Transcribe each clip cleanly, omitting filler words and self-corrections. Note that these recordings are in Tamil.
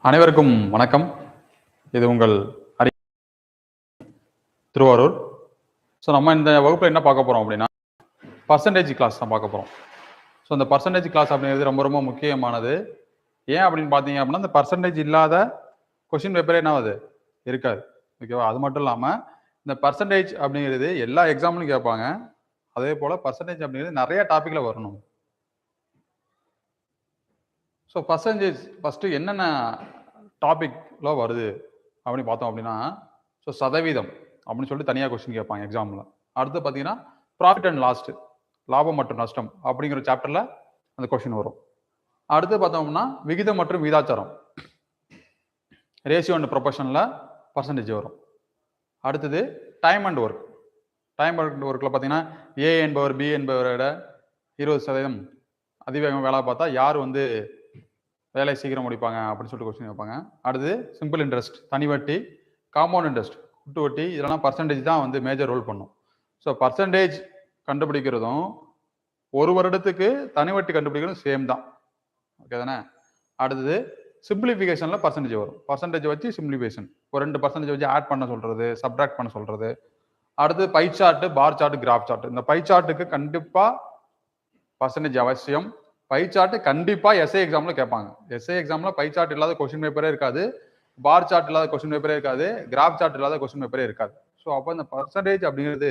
அனைவருக்கும் வணக்கம். இது உங்கள் திருவாரூர். ஸோ நம்ம இந்த வகுப்பில் என்ன பார்க்க போகிறோம் அப்படின்னா, பர்சன்டேஜ் கிளாஸ் தான் பார்க்க போகிறோம். ஸோ இந்த பர்சன்டேஜ் கிளாஸ் அப்படிங்கிறது ரொம்ப ரொம்ப முக்கியமானது. ஏன் அப்படின்னு பார்த்தீங்க அப்படின்னா, இந்த பர்சன்டேஜ் இல்லாத கொஷின் பேப்பரே என்ன ஆகுது இருக்காது. ஓகேவா? அது மட்டும் இல்லாமல் இந்த பர்சன்டேஜ் அப்படிங்கிறது எல்லா எக்ஸாம்லையும் கேட்பாங்க. அதே போல் பர்சன்டேஜ் அப்படிங்கிறது நிறைய டாப்பிக்கில் வரணும். ஸோ பர்சன்டேஜ் ஃபஸ்ட்டு என்னென்ன டாபிக்ல வருது அப்படின்னு பார்த்தோம் அப்படின்னா, ஸோ சதவீதம் அப்படின்னு சொல்லிட்டு தனியாக கொஸ்டின் கேட்பாங்க எக்ஸாமில். அடுத்து பார்த்தீங்கன்னா ப்ராஃபிட் அண்ட் லாஸ்ட், லாபம் மற்றும் நஷ்டம் அப்படிங்கிற சாப்டரில் அந்த கொஸ்டின் வரும். அடுத்து பார்த்தோம்னா விகிதம் மற்றும் விகிதாச்சாரம், ரேஷியோ அண்ட் ப்ரொபோர்ஷனில் பர்சன்டேஜ் வரும். அடுத்தது time and work. Time and ஒர்க்கில் பார்த்தீங்கன்னா ஏ என்பவர் பி என்பவரை விட 20% அதிவேகம் வேலை பார்த்தா யார் வந்து வேலை சீக்கிரம் முடிப்பாங்க அப்படின்னு சொல்லிட்டு கொஸ்டின் வைப்பாங்க. அடுத்து சிம்பிள் இன்ட்ரெஸ்ட், தனி வட்டி, காம்பவுண்ட் இன்ட்ரெஸ்ட், கூட்டு வட்டி, இதெல்லாம் பர்சன்டேஜ் தான் வந்து மேஜர் ரோல் பண்ணும். ஸோ பர்சன்டேஜ் கண்டுபிடிக்கிறதும் ஒரு வருடத்துக்கு தனி வட்டி கண்டுபிடிக்கிறதும் சேம் தான். ஓகே தானே? அடுத்தது சிம்பிளிஃபிகேஷனில் பர்சன்டேஜ் வரும். பர்சன்டேஜ் வச்சு சிம்பிளிஃபிகேஷன், ஒரு 2% வச்சு ஆட் பண்ண சொல்றது, சப்ட்ராக்ட் பண்ண சொல்றது. அடுத்து pie chart, bar chart, graph chart. இந்த பை சார்ட்டுக்கு கண்டிப்பாக பர்சன்டேஜ் அவசியம். பை சார்ட் கண்டிப்பா எஸ்ஐ எக்ஸாம்ல கேட்பாங்க. எஸ்ஐ எக்ஸாம்ல பை சார்ட் இல்லாத கொஸ்டின் பேப்பரே இருக்காது, பார் சார்ட் இல்லாத கொஸ்டின் பேப்பரே இருக்காது, கிராஃப் சார்ட் இல்லாத கொஸ்டின் பேப்பரே இருக்காது. ஸோ அப்போ இந்த பர்சன்டேஜ் அப்படிங்கிறது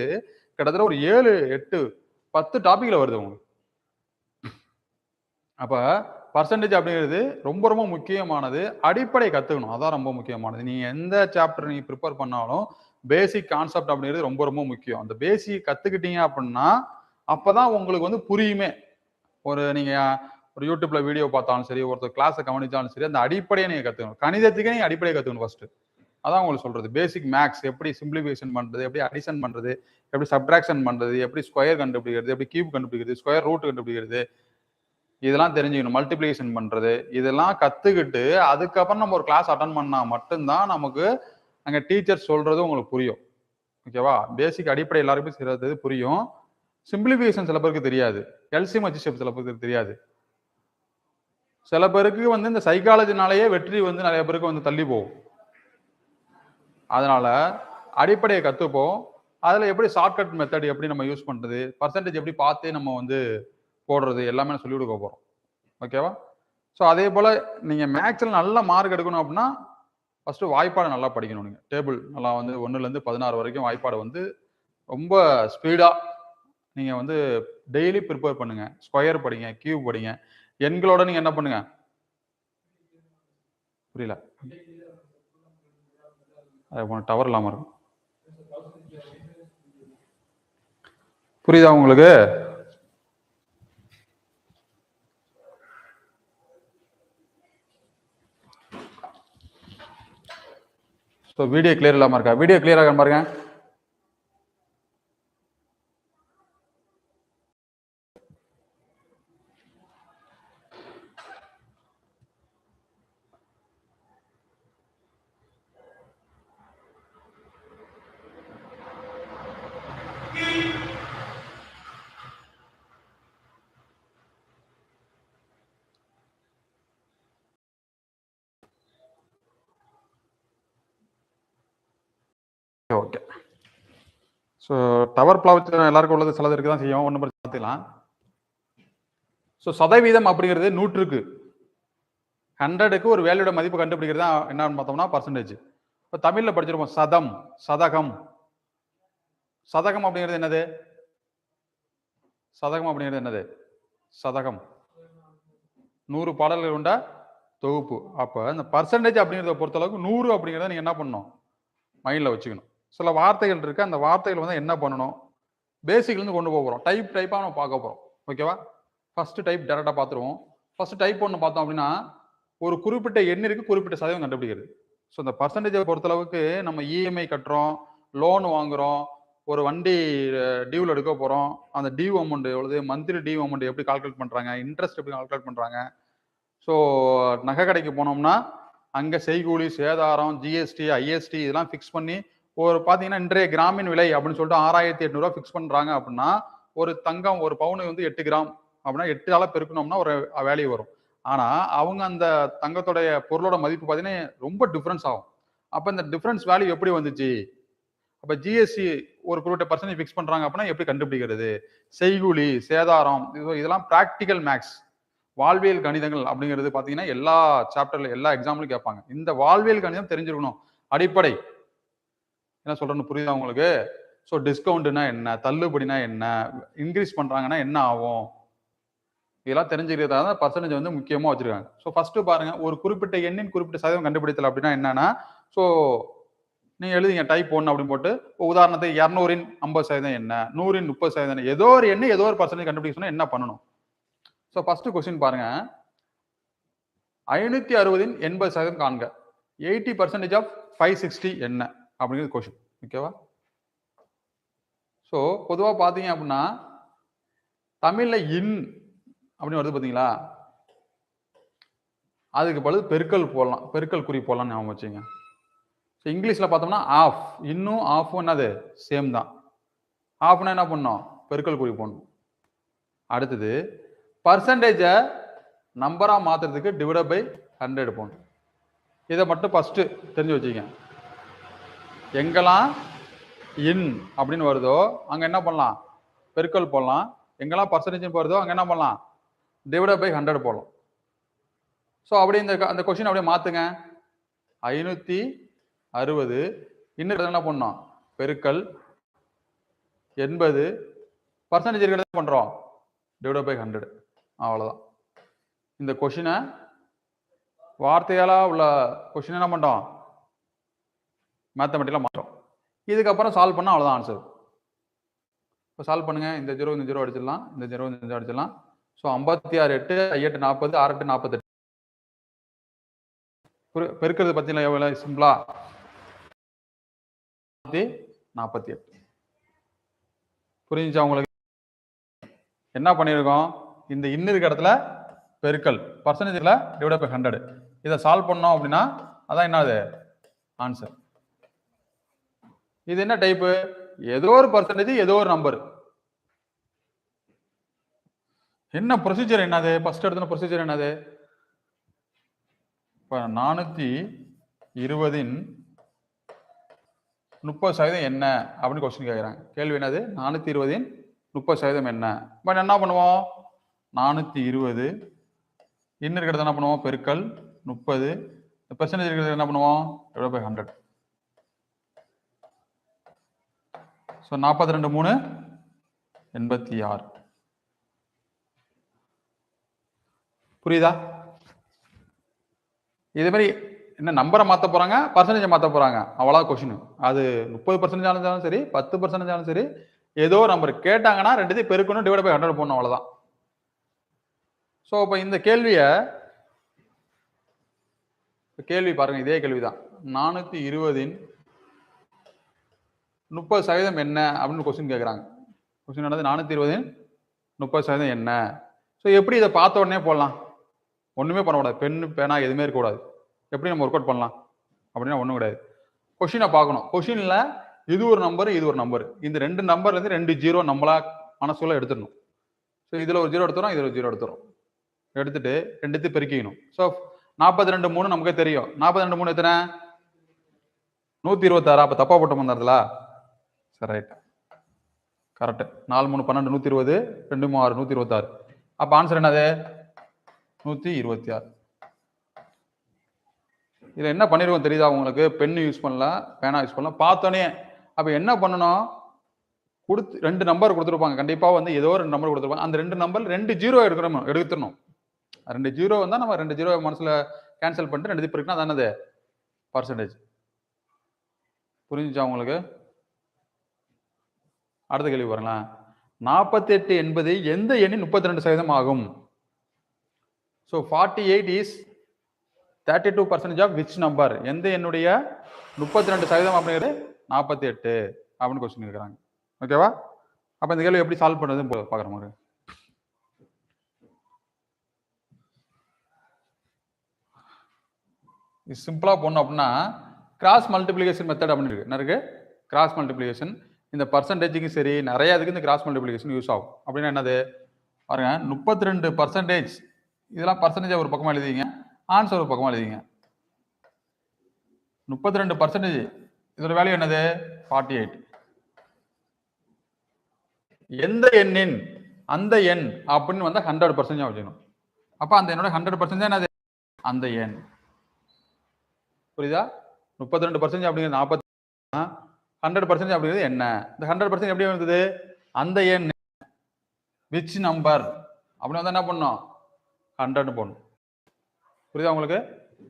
கிட்டத்தட்ட ஒரு 7, 8, 10 டாபிக்ல வருது உங்களுக்கு. அப்ப பர்சன்டேஜ் அப்படிங்கிறது ரொம்ப ரொம்ப முக்கியமானது. அடிப்படை கத்துக்கணும், அதான் ரொம்ப முக்கியமானது. நீங்க எந்த சாப்டர் நீங்க ப்ரிப்பேர் பண்ணாலும் பேசிக் கான்செப்ட் அப்படிங்கிறது ரொம்ப ரொம்ப முக்கியம். அந்த பேசிக் கத்துக்கிட்டீங்க அப்படின்னா அப்பதான் உங்களுக்கு வந்து புரியுமே. நீங்க ஒரு யூடியூப்ல வீடியோ பார்த்தாலும் சரி, ஒருத்தர் கிளாஸை கவனிச்சாலும் சரி, அந்த அடிப்படையை நீங்க கத்துக்கணும். கணிதத்துக்கே நீங்க அடிப்படையை கத்துக்கணும் ஃபர்ஸ்ட். அதான் உங்களுக்கு சொல்றது. பேசிக் மேக்ஸ், எப்படி சிம்பிளிஃபிகேஷன் பண்றது, எப்படி அடிஷன் பண்றது, எப்படி சப்ட்ராக்ஷன் பண்றது, எப்படி ஸ்கொயர் கண்டுபிடிக்கிறது, எப்படி கியூப் கண்டுபிடிக்கிறது, ஸ்கொயர் ரூட் கண்டுபிடிக்கிறது, இதெல்லாம் தெரிஞ்சுக்கணும். மல்டிப்ளிகேஷன் பண்றது, இதெல்லாம் கத்துக்கிட்டு அதுக்கப்புறம் நம்ம ஒரு கிளாஸ் அட்டன் பண்ணா மட்டும்தான் நமக்கு அங்க டீச்சர் சொல்றது உங்களுக்கு புரியும். ஓகேவா? பேசிக் அடிப்படை எல்லாருக்குமே செய்யறது புரியும். சிம்பிளிஃபிகேஷன் சில பேருக்கு தெரியாது, எல்சிஎம் HCF சில பேருக்கு தெரியாது. சில பேருக்கு வந்து இந்த சைக்காலஜினாலேயே வெற்றி வந்து நிறைய பேருக்கு வந்து தள்ளி போகும். அதனால அடிப்படையை கத்துப்போம். அதுல எப்படி ஷார்ட்கட் மெத்தட் எப்படி நம்ம யூஸ் பண்றது, பர்சன்டேஜ் எப்படி பார்த்தே நம்ம வந்து போடுறது, எல்லாமே சொல்லி கொடுக்க போறோம். ஓகேவா? ஸோ அதே போல நீங்க மேக்ஸ்ல நல்ல மார்க் எடுக்கணும் அப்படின்னா ஃபர்ஸ்ட் வாய்ப்பாடு நல்லா படிக்கணும். நீங்க டேபிள் நல்லா வந்து 1லேருந்து 16 வரைக்கும் வாய்ப்பாடு வந்து ரொம்ப ஸ்பீடா நீங்க வந்து டெய்லி ப்ரிப்பேர் பண்ணுங்க. ஸ்கொயர் படிங்க, கியூப் படிங்க. எண்களோட நீங்க என்ன பண்ணுங்க? புரியல. டவர் இல்லாம இருக்கும். புரியுதா உங்களுக்கு? வீடியோ கிளியர் இல்லாம இருக்கா? வீடியோ கிளியரா பாருங்க. ஓகே. ஸோ டவர் ப்ராப்ளம் எல்லாருக்கும் உள்ளது, சிலது இருக்கு தான் செய்யும். ஒன்றும் பிரச்சனை பார்த்துக்கலாம். ஸோ சதவீதம் அப்படிங்கிறது 100க்கு 100க்கு ஒரு வேல்யூட மதிப்பு கண்டுபிடிக்கிறது தான் என்னன்னு பார்த்தோம்னா பர்சன்டேஜ். இப்போ தமிழ்ல படிச்சிருப்போம் சதம், சதகம். சதகம் அப்படிங்கிறது என்னது? சதகம் அப்படிங்கிறது என்னது? சதகம் 100 பாடல்கள் கொண்ட தொகுப்பு. அப்ப இந்த பர்சன்டேஜ் அப்படிங்கிறத பொறுத்தளவுக்கு 100 அப்படிங்கிறத நீங்க என்ன பண்ணணும்? மைண்ட்ல வச்சுக்கணும். சில வார்த்தைகள் இருக்கு, அந்த வார்த்தைகள் வந்து என்ன பண்ணணும்? பேசிக்ல இருந்து கொண்டு போறோம். டைப்பா நம்ம பார்க்க போறோம். ஓகேவா? ஃபர்ஸ்ட் டைப் டைரக்டா பார்த்துருவோம். ஃபர்ஸ்ட் டைப் 1 பார்த்தோம் அப்படின்னா ஒரு குறிப்பிட்ட எண்ணிற்கு குறிப்பிட்ட சதவீதம் கண்டுபிடிக்கிறது. ஸோ இந்த பர்சன்டேஜை பொறுத்தளவுக்கு நம்ம இஎம்ஐ கட்டுறோம், லோன் வாங்குறோம், ஒரு வண்டி டியூவில் எடுக்க போறோம், அந்த டியூ அமௌண்ட் எவ்வளவு, மந்த்லி டியூ அமௌண்ட் எப்படி கால்குலேட் பண்றாங்க, இன்ட்ரெஸ்ட் எப்படி கால்குலேட் பண்றாங்க. ஸோ நகை கடைக்கு போனோம்னா அங்க செய்கூலி, சேதாரம், ஜிஎஸ்டி, ஐஎஸ்டி இதெல்லாம் ஃபிக்ஸ் பண்ணி ஒரு பாத்தீங்கன்னா இன்றைய கிராமின் விலை அப்படின்னு சொல்லிட்டு 6800 ஃபிக்ஸ் பண்றாங்க அப்படின்னா ஒரு தங்கம் ஒரு பவுனுக்கு வந்து 8 கிராம் அப்படின்னா 8ஆல பெருக்கணும்னா ஒரு வேல்யூ வரும். ஆனால் அவங்க அந்த தங்கத்தோடைய பொருளோட மதிப்பு பார்த்தீங்கன்னா ரொம்ப டிஃப்ரென்ஸ் ஆகும். அப்போ இந்த டிஃப்ரென்ஸ் வேல்யூ எப்படி வந்துச்சு? அப்போ ஜிஎஸ்டி ஒரு குறிப்பிட்ட பர்சன்டேஜ் ஃபிக்ஸ் பண்ணுறாங்க அப்படின்னா எப்படி கண்டுபிடிக்கிறது? செய்கூலி, சேதாரம், இதெல்லாம் ப்ராக்டிக்கல் மேக்ஸ், வாழ்வியல் கணிதங்கள் அப்படிங்கிறது பார்த்தீங்கன்னா எல்லா சாப்டர்ல எல்லா எக்ஸாம்லையும் கேட்பாங்க. இந்த வாழ்வியல் கணிதம் தெரிஞ்சிருக்கணும். அடிப்படை என்ன சொல்றேன்னு புரியுதா உங்களுக்கு? ஸோ டிஸ்கவுண்ட்னா என்ன, தள்ளுபடினா என்ன, இன்க்ரீஸ் பண்றாங்கன்னா என்ன ஆகும், இதெல்லாம் தெரிஞ்சுக்கிறதா தான் பர்சன்டேஜ் வந்து முக்கியமாக வச்சிருக்காங்க. ஸோ ஃபர்ஸ்ட் பாருங்க, ஒரு குறிப்பிட்ட எண்ணின் குறிப்பிட்ட சதவீதம் கண்டுபிடித்தல் அப்படின்னா என்னன்னா, ஸோ நீங்க எழுதிங்க டைப் 1 அப்படின்னு போட்டு, உதாரணத்துக்கு 200 50% என்ன, 100 30% ஏதோ ஒரு எண்ணு ஏதோ ஒரு பர்சன்டேஜ் கண்டுபிடிக்க சொன்னா என்ன பண்ணணும்? ஸோ ஃபர்ஸ்ட் கொஸ்டின் பாருங்க, 560 80% காண்க, 80% ஆஃப் 560 என்ன அப்படிங்கிறது கொஸ்டின். ஓகேவா? ஸோ பொதுவாக பார்த்தீங்க அப்படின்னா தமிழ்ல இன் அப்படின்னு வருது பார்த்தீங்களா, அதுக்கு பதில் பெருக்கல் போடலாம், பெருக்கல் குறி போடலாம் ஞாபகம் வச்சுங்க. ஸோ இங்கிலீஷில் பார்த்தோம்னா ஆஃப், இன்னும் ஆஃபும் என்னது சேம் தான். ஆஃப்னா என்ன பண்ணணும்? பெருக்கல் குறி போடணும். அடுத்தது பர்சன்டேஜை நம்பராக மாற்றுறதுக்கு டிவைட் பை 100 போடணும். இதை மட்டும் ஃபஸ்ட்டு தெரிஞ்சு வச்சுக்க. எங்கெல்லாம் இன் அப்படின்னு வருதோ அங்கே என்ன பண்ணலாம்? பெருக்கல் போடலாம். எங்கெல்லாம் பர்சன்டேஜ் வருதோ அங்கே என்ன பண்ணலாம்? டிவைட் பை 100 போடலாம். ஸோ அப்படியே அந்த கொஸ்டின் அப்படியே மாற்றுங்க. 560 இன்னும் என்ன பண்ணோம்? பெருக்கல் 80 பர்சன்டேஜ் இருக்கிறத பண்ணுறோம் டிவைட் பை 100. அவ்வளோதான். இந்த கொஷினை வார்த்தையால உள்ள கொஷின் என்ன பண்ணுறோம்? மேத்தமெட்டிக்கலாக மாற்றோம். இதுக்கப்புறம் சால்வ் பண்ணால் அவ்வளோதான் ஆன்சர். இப்போ சால்வ் பண்ணுங்க. இந்த 0 இந்த 0 அடிச்சிடலாம், இந்த 0 இந்த 0 அடிச்சிடலாம். ஸோ 56 8 8 40 6 8 48. பெருக்கிறது பார்த்தீங்களா எவ்வளோ சிம்பிளா? 48. புரிஞ்சுச்சா உங்களுக்கு? என்ன பண்ணியிருக்கோம்? இந்த இன்னும் இருக்க இடத்துல பெருக்கல், பர்சன்டேஜ்ல டிவைட் பை 100. இதை சால்வ் பண்ணோம் அப்படின்னா அதான் என்னது ஆன்சர். இது என்ன டைப்பு? ஏதோ ஒரு பர்சன்டேஜ் ஏதோ ஒரு நம்பர். என்ன ப்ரொசீஜர் என்னது? ஃபர்ஸ்ட் எடுத்த ப்ரொசீஜர் என்னது? இப்போ 420 30% என்ன அப்படின்னு கொஸ்டின் கேட்குறாங்க. கேள்வி என்னது? 420 30% என்ன? பட் என்ன பண்ணுவோம்? 420 இன்னும் இருக்கிறது என்ன பண்ணுவோம்? பெருக்கல் 30 பெர்சன்டேஜ் இருக்கிறது என்ன பண்ணுவோம்? Divide by 100. ஸோ 42 3 86. புரியுதா? இதே மாதிரி என்ன நம்பரை மாற்ற போறாங்க, பர்சன்டேஜை மாற்ற போறாங்க, அவ்வளோ கொஸ்டின். அது 30% இருந்தாலும் சரி 10% இருந்தாலும் சரி, ஏதோ நம்பர் கேட்டாங்கன்னா ரெண்டுத்தையும் பெருக்கணும், டிவைட் பை 100 போடணும், அவ்வளோதான். ஸோ இப்போ இந்த கேள்வி பாருங்க, இதே கேள்விதான். 420 30% என்ன அப்படின்னு கொஸ்டின் கேட்குறாங்க. கொஸ்டின் என்னது? 420 30% என்ன? ஸோ எப்படி இதை பார்த்த உடனே போடலாம்? ஒன்றுமே பண்ணக்கூடாது. பென் பேனா எதுவுமே இருக்கக்கூடாது. எப்படி நம்ம ஒர்க் அவுட் பண்ணலாம் அப்படின்னா ஒன்றும் கிடையாது. கொஷினை பார்க்கணும். கொஷினில் இது ஒரு நம்பர், இது ஒரு நம்பர். இந்த ரெண்டு நம்பர்லேருந்து 2 0 நம்மளா மனசுல எடுத்துடணும். ஸோ இதில் ஒரு 0 எடுத்துறோம், இதில் ஒரு 0 எடுத்துறோம். எடுத்துட்டு ரெண்டுத்தையும் பெருக்கிக்கணும். ஸோ 42 3 நமக்கே தெரியும். 42 3 எத்தனை? 126. அப்போ தப்பா போட்டு வந்தாருல. சரி, ரைட், கரெக்ட். 4 3 12 120, 2 3 6 126. அப்போ ஆன்சர் என்னது? 126. இதில் என்ன பண்ணிருக்கோம் தெரியுதா உங்களுக்கு? பென்னு யூஸ் பண்ணலாம், பேனா யூஸ் பண்ணலாம். பார்த்தோன்னே அப்போ என்ன பண்ணணும்? ரெண்டு நம்பர் கொடுத்துருப்பாங்க. கண்டிப்பாக வந்து ஏதோ 2 நம்பர் கொடுத்துருப்பாங்க. அந்த 2 நம்பர் 2 0 எடுத்துடணும். 2 0 வந்தால் நம்ம 2 0 மனசில் கேன்சல் பண்ணிட்டு 2 இருக்குன்னா தானது பர்சன்டேஜ். புரிஞ்சுச்சா உங்களுக்கு? அடுத்த கேள்வி பாருங்களேன். 48 என்பது எந்த எண்ணின் 32% ஆகும்? So 48 is 32% of which number? எந்த எண்ணுடைய 32% அப்படிங்கிறது 48 அப்படின்னு கொஸ்டின் இருக்கிறாங்க. ஓகேவா? அப்ப இந்த கேள்வி எப்படி சால்வ் பண்றதுன்னு பார்க்குற மாதிரி. இது சிம்பிளா போடணும் அப்படின்னா கிராஸ் மல்டிப்ளிகேஷன் மெத்தட் அப்படின்னு இருக்கு. என்ன இருக்கு? Cross multiplication. இந்த பர்சன்டேஜுக்கும் சரி நிறைய இதுக்கு இந்த கிராஸ் மல்டிப்ளிகேஷன் யூஸ் ஆகும். அப்படின்னா என்னது பாருங்க, 32% இதெல்லாம் பர்சன்டேஜ் ஒரு பக்கமா எழுதிங்க, ஆன்சர் ஒரு பக்கமா எழுதிங்க. 32% இதோட வேல்யூ என்னது? 48. எந்த எண்ணின் அந்த எண் அப்படின்னு வந்தா 100% வச்சுக்கணும். அப்ப அந்த என்னோட 100% என்னது? அந்த எண். புரியுதா? 32% அப்படிங்கிறது 40, 100% அப்படிங்கிறது என்ன? இந்த 100% எப்படி வந்தது? அந்த எண் which number அப்படின்னு வந்தா என்ன பண்ணணும்? 100 போடணும். புரியுதா உங்களுக்கு?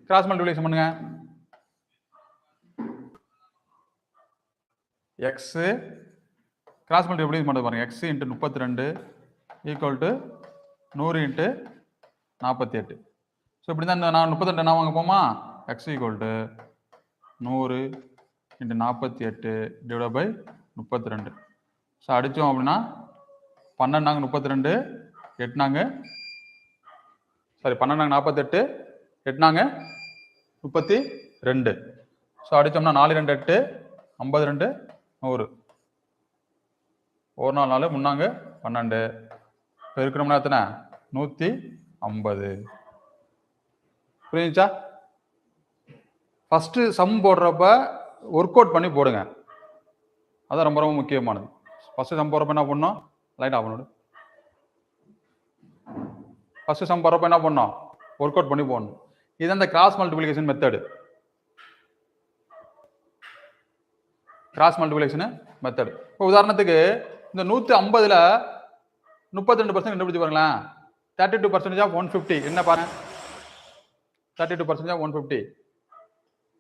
கிராஸ் மல்டிப்ளிகேஷன் பண்ணுங்க. x கிராஸ் மல்டிப்ளிகேஷன் பண்ணது பாருங்க. x × 32 equal to 100 × 48. ஸோ இப்படி தான் நான் 32 என்ன வாங்க போமா? x equal to 100 × 48 divide by 32. So அடித்தோம் அப்படின்னா 12 32, 8 சாரி 12 48, 8 32. ஸோ அடித்தோம்னா 4 2 8, 52, 100. ஒரு நாள் 4 3 12. இப்போ இருக்கிறோம்னா எத்தனை? 150. புரியுச்சா? ஃபர்ஸ்ட் சம் போடுறப்ப ஒர்க் அவுட் பண்ணி போடுங்க. அதான் ரொம்ப ரொம்ப முக்கியமானது. ஃபர்ஸ்ட் சம் போடுறப்ப என்ன பண்ணணும்? லைட் ஆஃப் பண்ணு. ஃபர்ஸ்ட் சம் போடுறப்ப என்ன பண்ணணும்? ஒர்க் அவுட் பண்ணி போடணும். இது அந்த cross multiplication method. Cross multiplication method. இப்போ உதாரணத்துக்கு இந்த 150ல 32% கண்டுபிடிச்சு பாருங்களேன். 32% ஆஃப் 150 என்ன பாருங்க? 32% ஆஃப் 150.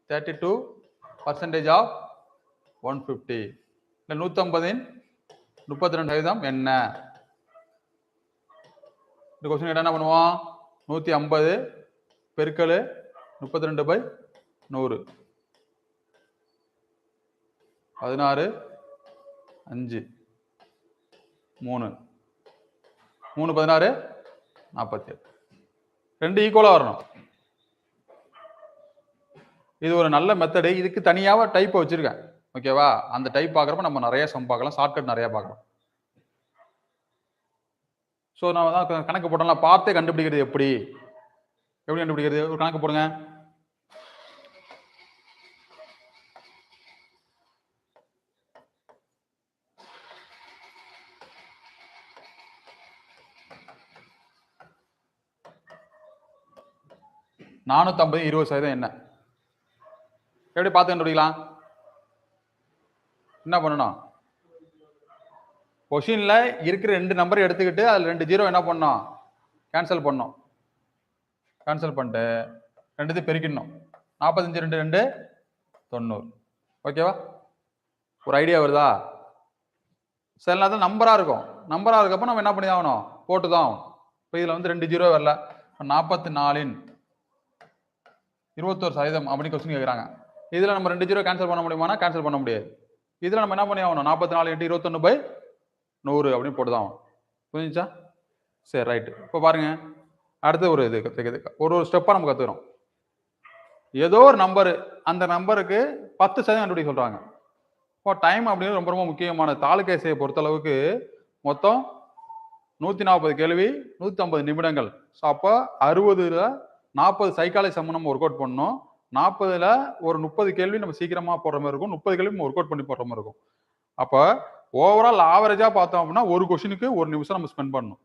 32% ஆஃப் 150. இல்ல 150ன் 32% என்ன? இந்த क्वेश्चन என்ன பண்ணுவோம்? 150 பெருக்கல் 32/100. 16 5 3 3 16 48. ரெண்டு ஈக்குவலா வரணும். இது ஒரு நல்ல மெத்தடு. இதுக்கு தனியாக டைப் வச்சிருக்கேன். ஓகேவா? அந்த டைப் பார்க்குறப்ப நம்ம நிறைய சம் பார்க்கலாம், ஷார்ட்கட் நிறைய பார்க்கலாம். ஸோ நான் தான் கணக்கு போட்டோம்னா பார்த்தே கண்டுபிடிக்கிறது எப்படி கண்டுபிடிக்கிறது? ஒரு கணக்கு போடுங்க. $450 20% என்ன? எப்படி பார்த்து கண்டுபிடிக்கலாம்? என்ன பண்ணணும்? கொஷின்ல இருக்கிற 2 நம்பர் எடுத்துக்கிட்டு அதுல 2 ஜீரோ என்ன பண்ணணும்? கேன்சல் பண்ணணும். கேன்சல் பண்ணிட்டு ரெண்டுத்தையும் பெருக்கிடணும். 45 2 2 90. ஓகேவா? ஒரு ஐடியா வருதா? சில நேரத்தில் நம்பரா இருக்கும். நம்பரா இருக்கப்ப நம்ம என்ன பண்ணி ஆகணும்? போட்டு தான் ஆகணும். இப்போ இதுல வந்து 2 ஜீரோ வரல. 44ன் 21% அப்படின்னு கொஸ்டின் கேட்குறாங்க. இதுல நம்ம 2 ஜீரோ கேன்சல் பண்ண முடியுமானா? கேன்சல் பண்ண முடியாது. இதுல நம்ம என்ன பண்ணி ஆகணும்? 44 × 21/100 அப்படின்னு போட்டு தான் ஆகணும். புரிஞ்சுச்சா? சரி ரைட்டு. இப்போ பாருங்க, அடுத்து ஒரு இது ஒரு ஸ்டெப்பா நம்ம கத்துக்கிறோம். ஏதோ ஒரு நம்பரு, அந்த நம்பருக்கு 10% கண்டுபிடிக்க சொல்றாங்க. இப்போ டைம் அப்படிங்கிறது ரொம்ப ரொம்ப முக்கியமான தாலுகேசையை பொறுத்தளவுக்கு மொத்தம் 140 கேள்வி, 150 நிமிடங்கள். ஸோ அப்போ 60ல் 40 சைக்காலஜி சம் நம்ம ஒர்க் அவுட் பண்ணணும். 40ல் ஒரு 30 கேள்வி நம்ம சீக்கிரமா போடுற மாதிரி இருக்கும், 30 கேள்வி நம்ம ஒர்க் அவுட் பண்ணி போடுற மாதிரி இருக்கும். அப்போ ஓவரால் ஆவரேஜா பார்த்தோம் அப்படின்னா ஒரு கொஸ்டினுக்கு 1 நிமிஷம் நம்ம ஸ்பெண்ட் பண்ணணும்.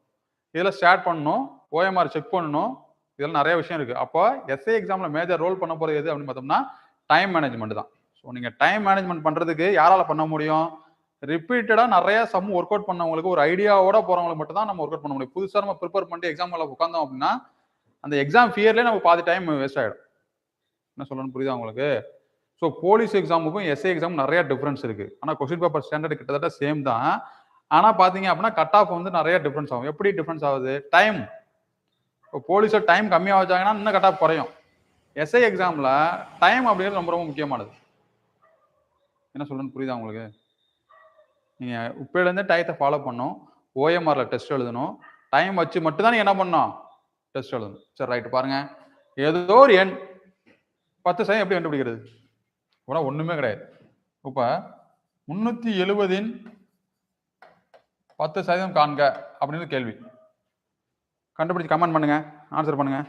இதில் ஸ்டார்ட் பண்ணணும், ஓஎம்ஆர் செக் பண்ணணும், இதெல்லாம் நிறைய விஷயம் இருக்கு. அப்போ எஸ்ஏ எக்ஸாம்ல மேஜர் ரோல் பண்ண போறது எது அப்படின்னு பார்த்தோம்னா டைம் மேனேஜ்மெண்ட் தான். ஸோ நீங்க டைம் மேனேஜ்மெண்ட் பண்றதுக்கு யாரால பண்ண முடியும்? ரிப்பீட்டடா நிறைய சம் ஒர்க் அவுட் பண்ணவங்களுக்கு, ஒரு ஐடியாவோட போறவங்களுக்கு மட்டும் தான் நம்ம ஒர்க் அவுட் பண்ண முடியும். புதுசாக நம்ம ப்ரிப்பேர் பண்ணி எக்ஸாம் உட்காந்தோம் அப்படின்னா அந்த எக்ஸாம் ஃபியர்லேயே நம்ம பாதி டைம் வேஸ்ட் ஆகிடும். என்ன சொல்லணும்னு புரியுதா உங்களுக்கு? ஸோ போலீஸ் எக்ஸாமுக்கும் எஸ்ஏ எக்ஸாம் நிறைய டிஃபரன்ஸ் இருக்கு. ஆனால் கொஸ்டின் பேப்பர் ஸ்டாண்டர்ட் கிட்டத்தட்ட சேம் தான். ஆனால் பார்த்தீங்க அப்படின்னா கட் ஆஃப் வந்து நிறைய டிஃபரன்ஸ் ஆகும். எப்படி டிஃபரன்ஸ் ஆகுது? டைம். இப்போ போலீஸோட டைம் கம்மியாக வச்சாங்கன்னா இன்னும் கட் ஆஃப் குறையும். எஸ்ஐ எக்ஸாம்ல டைம் அப்படிங்கிறது ரொம்ப ரொம்ப முக்கியமானது. என்ன சொல்லணும்னு புரியுதா உங்களுக்கு? நீங்க இப்போலேருந்து டயத்தை ஃபாலோ பண்ணணும். ஓஎம்ஆர்ல டெஸ்ட் எழுதணும். டைம் வச்சு மட்டும் தான் நீங்க என்ன பண்ணணும்? டெஸ்ட் எழுதணும். சரி ரைட் பாருங்க. ஏதோ ஒரு எண் 10% எப்படி கண்டுபிடிக்கிறது? கூட ஒண்ணுமே கிடையாது. இப்ப 370ன் 10% காண்க அப்படின்னு கேள்வி. கண்டுபிடிச்சு கமெண்ட் பண்ணுங்க. ஆன்சர் பண்ணுங்க.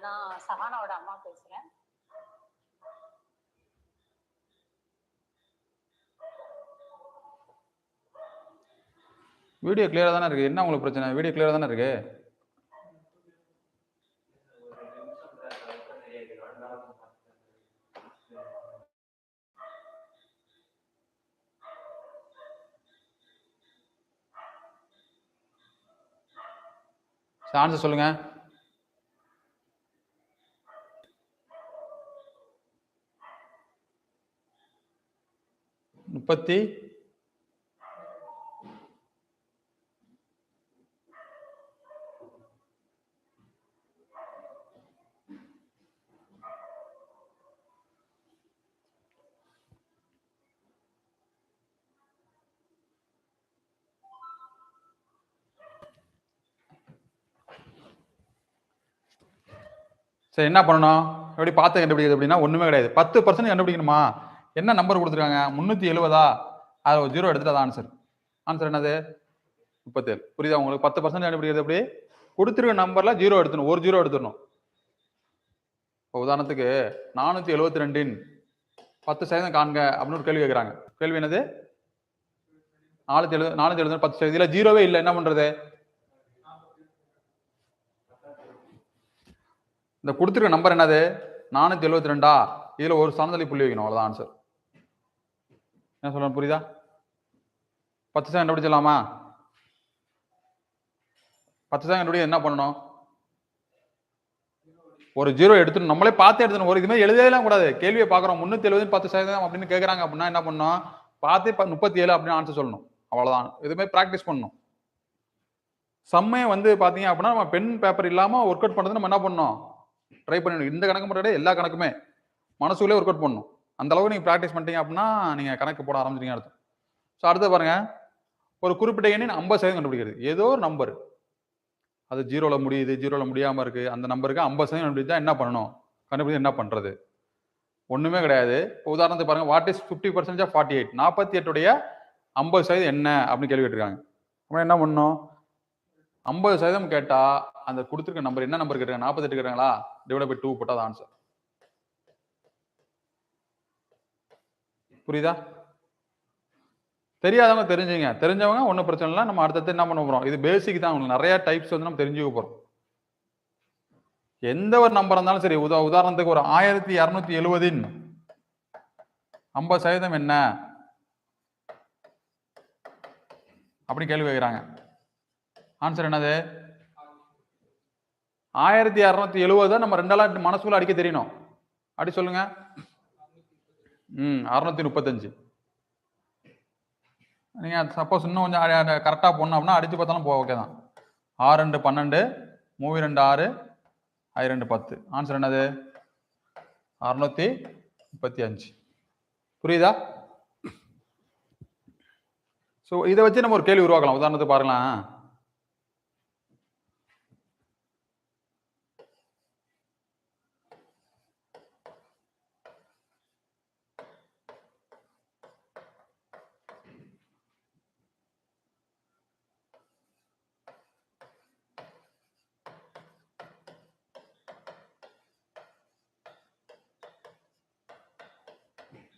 நான் சஹானாவோட அம்மா பேசுறேன். வீடியோ கிளியரா தானே இருக்கு. என்ன உங்களுக்கு பிரச்சனை? வீடியோ கிளியரா தானே இருக்கு. ஆன்சர் சொல்லுங்க. முப்பத்தி சரி, என்ன பண்ணணும்? எப்படி பார்த்து கண்டுபிடிக்கிறது அப்படின்னா ஒண்ணுமே கிடையாது. 10% கண்டுபிடிக்கணுமா? என்ன நம்பர் கொடுத்துருக்காங்க? 370. அது ஒரு 0 எடுத்துட்டு ஆன்சர். ஆன்சர் என்னது? 37. புரியுதா உங்களுக்கு? 10% கண்டுபிடிக்கிறது எப்படி? கொடுத்துருக்க நம்பர்ல 0 எடுத்துணும். ஒரு 0 எடுத்துடணும். இப்போ உதாரணத்துக்கு 472 10% காண்க அப்படின்னு ஒரு கேள்வி கேட்குறாங்க. கேள்வி என்னது? 470 10%. இதுல 0வே இல்லை, என்ன பண்றது? இந்த கொடுத்துருக்க நம்பர் என்னது? 472. இதுல ஒரு சமதளி புள்ளி வைக்கணும், அவ்வளவுதான் ஆன்சர். என்ன சொல்றேன் புரியுதா? 10% கண்டுபிடிச்சலாமா? 10% கண்டுபிடிக்க என்ன பண்ணணும்? ஒரு 0 எடுத்துணும். நம்மளே பார்த்து எடுத்துணும். ஒரு இதுமாதிரி எழுதலாம் கூடாது. கேள்வியை பார்க்குறோம் 370 10% அப்படின்னு கேட்குறாங்க அப்படின்னா என்ன பண்ணணும்? பார்த்து 37 அப்படின்னு ஆன்சர் சொல்லணும். அவ்வளவுதான். இதுமாதிரி ப்ராக்டிஸ் பண்ணணும். சம்மே வந்து பாத்தீங்க அப்படின்னா நம்ம பென் பேப்பர் இல்லாம ஒர்க் அவுட் பண்றது நம்ம என்ன பண்ணணும்? ட்ரை பண்ணணும். இந்த கணக்கு மட்டும் எல்லா கணக்குமே மனசுக்குள்ளே ஒர்க் அவுட் பண்ணணும். அந்த அளவுக்கு நீங்க ப்ராக்டிஸ் பண்ணிட்டீங்க அப்படின்னா நீங்க கணக்கு போட ஆரம்பிச்சிட்டீங்க அர்த்தம். ஸோ அடுத்து பாருங்க, ஒரு குறிப்பிட்ட எண்ணின் 50% கண்டுபிடிக்கிறது. ஏதோ ஒரு நம்பர் அது 0ல முடியுது, 0ல முடியாம இருக்கு. அந்த நம்பருக்கு 50% கண்டுபிடிச்சா என்ன பண்ணணும்? கண்டுபிடிச்சா என்ன பண்றது? ஒண்ணுமே கிடையாது. இப்போ உதாரணத்துக்கு பாருங்க, வாட் இஸ் 50% ஆஃப் 48? 48 உடைய 50% என்ன அப்படின்னு கேள்வி கேட்டிருக்காங்க. நம்ம என்ன பண்ணணும்? 50% கேட்டா அந்த கொடுத்துருக்க நம்பர் என்ன நம்பர் கேட்குறாங்க? 48 கேட்குறாங்களா? டிவைட் பை 2 போட்டா அது ஆன்சர். புரியுதா? தெரியாதவங்க தெரிஞ்சுங்க. தெரிஞ்சவங்க ஒன்றும் பிரச்சனை இல்லை. நம்ம அடுத்தது என்ன பண்ண போறோம்? இது பேசிக் தான். உங்களுக்கு நிறைய டைப்ஸ் வந்து நம்ம தெரிஞ்சுக்க போறோம். எந்த ஒரு நம்பர் இருந்தாலும் சரி, உதாரணத்துக்கு ஒரு 1270 50% என்ன அப்படி கேள்வி கேட்கிறாங்க. ஆன்சர் என்னது? 1270 நம்ம 2 மனசுக்குள்ள அடிக்க தெரியணும். அடி சொல்லுங்க. 635. நீங்க சப்போஸ் இன்னும் கொஞ்சம் கரெக்டா போடணும் அப்படின்னா அடிச்சு பார்த்தாலும் ஓகே தான். 6 2 12 3 2 6 5 2 10. ஆன்சர் என்னது? 635. புரியுதா? ஸோ இதை வச்சு நம்ம ஒரு கேள்வி உருவாக்கலாம். உதாரணத்துக்கு பாருங்களேன்.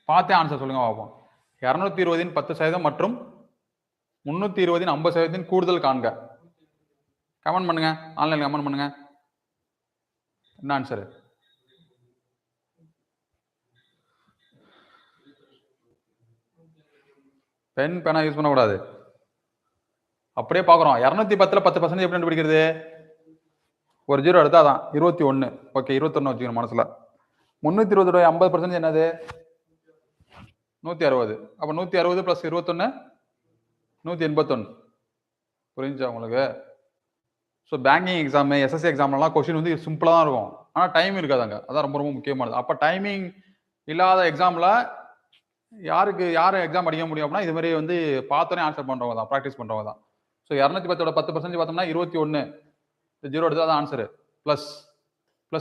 பார்த்தே ஆன்சர் சொல்லுங்க பார்ப்போம். 220 10% மற்றும் 320 50% கூடுதல் காண்க. கமெண்ட் பண்ணுங்க. ஆன்லைன்ல கமெண்ட் பண்ணுங்க. என்ன ஆன்சர்? பென் பேனா யூஸ் பண்ணக்கூடாது. அப்படியே பார்க்குறோம். 210ல் 10% எப்படி கண்டுபிடிக்கிறது? ஒரு ஜீரோ எடுத்தா அதான் 21. ஓகே, 21 வச்சுக்கணும் மனசுல. 320 50% என்னது? 160. அப்ப 160 பிளஸ் 21 181. புரிஞ்சா உங்களுக்கு? ஸோ பேங்கிங் எக்ஸாமு, எஸ்எஸ்சி எக்ஸாம்லாம் கொஸ்டின் வந்து சிம்பிளாக தான் இருக்கும். ஆனால் டைம் இருக்காதாங்க. அதான் ரொம்ப ரொம்ப முக்கியமானது. அப்போ டைமிங் இல்லாத எக்ஸாமில் யார் எக்ஸாம் அடிக்க முடியும் அப்படின்னா இது மாதிரி வந்து பார்த்தோன்னே ஆன்சர் பண்ணுறவங்க தான், ப்ராக்டிஸ் பண்ணுறவங்க தான். ஸோ 210 10% பார்த்தோம்னா 21. ஜீரோ எடுத்து தான் ஆன்சரு. ப்ளஸ்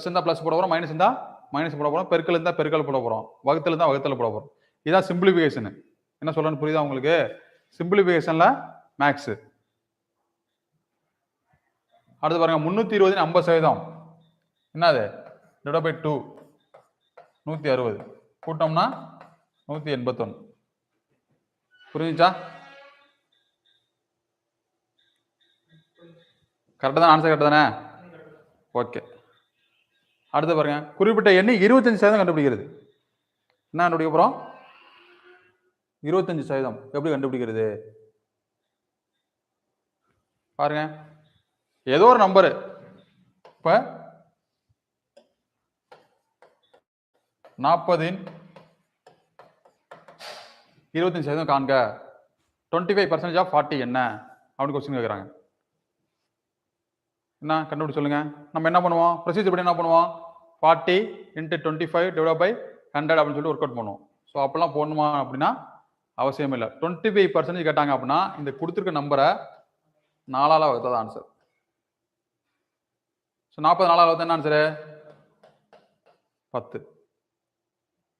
இருந்தால் ப்ளஸ் போட போகிறோம், மைனஸ் இருந்தால் மைனஸ் போட போகிறோம், பெருக்கல் இருந்தால் பெருக்கல் போட போகிறோம், வகுத்தல் இருந்தால் வகுத்தல் போட போகிறோம். இதான் சிம்பிளிஃபிகேஷனு. என்ன சொல்கிறேன்னு புரியுதா உங்களுக்கு? சிம்பிளிஃபிகேஷனில் மேக்ஸு. அடுத்து பாருங்க, 320 50%. என்னது? டிவைட் பை 2 160 கூட்டம்னா 181. புரிஞ்சுச்சா? கரெக்டாக தான், ஆன்சர் கரெக்டாக தானே? ஓகே. அடுத்து பாருங்க, குறிப்பிட்ட எண்ணி 25% கண்டுபிடிக்கிறது. என்ன கண்டுபிடிக்க போகிறோம்? 25%. எப்படி கண்டுபிடிக்கிறது பாருங்க. ஏதோ ஒரு நம்பரு இப்போ 40 25% காண்க. 25% ஆஃப் 40 என்ன அப்படின்னு கொஸ்டின் கேட்குறாங்க. என்ன கண்டுபிடிச்சு சொல்லுங்க. நம்ம என்ன பண்ணுவோம்? ப்ரொசீஜர் படி என்ன பண்ணுவோம்? 40 × 25 டிவைட் பை 100 அப்படின்னு சொல்லிட்டு ஒர்க் அவுட் பண்ணுவோம். ஸோ அப்பெல்லாம் போடணுமா அப்படின்னா அவசியம் இல்லை. 25% கேட்டாங்க அப்படின்னா இந்த கொடுத்துருக்க நம்பரை 4ஆல் வகுத்தா தான் ஆன்சர். ஸோ 40 4ஆல் வகுத்தா என்ன ஆன்சரு? 10.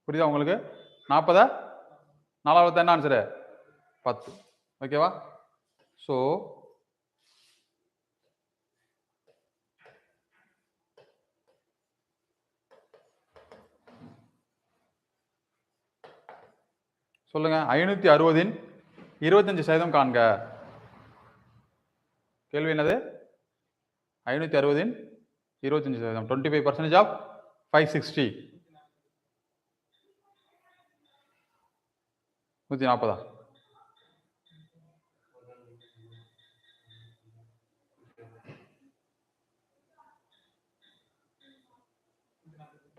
புரியுதா உங்களுக்கு? 40 4ஆல் வகுத்தா என்ன ஆன்சரு? 10. ஓகேவா? ஸோ சொல்லுங்க. 560 25% காண்க. கேள்வி என்னது? 560 25%. 25% ஆஃப் 560. 140.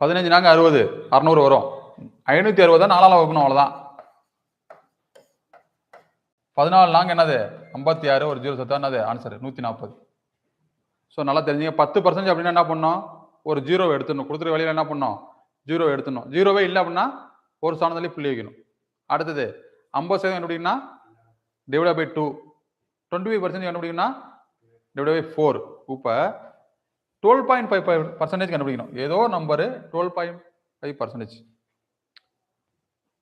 15 நாங்க 60 600 வரும். 560 4ஆல் வகுக்கணும், அவ்வளோதான். 14 நாங்க என்னது? 56 ஒரு 0 சேர்த்தா என்னது ஆன்சர்? 140. ஸோ நல்லா தெரிஞ்சுங்க. 10% அப்படின்னா என்ன பண்ணோம்? ஒரு 0 எடுத்துடணும். கொடுத்துருக்க வேலையில் என்ன பண்ணோம்? 0 எடுத்துடணும். 0வே இல்லை அப்படின்னா ஒரு ஸ்தானத்துலேயே புள்ளி வைக்கணும். அடுத்தது 50% கண்டுபிடிக்கணும்னா டிவைட் பை 2. 25% கண்டுபிடிக்கணும்னா டிவைட் பை 4. இப்போ 12.5% கண்டுபிடிக்கணும். ஏதோ நம்பரு 12.5%.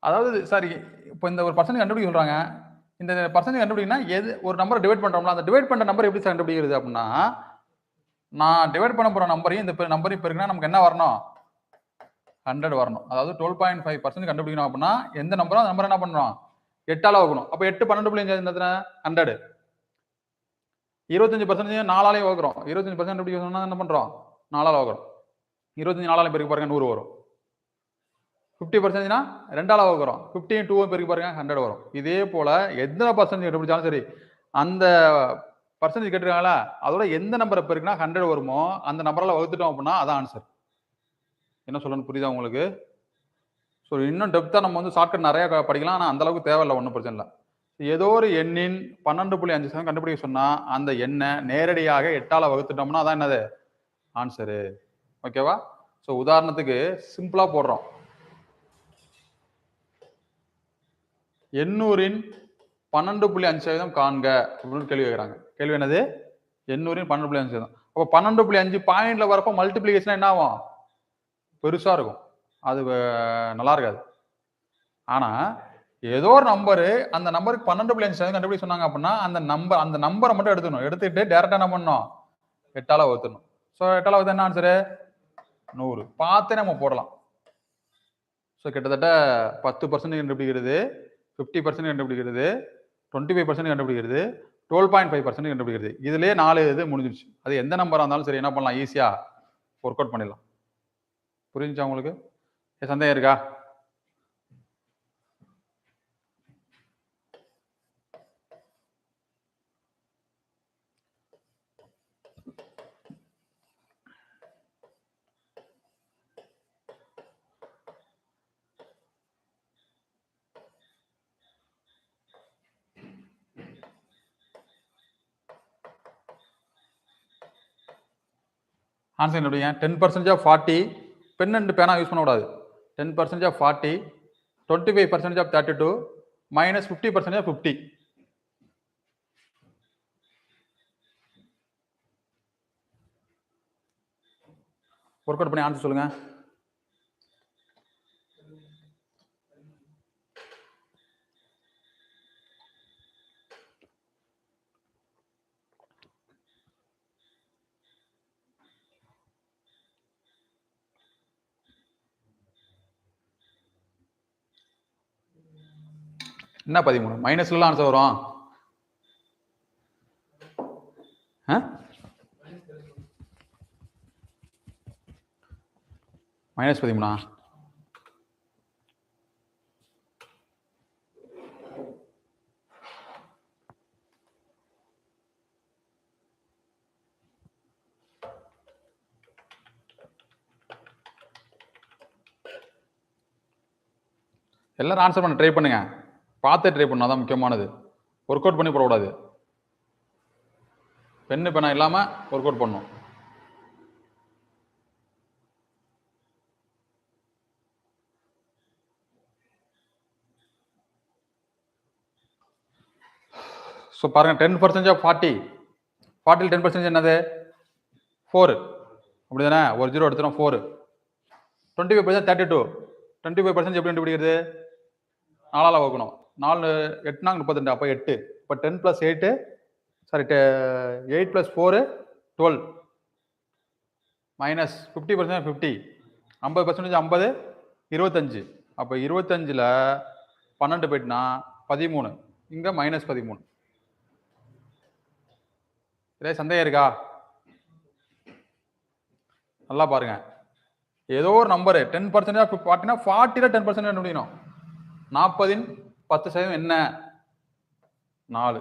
அதாவது சாரி, இப்போ இந்த ஒரு பர்சன்ட் கண்டுபிடிக்க சொல்றாங்க. இந்த பர்சன்ட் கண்டுபிடிக்கணும்னா எது ஒரு நம்பரை டிவைட் பண்றோம்ல, அந்த டிவைட் பண்ற நம்பர் எப்படி சார் கண்டுபிடிக்கிறது அப்படின்னா, நான் டிவைட் பண்ண போற நம்பரையும் இந்த நம்பரையும் பெருக்கினா நமக்கு என்ன வரணும்? 100 வரணும். அதாவது 12.5% கண்டுபிடிக்கணும் அப்படின்னா எந்த நம்பரோ அந்த நம்பர் என்ன பண்ணணும்? 8ஆல் வகுக்கணும். அப்போ 8 12.5 என்னதுன்னா 100. 25% 4ஆலே வகுக்கிறோம். 25% கண்டுபிடிக்க சொன்னா என்ன பண்றோம்? 4ஆல் வகுக்கிறோம். 25 4ஆல பெருக்கி பாருங்க 100 வரும். 50%னா 2ஆல் வகுக்கிறோம். 50 2 பெருக்கி பாருங்க 100 வரும். இதே போல எத்தனை பர்சன்டேஜ் கண்டுபிடிச்சாலும் சரி, அந்த பர்சன்டேஜ் கேட்டிருக்காங்களா, அதோட எந்த நம்பரை பெருக்கினா 100 வருமோ அந்த நம்பரால் வகுத்துட்டோம் அப்படின்னா அதான் ஆன்சர். என்ன சொல்லணும்னு புரியுதா உங்களுக்கு? ஸோ இன்னும் டெப்த்தாக நம்ம வந்து ஷார்ட்கட் நிறைய படிக்கலாம். ஆனால் அந்த அளவுக்கு தேவையில்லை, ஒன்றும் பிரச்சனை இல்லை. ஏதோ ஒரு எண்ணின் 12.5% கண்டுபிடிக்க சொன்னா அந்த எண்ணை நேரடியாக 8ஆல் வகுத்துட்டோம்னா அதான் என்னது? ஆன்சரு. ஓகேவா? ஸோ உதாரணத்துக்கு சிம்பிளா போடுறோம். 800 12.5% காண்க அப்படின்னு கேள்வி கேட்குறாங்க. கேள்வி என்னது? 800 12.5%. அப்போ 12.5 பாயிண்ட்ல வரப்போ மல்டிபிளிகேஷன் என்ன ஆகும்? பெருசா இருக்கும். அது நல்லா இருக்காது. ஆனா ஏதோ ஒரு நம்பரு அந்த நம்பருக்கு 12.5% கண்டுபிடிக்க சொன்னாங்க அப்படின்னா அந்த நம்பரை மட்டும் எடுத்துக்கணும். எடுத்துட்டு டேரக்டா என்ன பண்ணணும்? 8ஆல வகுத்தணும். ஸோ 8ஆல வகுத்தா என்ன ஆன்சரு? 100. பார்த்தே நம்ம போடலாம். ஸோ கிட்டத்தட்ட 10% கண்டுபிடிக்கிறது, 50% கண்டுபிடிக்கிறது, 25% கண்டுபிடிக்கிறது, 12.5% கண்டுபிடிக்கிறது. இதுலயே 4 இது முடிஞ்சிருச்சு. அது எந்த நம்பரா இருந்தாலும் சரி என்ன பண்ணலாம்? ஈஸியா ஒர்க் அவுட் பண்ணிடலாம். புரிஞ்சுச்சா உங்களுக்கு? சந்தேகம் இருக்கா? ஆன்சர் என்ன? 10% ஆஃப் 40, பென் அண்ட் பேனா யூஸ் பண்ணக்கூடாது. 10% of 40, 25% of 32, minus 50% of 50. Work out பண்ணி ஆன்சர் சொல்லுங்க. என்ன 13? மைனஸ்ல ஆன்சர் வரும். மைனஸ் 13. எல்லாரும் ஆன்சர் பண்ண ட்ரை பண்ணுங்க. பார்த்து ட்ரை பண்ணணும், அதான் முக்கியமானது. ஒர்க் அவுட் பண்ணி போடக்கூடாது. பென்னு பேனா இல்லாம ஒர்க் அவுட் பண்ணணும். ஸோ பாருங்க, 10% ஆஃப் 40, 40 10% என்னது? 4. அப்படிதானே? ஒரு ஜீரோ எடுத்துரும் 4. 25% 32. 25% எப்படி கண்டுபிடிக்கிறது? 4ஆல் வகுக்கணும். 4 8 32. அப்போ 8. இப்போ 10 + 8, சாரி 8 + 4 12, மைனஸ் 50% 50, 50% 50, 25. அப்போ 25ல் 12 போயிட்டுனா 13. இங்கே மைனஸ் 13. இதே சந்தேகம் இருக்கா? நல்லா பாருங்க. ஏதோ ஒரு நம்பரு 10% ஆஃப் 40னா 40ல் 10% கண்டுபிடிக்கணும். 40ன் 10% என்ன? 4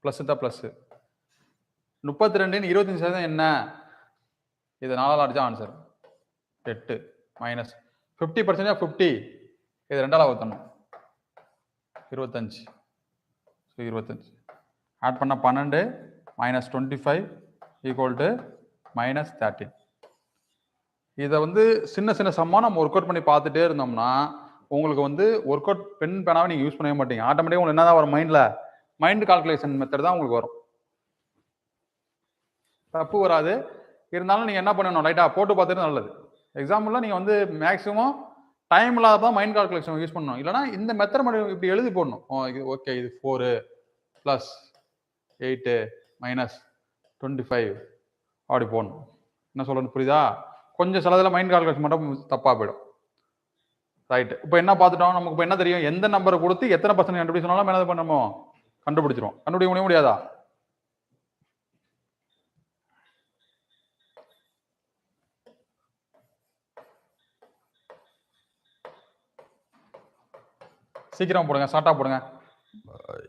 ப்ளஸ் தான் ப்ளஸ். 32ன் 25% என்ன? இது 4ஆல் அடிச்சா ஆன்சர் 8 மைனஸ் 50% ஆஃப் 50, இது 2ஆல் வகுத்தணும் 25. ஸோ 25 ஆட் பண்ண 12 மைனஸ் 25 ஈக்குவல் டு மைனஸ் 13. இதை வந்து சின்ன சின்ன சம்மா நம்ம ஒர்க் அவுட் பண்ணி பார்த்துட்டே இருந்தோம்னா உங்களுக்கு வந்து ஒர்க் அவுட் பென் பேனாவை நீங்கள் யூஸ் பண்ணவே மாட்டீங்க. ஆட்டோமேட்டிக்காக உங்களுக்கு என்னதான் வரும்? மைண்ட் கால்குலேஷன் மெத்தட் தான் உங்களுக்கு வரும். தப்பு வராது. இருந்தாலும் நீங்கள் என்ன பண்ணணும்? லைட்டாக போட்டு பார்த்துட்டு நல்லது. எக்ஸாம்பிளில் நீங்கள் வந்து மேக்ஸிமம் டைம் இல்லாதப்ப மைண்ட் கால்குலேஷன் யூஸ் பண்ணணும். இல்லைனா இந்த மெத்தட் மட்டும் இப்படி எழுதி போடணும். இது ஓகே, இது 4 ப்ளஸ் 8 மைனஸ் 25 அப்படி போடணும். என்ன சொல்லணும் புரியுதா? கொஞ்சம் சிலதில் மைண்ட் கால்குலேஷன் மட்டும் தப்பாக போயிடும். ரைட்டு. இப்போ என்ன பார்த்துட்டோம்? நமக்கு இப்போ என்ன தெரியும்? எந்த நம்பரை கொடுத்து எத்தனை பர்சன்ட் கண்டுபிடிச்சு சொன்னாலும் என்ன பண்ணுமோ கண்டுபிடிச்சிரும். கண்டுபிடிக்க முடியாதா? சீக்கிரம் போடுங்க, ஷார்ட்டாக போடுங்க.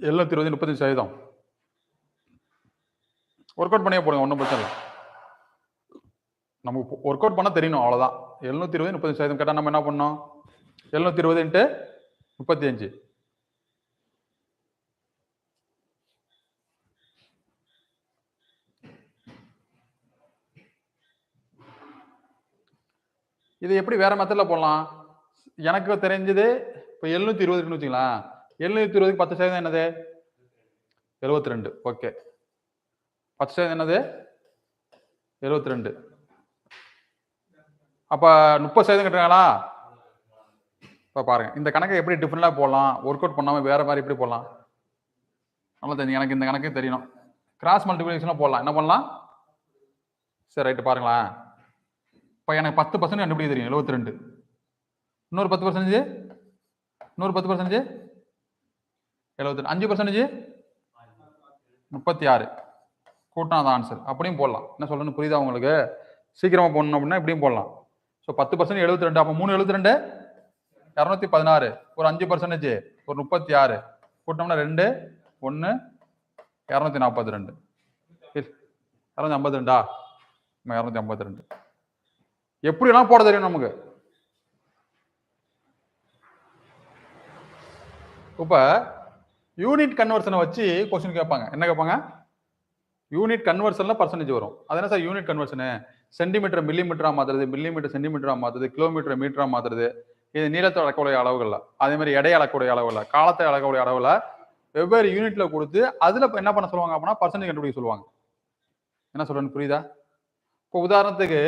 720 35%. ஒர்க் அவுட் பண்ணியே போடுங்க, ஒன்றும் பிரச்சனை இல்லை. நமக்கு ஒர்க் அவுட் பண்ண தெரியணும், அவ்வளோதான். 720 35% கேட்டால் நம்ம என்ன பண்ணோம்? 720 × 35. இது எப்படி வேற மெத்தடில் போடலாம்? எனக்கு தெரிஞ்சது இப்போ 720 வச்சுக்கலாம். 720க்கு 10% என்னது? 72. ஓகே, 10% என்னது? 72. அப்போ 30% கட்டுறாங்களா? இப்போ பாருங்க, இந்த கணக்கை எப்படி டிஃப்ரெண்டாக போடலாம்? ஒர்க் அவுட் பண்ணாமல் வேற மாதிரி எப்படி போடலாம்? நல்லா தெரியும், எனக்கு இந்த கணக்கே தெரியணும். கிராஸ் மல்டிபிளிகேஷனாக போடலாம். என்ன பண்ணலாம்? சரி ரைட்டு, பாருங்களேன். இப்போ எனக்கு 10% கண்டுபிடிக்க தெரியும். 72. இன்னொரு 10%, இன்னொரு 10%, 72. 5% 36. கூட்டினா தான் ஆன்சர். அப்படியும் போடலாம். என்ன சொல்லணும்னு புரியுதா உங்களுக்கு? சீக்கிரமாக போடணும் அப்படின்னா இப்படியும் போடலாம். ஸோ 10% 72. அப்போ 3 72 216. ஒரு 5% ஒரு 36. கூட்டினோம்னா 2 1 242. 252. 252. எப்படிலாம் போட தெரியும் நமக்கு. இப்ப யூனிட் கன்வர்ஷனை வச்சு கொஸ்டின் கேட்பாங்க. என்ன கேட்பாங்க? யூனிட் கன்வர்ஷன்ல பர்சன்டேஜ் வரும். அது என்ன சார் யூனிட் கன்வர்ஷனு? சென்டிமீட்டர் மில்லிமீட்டரா மாத்துறது, மில்லிமீட்டர் சென்டிமீட்டரா மாத்துறது, கிலோமீட்டர் மீட்டரா மாத்துறது. இது நீளத்தை அளக்கக்கூடிய அளவுகள்ல, அதே மாதிரி எடை அளக்கக்கூடிய அளவுல, காலத்தை அளக்கக்கூடிய அளவுல வெவ்வேறு யூனிட்ல கொடுத்து அதுல என்ன பண்ண சொல்லுவாங்க அப்படின்னா பர்சன்டேஜ் கண்டுபிடிக்க சொல்லுவாங்க. என்ன சொல்றேன்னு புரியுதா? இப்போ உதாரணத்துக்கு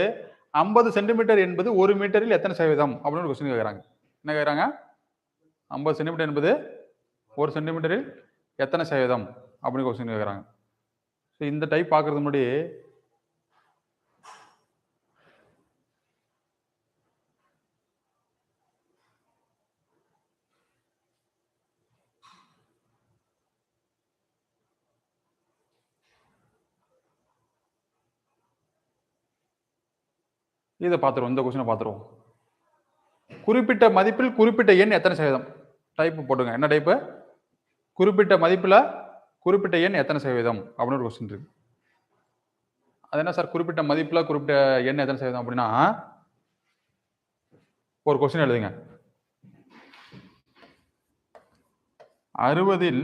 50 சென்டிமீட்டர் என்பது 1 மீட்டரில் எத்தனை சதவீதம் அப்படின்னு ஒரு கொஸ்டின் கேட்குறாங்க. என்ன கேட்குறாங்க? 50 சென்டிமீட்டர் என்பது 1 சென்டிமீட்டரில் எத்தனை சதவீதம் அப்படின்னு கொஸ்டின் கேட்குறாங்க. ஸோ இந்த டைப் பார்க்கறது முன்னாடி இதை பார்த்துருவோம். இந்த கொஸ்டினை பார்த்துருவோம். குறிப்பிட்ட மதிப்பில் குறிப்பிட்ட எண் எத்தனை சதவீதம்? டைப் போட்டுங்க. என்ன டைப்பு? குறிப்பிட்ட மதிப்புல குறிப்பிட்ட எண் எத்தனை சதவீதம் அப்படின்னு ஒரு கொஸ்டின் இருக்கு. அது என்ன சார் குறிப்பிட்ட மதிப்புல குறிப்பிட்ட எண் எத்தனை சதவீதம் அப்படின்னா ஒரு கொஸ்டின் எழுதுங்க. 60ல்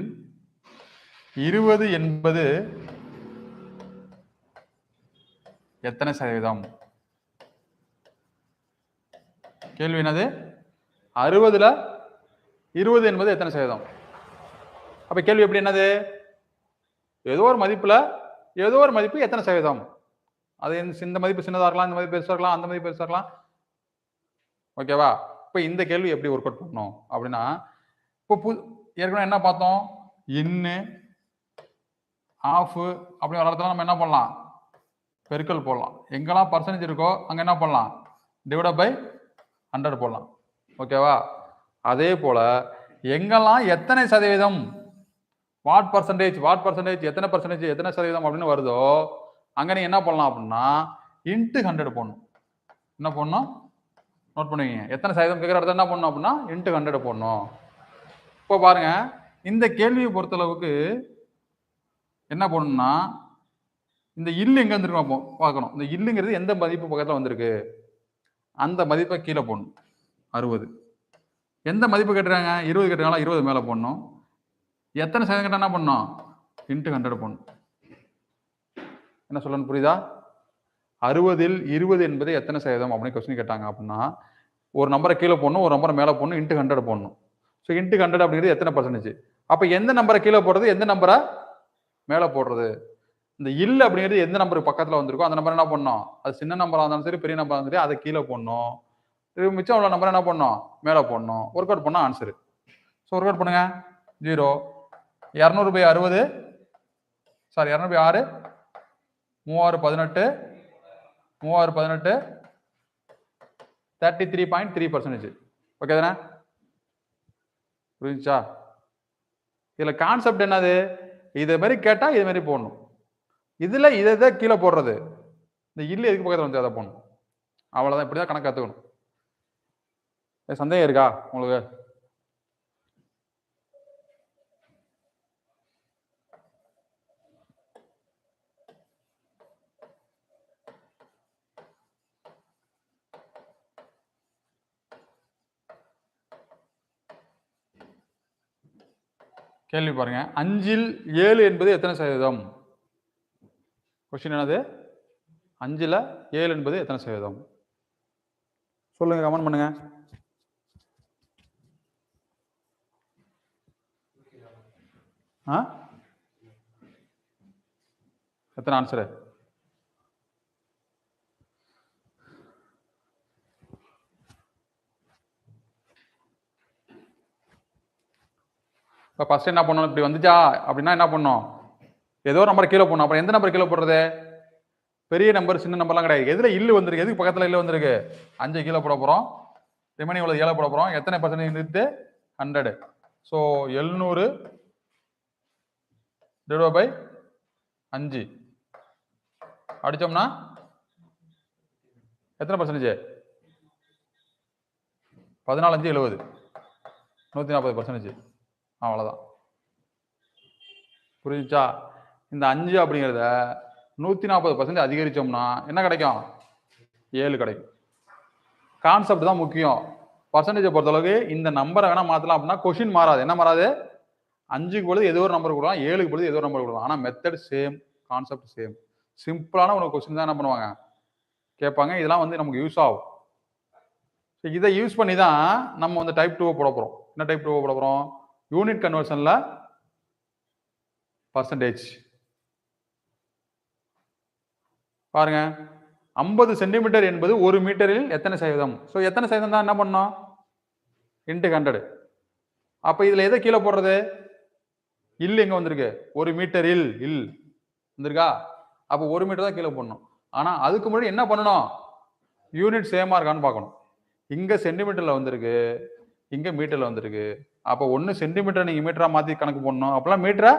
20 என்பது எத்தனை சதவீதம்? கேள்வி என்னது? 60ல் 20 என்பது எத்தனை சதவீதம்? அப்ப கேள்வி எப்படி என்னது? ஏதோ ஒரு மதிப்புல ஏதோ ஒரு மதிப்பு எத்தனை சதவீதம்? அது இந்த மதிப்பு சின்னதா இருக்கலாம், இந்த மதிப்பு பெருசா இருக்கலாம், அந்த மதிப்பு பெருசா இருக்கலாம். ஓகேவா? இப்ப இந்த கேள்வி எப்படி ஒர்க் அவுட் பண்ணணும் அப்படின்னா இப்போ ஏற்கனவே என்ன பார்த்தோம்? இன்னு ஆஃப் அப்படி வர இடத்துல நம்ம என்ன பண்ணலாம்? பெருக்கல் போடலாம். எங்கெல்லாம் பர்சன்டேஜ் இருக்கோ அங்க என்ன பண்ணலாம்? டிவைட் பை 100 போடலாம். ஓகேவா? அதே போல எங்கெல்லாம் எத்தனை சதவீதம் வாட் பர்சன்டேஜ் எத்தனை பர்சன்டேஜ் எத்தனை சதவீதம் அப்படின்னு வருதோ அங்க நீங்க என்ன பண்ணலாம் அப்படின்னா இன்ட்டு 100 போடணும். என்ன போடணும்? நோட் பண்ணுவீங்க. எத்தனை சதவீதம் கேட்குற இடத்துல என்ன பண்ணணும் அப்படின்னா இன்ட்டு 100 போடணும். இப்போ பாருங்க இந்த கேள்வியை பொறுத்தளவுக்கு என்ன பண்ணணும்னா இந்த இல்லு எங்க இருந்திருக்கும் பார்க்கணும். இந்த இல்லுங்கிறது எந்த மதிப்பு பக்கத்துல வந்திருக்கு அந்த மதிப்பை கீழே போடணும். 60 எந்த மதிப்பு கேட்டுறாங்க? 20 கேட்டுறாங்களா? 20 மேல போடணும். எத்தனை சதவீதம் கேட்டா என்ன பண்ணணும்? இன்ட்டு 100 போடணும். என்ன சொல்லணும் புரியுதா? 60ல் 20 என்பது எத்தனை சதவீதம் அப்படின்னு கொஸ்டின் கேட்டாங்க அப்படின்னா ஒரு நம்பரை கீழே போடணும், ஒரு நம்பரை மேலே போடணும், இன்ட்டு 100 போடணும். ஸோ இன்ட்டு 100 அப்படிங்கிறது எத்தனை பர்சன்டேஜ்? அப்போ எந்த நம்பரை கீழே போடுறது, எந்த நம்பரை மேலே போடுறது? இந்த இல்ல அப்படிங்கிறது எந்த நம்பருக்கு பக்கத்தில் வந்திருக்கோ அந்த நம்பர் என்ன பண்ணணும்? அது சின்ன நம்பராக இருந்தாலும் சரி பெரிய நம்பராக இருந்தாலும் சரி அதை கீழே போடணும். மிச்சம் அவ்வளோ நம்பர் என்ன பண்ணணும்? மேலே போடணும். ஒர்க் அவுட் பண்ணால் ஆன்சரு. ஸோ ஒர்க் அவுட் பண்ணுங்க. 0 200/60 சாரி 200/6 3618 3618 33.3%. ஓகே தானே? புரிஞ்சுச்சா? இதுல கான்செப்ட் என்னது? இதை மாதிரி கேட்டா இது மாதிரி போடணும். இதுல இதை கீழே போடுறது. இந்த இல்லு எதுக்கு பக்கத்துல வந்து அதை போடணும். அவ்வளவுதான். இப்படிதான் கணக்கு கத்துக்கணும். சந்தேகம் இருக்கா உங்களுக்கு? கேள்வி பாருங்க. 5ல் 7 என்பது எத்தனை சதவீதம்? கொஸ்டின் என்னது? 5ல் 7 என்பது எத்தனை சதவீதம்? சொல்லுங்க, கமெண்ட் பண்ணுங்க. எத்தனை ஆன்சரு? இப்போ ஃபர்ஸ்ட் என்ன பண்ணணும்? இப்படி வந்துச்சா அப்படின்னா என்ன பண்ணணும்? ஏதோ நம்பர் கீழே போடணும். அப்புறம் எந்த நம்பர் கீழே போடுறது? பெரிய நம்பர் சின்ன நம்பர்லாம் கிடையாது. எதுல இல்லு வந்திருக்கு? எதுக்கு பக்கத்துல இல்லு வந்திருக்கு? 5 கீழே போட போறோம். ரிமைனிங் உள்ள 7 போட போறோம். எத்தனை பர்சன்டேஜ் இருக்கு? 100. ஸோ 700 டிவைட் பை 5 அடிச்சோம்னா எத்தனை பர்சன்டேஜ்? 14 5 70 140%. அவ்வளவுதான். புரிஞ்சுச்சா? இந்த 5 அப்படிங்கிறத 140% அதிகரிச்சோம்னா என்ன கிடைக்கும்? 7 கிடைக்கும். கான்செப்ட் தான் முக்கியம். பர்சன்டேஜை பொறுத்தளவுக்கு இந்த நம்பரை வேணா மாத்தலாம் அப்படின்னா கொஸ்டின் மாறாது. என்ன மாறாது? 5க்கு பொழுது ஏதோ ஒரு நம்பர் கொடுக்கலாம், 7க்கு பொழுது ஏதோ ஒரு நம்பர் கொடுக்கலாம். ஆனா மெத்தட் சேம், கான்செப்ட் சேம். சிம்பிளான ஒரு கொஸ்டின் தான் என்ன பண்ணுவாங்க கேட்பாங்க. இதெல்லாம் வந்து நமக்கு யூஸ் ஆகும். இதை யூஸ் பண்ணி தான் நம்ம வந்து டைப் 2 போட போறோம். என்ன டைப் 2 போட போறோம்? யூனிட் கன்வர்ஷன்ல பர்சன்டேஜ். பாருங்க, 50 சென்டிமீட்டர் என்பது 1 மீட்டரில் எத்தனை சதவீதம்? ஸோ எத்தனை சதவீதம் தான் என்ன பண்ணோம்? இன்ட்டு 100. அப்ப இதுல எதை கீழே போடுறது? இல் எங்க வந்திருக்கு? 1 மீட்டரில் இல் வந்திருக்கா? அப்ப 1 மீட்டர் தான் கீழே போடணும். ஆனா அதுக்கு முன்னாடி என்ன பண்ணணும்? யூனிட் சேமா இருக்கான்னு பார்க்கணும். இங்க சென்டிமீட்டர்ல வந்திருக்கு, இங்க மீட்டர்ல வந்திருக்கு. அப்ப ஒன்னு சென்டிமீட்டர் நீங்க மீட்டரா மாத்தி கணக்கு போடணும், அப்பெல்லாம் மீட்டரை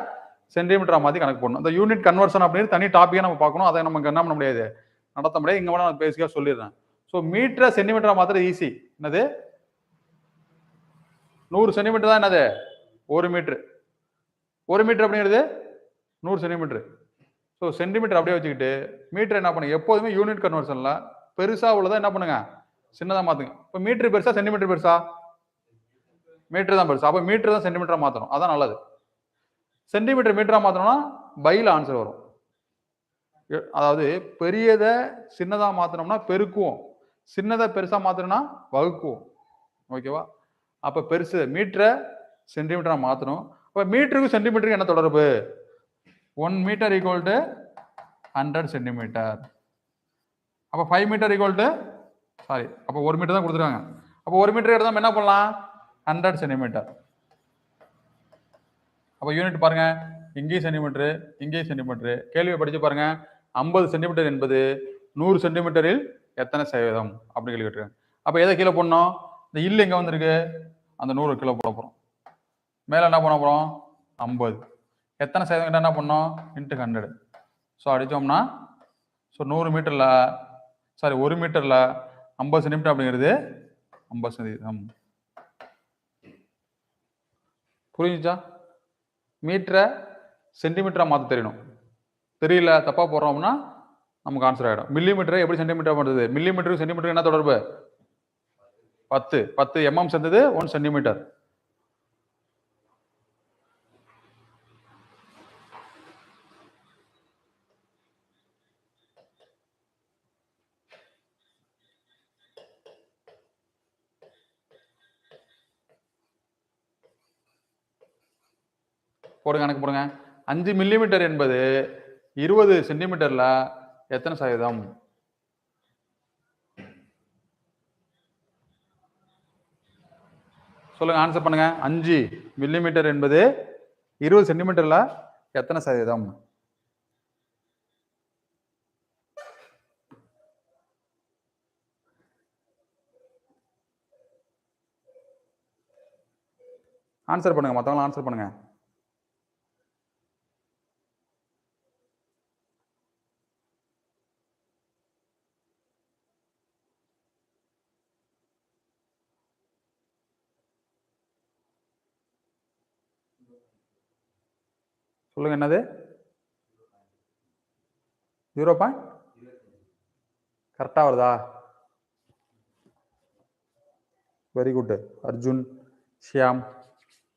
சென்டிமீட்டரா மாத்தி கணக்கு போடணும். இந்த யூனிட் கன்வர்ஷன் அப்படின்னு தனி டாபிக்கா நம்ம பார்க்கணும். அதை நமக்கு என்ன பண்ண முடியாது, நடத்த முடியாது. இங்க வேணா நான் பேசிக்கா சொல்லிடுறேன். ஸோ மீட்டரை சென்டிமீட்டரா மாத்திர ஈஸி. என்னது? 100 சென்டிமீட்டர் தான் என்னது? 1 மீட்டர். 1 மீட்டர் அப்படிங்கிறது 100 சென்டிமீட்டர். ஸோ சென்டிமீட்டர் அப்படியே வச்சுக்கிட்டு மீட்டர் என்ன பண்ணுங்க, எப்போதுமே யூனிட் கன்வர்ஷன்ல பெருசா உள்ளதை என்ன பண்ணுங்க, சின்னதா மாத்துங்க. இப்போ மீட்டர் பெருசா சென்டிமீட்டர் பெருசா? மீட்டர் தான் பெருசா. அப்போ மீட்டர் தான் சென்டிமீட்டரா மாத்தணும். அதான் நல்லது. சென்டிமீட்டர் மீட்டரா மாத்தணும்னா பைல ஆன்சர் வரும். அதாவது பெரியதை சின்னதா மாத்தணும்னா பெருக்குவோம், சின்னதை பெருசா மாத்தணும்னா வகுக்குவோம். ஓகேவா? அப்ப பெருசு மீட்டரை சென்டிமீட்டரா மாத்தணும். அப்ப மீட்டருக்கு சென்டிமீட்டருக்கு என்ன தொடர்பு? 1 மீட்டர் ஈக்குவல் டு 100 சென்டிமீட்டர். அப்ப 5 மீட்டர் ஈக்குவல் டு சாரி, அப்ப 1 மீட்டர் தான் கொடுத்துருக்காங்க. அப்ப 1 மீட்டர் எடுத்தா நம்ம என்ன பண்ணலாம்? 100 சென்டிமீட்டர். அப்ப யூனிட் பாருங்க, இங்கேயும் சென்டிமீட்டர், இங்கேயும் சென்டிமீட்டர். கேள்வியை படிச்சு பாருங்க. 50 சென்டிமீட்டர் என்பது 100 சென்டிமீட்டரில் எத்தனை சதவீதம் அப்படின்னு கேள்வி கேட்டிருக்காங்க. அப்ப எதை கீழே போடணும்? இந்த இல்லு எங்க வந்திருக்கு? அந்த 100 கிலோ போட போறோம். மேல என்ன பண்ண போறோம்? 50. எத்தனை சதவீதம் என்ன பண்ணோம்? இன்ட்டு 100. ஸோ அடிச்சோம்னா ஸோ 100 மீட்டர்ல சாரி 1 மீட்டர்ல 50 சென்டிமீட்டர் அப்படிங்கிறது 50 சதவீதம். புரிஞ்சுச்சா? மீட்டரை சென்டிமீட்டரா மாற்ற தெரியணும். தெரியல, தப்பா போடுறோம்னா நமக்கு ஆன்சர் ஆயிடும். மில்லிமீட்டரை எப்படி சென்டிமீட்டர் பண்றது? மில்லிமீட்டருக்கு சென்டிமீட்டருக்கு என்ன தொடர்பு? 10 mm சேர்ந்தது 1 சென்டிமீட்டர். போடுங்க, கணக்கு போடுங்க. 5 மில்லிமீட்டர் என்பது 20 சென்டிமீட்டர்ல எத்தனை சதவீதம்? சொல்லுங்க, ஆன்சர் பண்ணுங்க. 5 மில்லிமீட்டர் என்பது 20 சென்டிமீட்டர்ல எத்தனை சதவீதம்? ஆன்சர் பண்ணுங்க, மற்றவங்களும் ஆன்சர் பண்ணுங்க. சொல்லுங்க, என்னது? 0. கரெக்டா வருதா? Very good. அர்ஜுன், ஷியாம்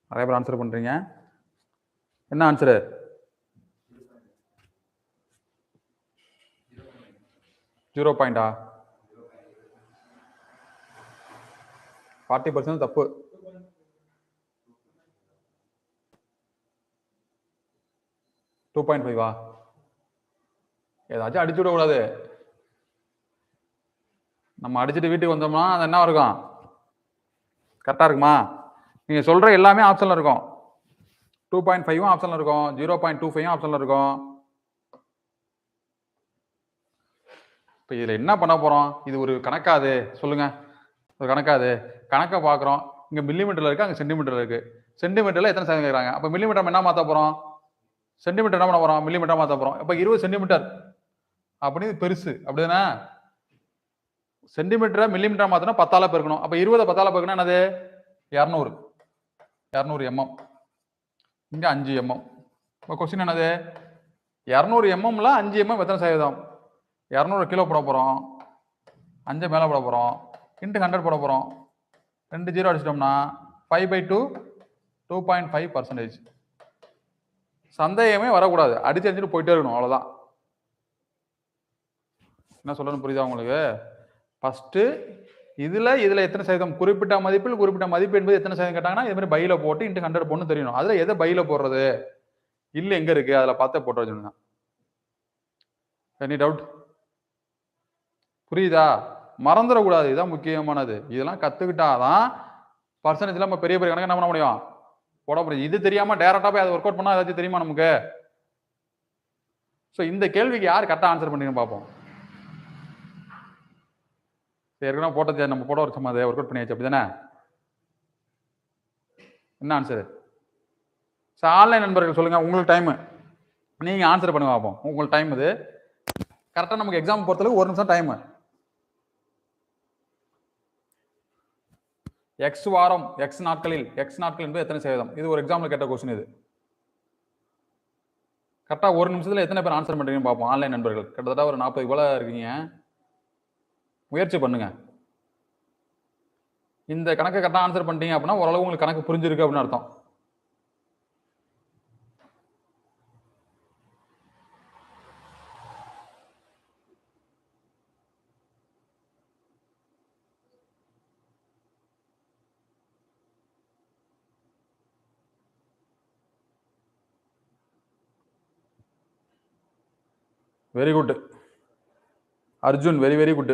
நிறைய பேர் ஆன்சர் பண்றீங்க. என்ன ஆன்சரு? 0. 40% தப்பு. டூ 2.5 ஏதாச்சும் அடிச்சு விடக்கூடாது. நம்ம அடிச்சுட்டு வீட்டுக்கு வந்தோம்னா அது என்ன இருக்கும்? கரெக்டா இருக்குமா? நீங்க சொல்ற எல்லாமே ஆப்ஷன்ல இருக்கும். 2.5 ஆப்ஷன்ல இருக்கும், 0.25 ஆப்ஷன்ல இருக்கும். இப்போ இதுல என்ன பண்ண போறோம்? இது ஒரு கணக்காது, சொல்லுங்க. ஒரு கணக்காது. கணக்கை பார்க்குறோம். இங்க மில்லிமீட்டர்ல இருக்கு, அங்க சென்டிமீட்டர்ல இருக்கு. சென்டிமீட்டர்ல எத்தனை சதவீதம் கேட்குறாங்க? அப்போ மில்லிமீட்டர் என்ன மாற்ற போறோம்? சென்டிமீட்டர் என்ன பண்ண போறோம்? மில்லிமீட்டர் மாற்ற போறோம். இப்போ 20 சென்டிமீட்டர் அப்படின்னு பெருசு, அப்படிதானே? சென்டிமீட்டரை மில்லிமீட்டர் மாத்தினா 10ஆல பெருக்கணும். அப்ப 20 10ஆல பெருக்கணும் என்னது? 200 mm. இங்க 5 mm. இப்போ கொஸ்டின் என்னது? 200 mmல 5 mm எத்தனை சதவீதம்? 200 கிலோ போட போறோம், 5 மேல போட போறோம், இன்ட்டு 100 போட போறோம். 2 0 அடிச்சிட்டோம்னா 5/2 2.5%. சந்தேகமே வரக்கூடாது. அடிச்சு அடிச்சுட்டு போயிட்டே இருக்கணும், அவ்வளவுதான். என்ன சொல்லணும் புரியுதா உங்களுக்கு? ஃபர்ஸ்ட் இதுல எத்தனை சதவீதம், குறிப்பிட்ட மதிப்பில் குறிப்பிட்ட மதிப்பு என்பது எத்தனை சதவீதம் கேட்டாங்கன்னா இது மாதிரி பையில போட்டு இன்ட்டு 100 போடணும் தெரியணும். அதுல எதை பையில போடுறது, இல்ல எங்க இருக்கு அதுல பார்த்தே போட்டு வச்சுருங்க. Any doubt? புரியுதா? மறந்துடக்கூடாது, இதுதான் முக்கியமானது. இதெல்லாம் கத்துக்கிட்டாதான் பர்சன்டேஜ்ல நம்ம பெரிய பெரிய கணக்கு என்ன பண்ண முடியும், போட முடியும். இது தெரியாம டேரக்டா போய் அதை ஒர்க் அவுட் பண்ணா ஏதாச்சும் தெரியுமா நமக்கு? ஸோ இந்த கேள்விக்கு யார் கரெக்டா ஆன்சர் பண்ணீங்கன்னு பார்ப்போம். ஏற்கனவே போட்டது நம்ம போட ஒரு சமாதி ஒர்க் அவுட் பண்ணியாச்சு, அப்படிதானே? என்ன ஆன்சர்? ஆன்லைன் நண்பர்கள் சொல்லுங்க, உங்களுக்கு டைம், நீங்க ஆன்சர் பண்ணுங்க பார்ப்போம். உங்களுக்கு டைம் இது கரெக்டா நமக்கு எக்ஸாம் பொறுத்தளவுக்கு 1 நிமிஷம் டைம். எக்ஸ் வாரம், எக்ஸ் நாட்களில், எக்ஸ் நாட்கள் என்பது எத்தனை சதவீதம்? இது ஒரு எக்ஸாம்பிள் கேட்ட கொஸ்டின். இது கரெக்டா 1 நிமிஷத்துல எத்தனை பேர் ஆன்சர் பண்றீங்கன்னு பார்ப்போம். ஆன்லைன் நண்பர்கள் கிட்டத்தட்ட ஒரு 40 போல இருக்கீங்க, முயற்சி பண்ணுங்க. இந்த கணக்கு கரெக்டா ஆன்சர் பண்ணிட்டீங்க அப்படின்னா ஓரளவு உங்களுக்கு கணக்கு புரிஞ்சிருக்கு அப்படின்னு அர்த்தம். Very good Arjun, very very good.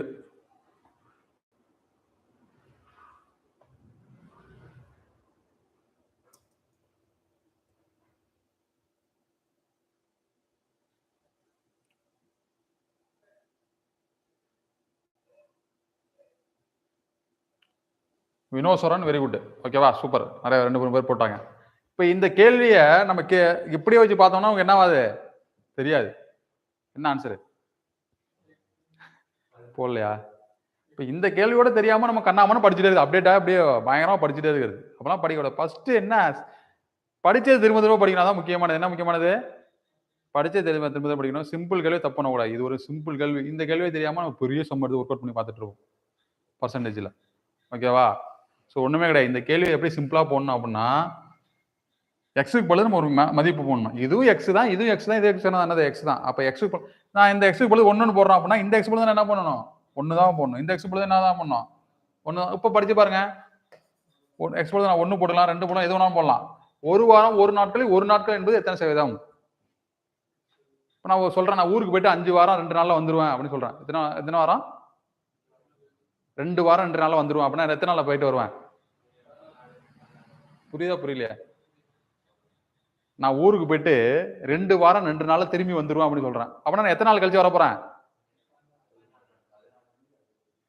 Vinosaran, very good. ஓகேவா, சூப்பர். நிறைய 2-3 பேர் போட்டாங்க. இப்ப இந்த கேள்வியை நமக்கு இப்படியே வச்சு பார்த்தோம்னா உங்களுக்கு என்னவாது தெரியாது. என்ன ஆன்சரு போடலையா? இப்ப இந்த கேள்வியோட தெரியாம நம்ம கண்ணாமன்னு படிச்சுட்டே இருக்கு, அப்டேட்டா அப்படியே பயங்கரமா படிச்சுட்டே இருக்குது. அப்பெல்லாம் படிக்கூடாது. ஃபர்ஸ்ட் என்ன, படிச்சது திரும்ப திரும்ப படிக்கணும், அதான் முக்கியமானது. என்ன முக்கியமானது? படிச்சது திரும்ப திரும்ப படிக்கணும். சிம்பிள் கேள்வி தப்பு பண்ணக்கூடாது. இது ஒரு சிம்பிள் கேள்வி. இந்த கேள்வியை தெரியாம நம்ம பெரிய சம் எடுத்து ஒர்க் அவுட் பண்ணி பார்த்துட்டு இருக்கோம் பர்சன்டேஜ்ல. ஓகேவா? ஸோ ஒண்ணுமே கிடையாது. இந்த கேள்வி எப்படி சிம்பிளா போடணும் அப்படின்னா, எக்ஸுக்கு பதில் நம்ம ஒரு மதிப்பு போடணும். இதுவும் எக்ஸ் தான், இதுவும் எக்ஸ் தான், இது எக்ஸ் தான், என்னது எக்ஸ் தான். அப்ப எக்ஸ் நான் இந்த எக்ஸுக்கு பதில் 1 போடுறோம் அப்படின்னா இந்த எக்ஸ் பதில் என்ன பண்ணணும், 1 தான் போடணும். இந்த எக்ஸ் பதில் என்ன தான் பண்ணணும், 1. இப்ப படிச்சு பாருங்க, எக்ஸ் பதில் நான் 1 போடலாம், 2 போடலாம், எது வேணாலும் போடலாம். ஒரு வாரம், ஒரு நாட்களில் ஒரு நாட்கள் என்பது எத்தனை சதவீதம்? நான் சொல்றேன், நான் ஊருக்கு போயிட்டு 5 வாரம் 2 நாள்ல வந்துருவேன் அப்படின்னு சொல்றேன். எத்தனை வாரம்? 2 வாரம் 2 நாள்ல வந்துருவேன் அப்படின்னா எத்தனை நாள்ல போயிட்டு வருவேன்? புரியுதா புரியலையா? நான் ஊருக்கு போயிட்டு 2 வாரம் 2 நாள்ல திரும்பி வந்துருவேன் அப்படின்னு சொல்றேன். அப்படின்னா நான் எத்தனை நாள் கழிச்சு வர போறேன்?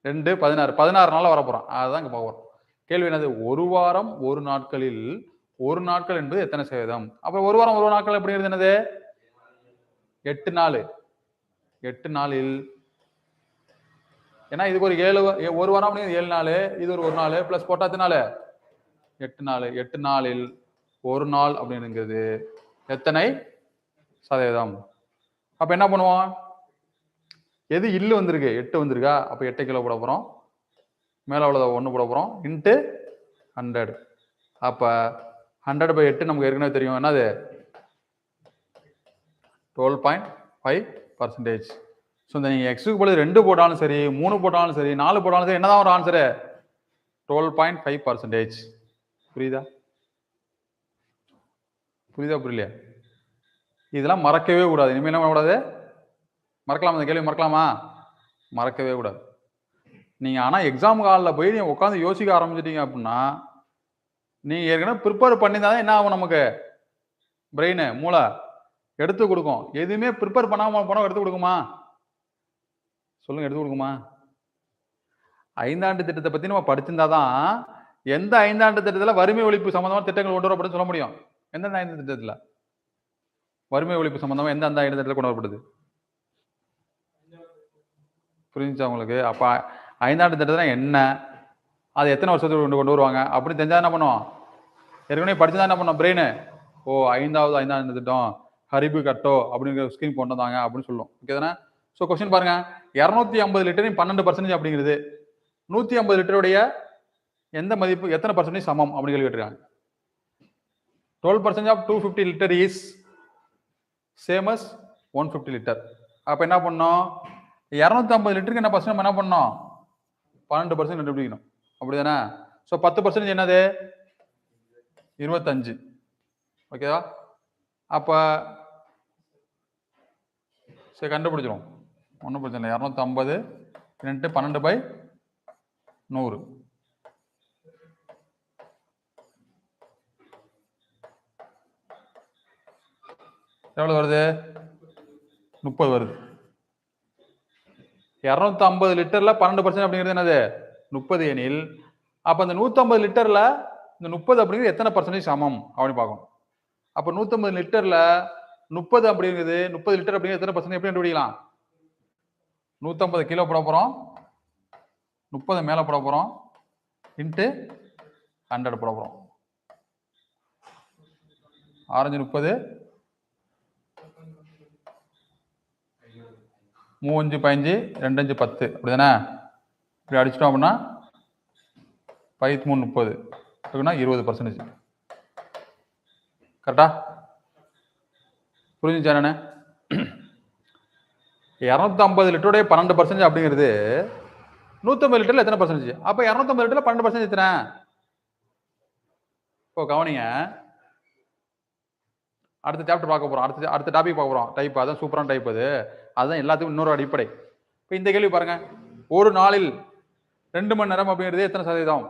2 16 16 நாள்ல வர போறேன். அதுதான் இங்க போறோம். கேள்வி என்னது? ஒரு வாரம் ஒரு நாட்களில் ஒரு நாட்கள் என்பது எத்தனை சதவீதம்? அப்ப ஒரு வாரம் ஒரு நாட்கள் எப்படிங்கிறது என்னது? 8 நாள். 8 நாளில், ஏன்னா இதுக்கு ஒரு 7 ஒரு வாரம் 7 நாள், இது ஒரு நாள் பிளஸ் போட்டா எத்தனை நாள்? 8 நாள். 8 நாளில் ஒரு நாள் அப்படிங்கிறது எத்தனை சதவீதம்? அப்ப என்ன பண்ணுவோம்? எது இல்லு வந்திருக்கு? 8 வந்திருக்கா? அப்ப 8 கிலோ போட போறோம், மேல உள்ளத 1 போட போறோம், இன்ட்டு 100. அப்ப 100/8 நமக்கு ஏற்கனவே தெரியும், என்னது? 12.5%. ஸோ இந்த நீங்க எக்ஸுக்கு பதில் 2 போட்டாலும் சரி, 3 போட்டாலும் சரி, 4 போட்டாலும் சரி, என்னதான் ஒரு ஆன்சரு? 12.5%. புரியுதா புரியுதா புரியலையா? இதெல்லாம் மறக்கவே கூடாது. இனிமேல் என்ன பண்ணக்கூடாது? மறக்கலாமா? இந்த கேள்வி மறக்கலாமா? மறக்கவே கூடாது. நீங்க ஆனா எக்ஸாம் ஹாலில் போய் நீங்க உட்காந்து யோசிக்க ஆரம்பிச்சிட்டீங்க அப்படின்னா, நீங்க ஏற்கனவே ப்ரிப்பேர் பண்ணியிருந்தாதான் என்ன ஆகும்? நமக்கு பிரெயின், மூளை எடுத்து கொடுக்கும். எதுவுமே ப்ரிப்பேர் பண்ணாம போனா எடுத்து கொடுக்குமா? சொல்லுங்க, எடுத்து கொடுக்குமா? 5ஆண்டு திட்டத்தை பத்தி நம்ம படிச்சிருந்தாதான் எந்த 5ஆண்டு திட்டத்துல வறுமை ஒழிப்பு சம்பந்தமான திட்டங்கள் கொண்டு வரப்படும் சொல்ல முடியும். எந்தெந்த 5 திட்டத்துல வறுமை ஒழிப்பு சம்பந்தமா எந்த 5 திட்டத்துல கொண்டு வரப்படுது? புரிஞ்சுச்சா உங்களுக்கு? அப்ப 5ஆண்டு திட்டத்துல என்ன, அது எத்தனை வருஷத்துக்கு கொண்டு வருவாங்க அப்படின்னு தெரிஞ்சா என்ன பண்ணுவோம்? ஏற்கனவே படிச்சதா என்ன பண்ணோம் பிரெயின்? ஓ 5ஆண்டு திட்டம் ஹரிபு கட்டோ அப்படிங்கிற ஸ்கீம் கொண்டு வந்தாங்க அப்படின்னு சொல்லும். ஓகே தானே? ஸோ கொஸ்டின் பாருங்க, 250 லிட்டரின் 12% அப்படிங்கிறது 150 லிட்டருடைய எந்த மதிப்பு எத்தனை % சமம் அப்படின்னு கேள்வி கேட்டிருக்காங்க. 12% of 250 liter is same as 150 litre. அப்போ என்ன பண்ணோம், 250 லிட்டருக்கு என்ன பர்சன்ட் என்ன பண்ணோம், 12% கண்டுபிடிக்கணும். அப்படிதானே? ஸோ 10% என்னது, 25. ஓகேவா? அப்போ சரி கண்டுபிடிச்சிடும், ஒன்றும் பிரச்சனை இல்லை. 250 × 12/100 எவ்வளோ வருது, 30 வருது. 250 லிட்டர்ல 12% அப்படிங்கிறது என்னது, 30 எனில் அப்போ அந்த 150 லிட்டர்ல இந்த 30 அப்படிங்கிறது எத்தனை பர்சன்டேஜ் சமம் அப்படின்னு பார்க்கணும். அப்போ 150 லிட்டர்ல 30 அப்படிங்கிறது 30 லிட்டர் அப்படிங்கிறது எத்தனை பர்சன்டேஜ் எப்படி கண்டுபிடிக்கலாம், 150 கிலோ போட போகிறோம், 30 மேலே போட போகிறோம், இன்ட்டு 100 போட போகிறோம். ஆரஞ்சு 30, 3 5 2 5 10 அப்படிதானே? இப்படி அடிச்சிட்டோம் அப்படின்னா 5 3 30 இருக்குன்னா 20%. கரெக்டா? புரிஞ்சுச்சா என்னன்னு? 250 லிட்டருடைய 12% அப்படிங்கிறது 150 லிட்டர்ல எத்தனை பர்சன்டேஜ்? அப்போ 250 லிட்டர்ல 12% எத்தனை? இப்போ கவனிங்க, அடுத்த சாப்டர் பார்க்க போறோம், அடுத்த டாபிக் பார்க்க போறோம். டைப், அதான் சூப்பரான டைப் அது. அதுதான் எல்லாத்துக்கும் இன்னொரு அடிப்படை. இப்போ இந்த கேள்வி பாருங்க, ஒரு நாளில் 2 மணி நேரம் அப்படிங்கிறது எத்தனை சதவீதம்?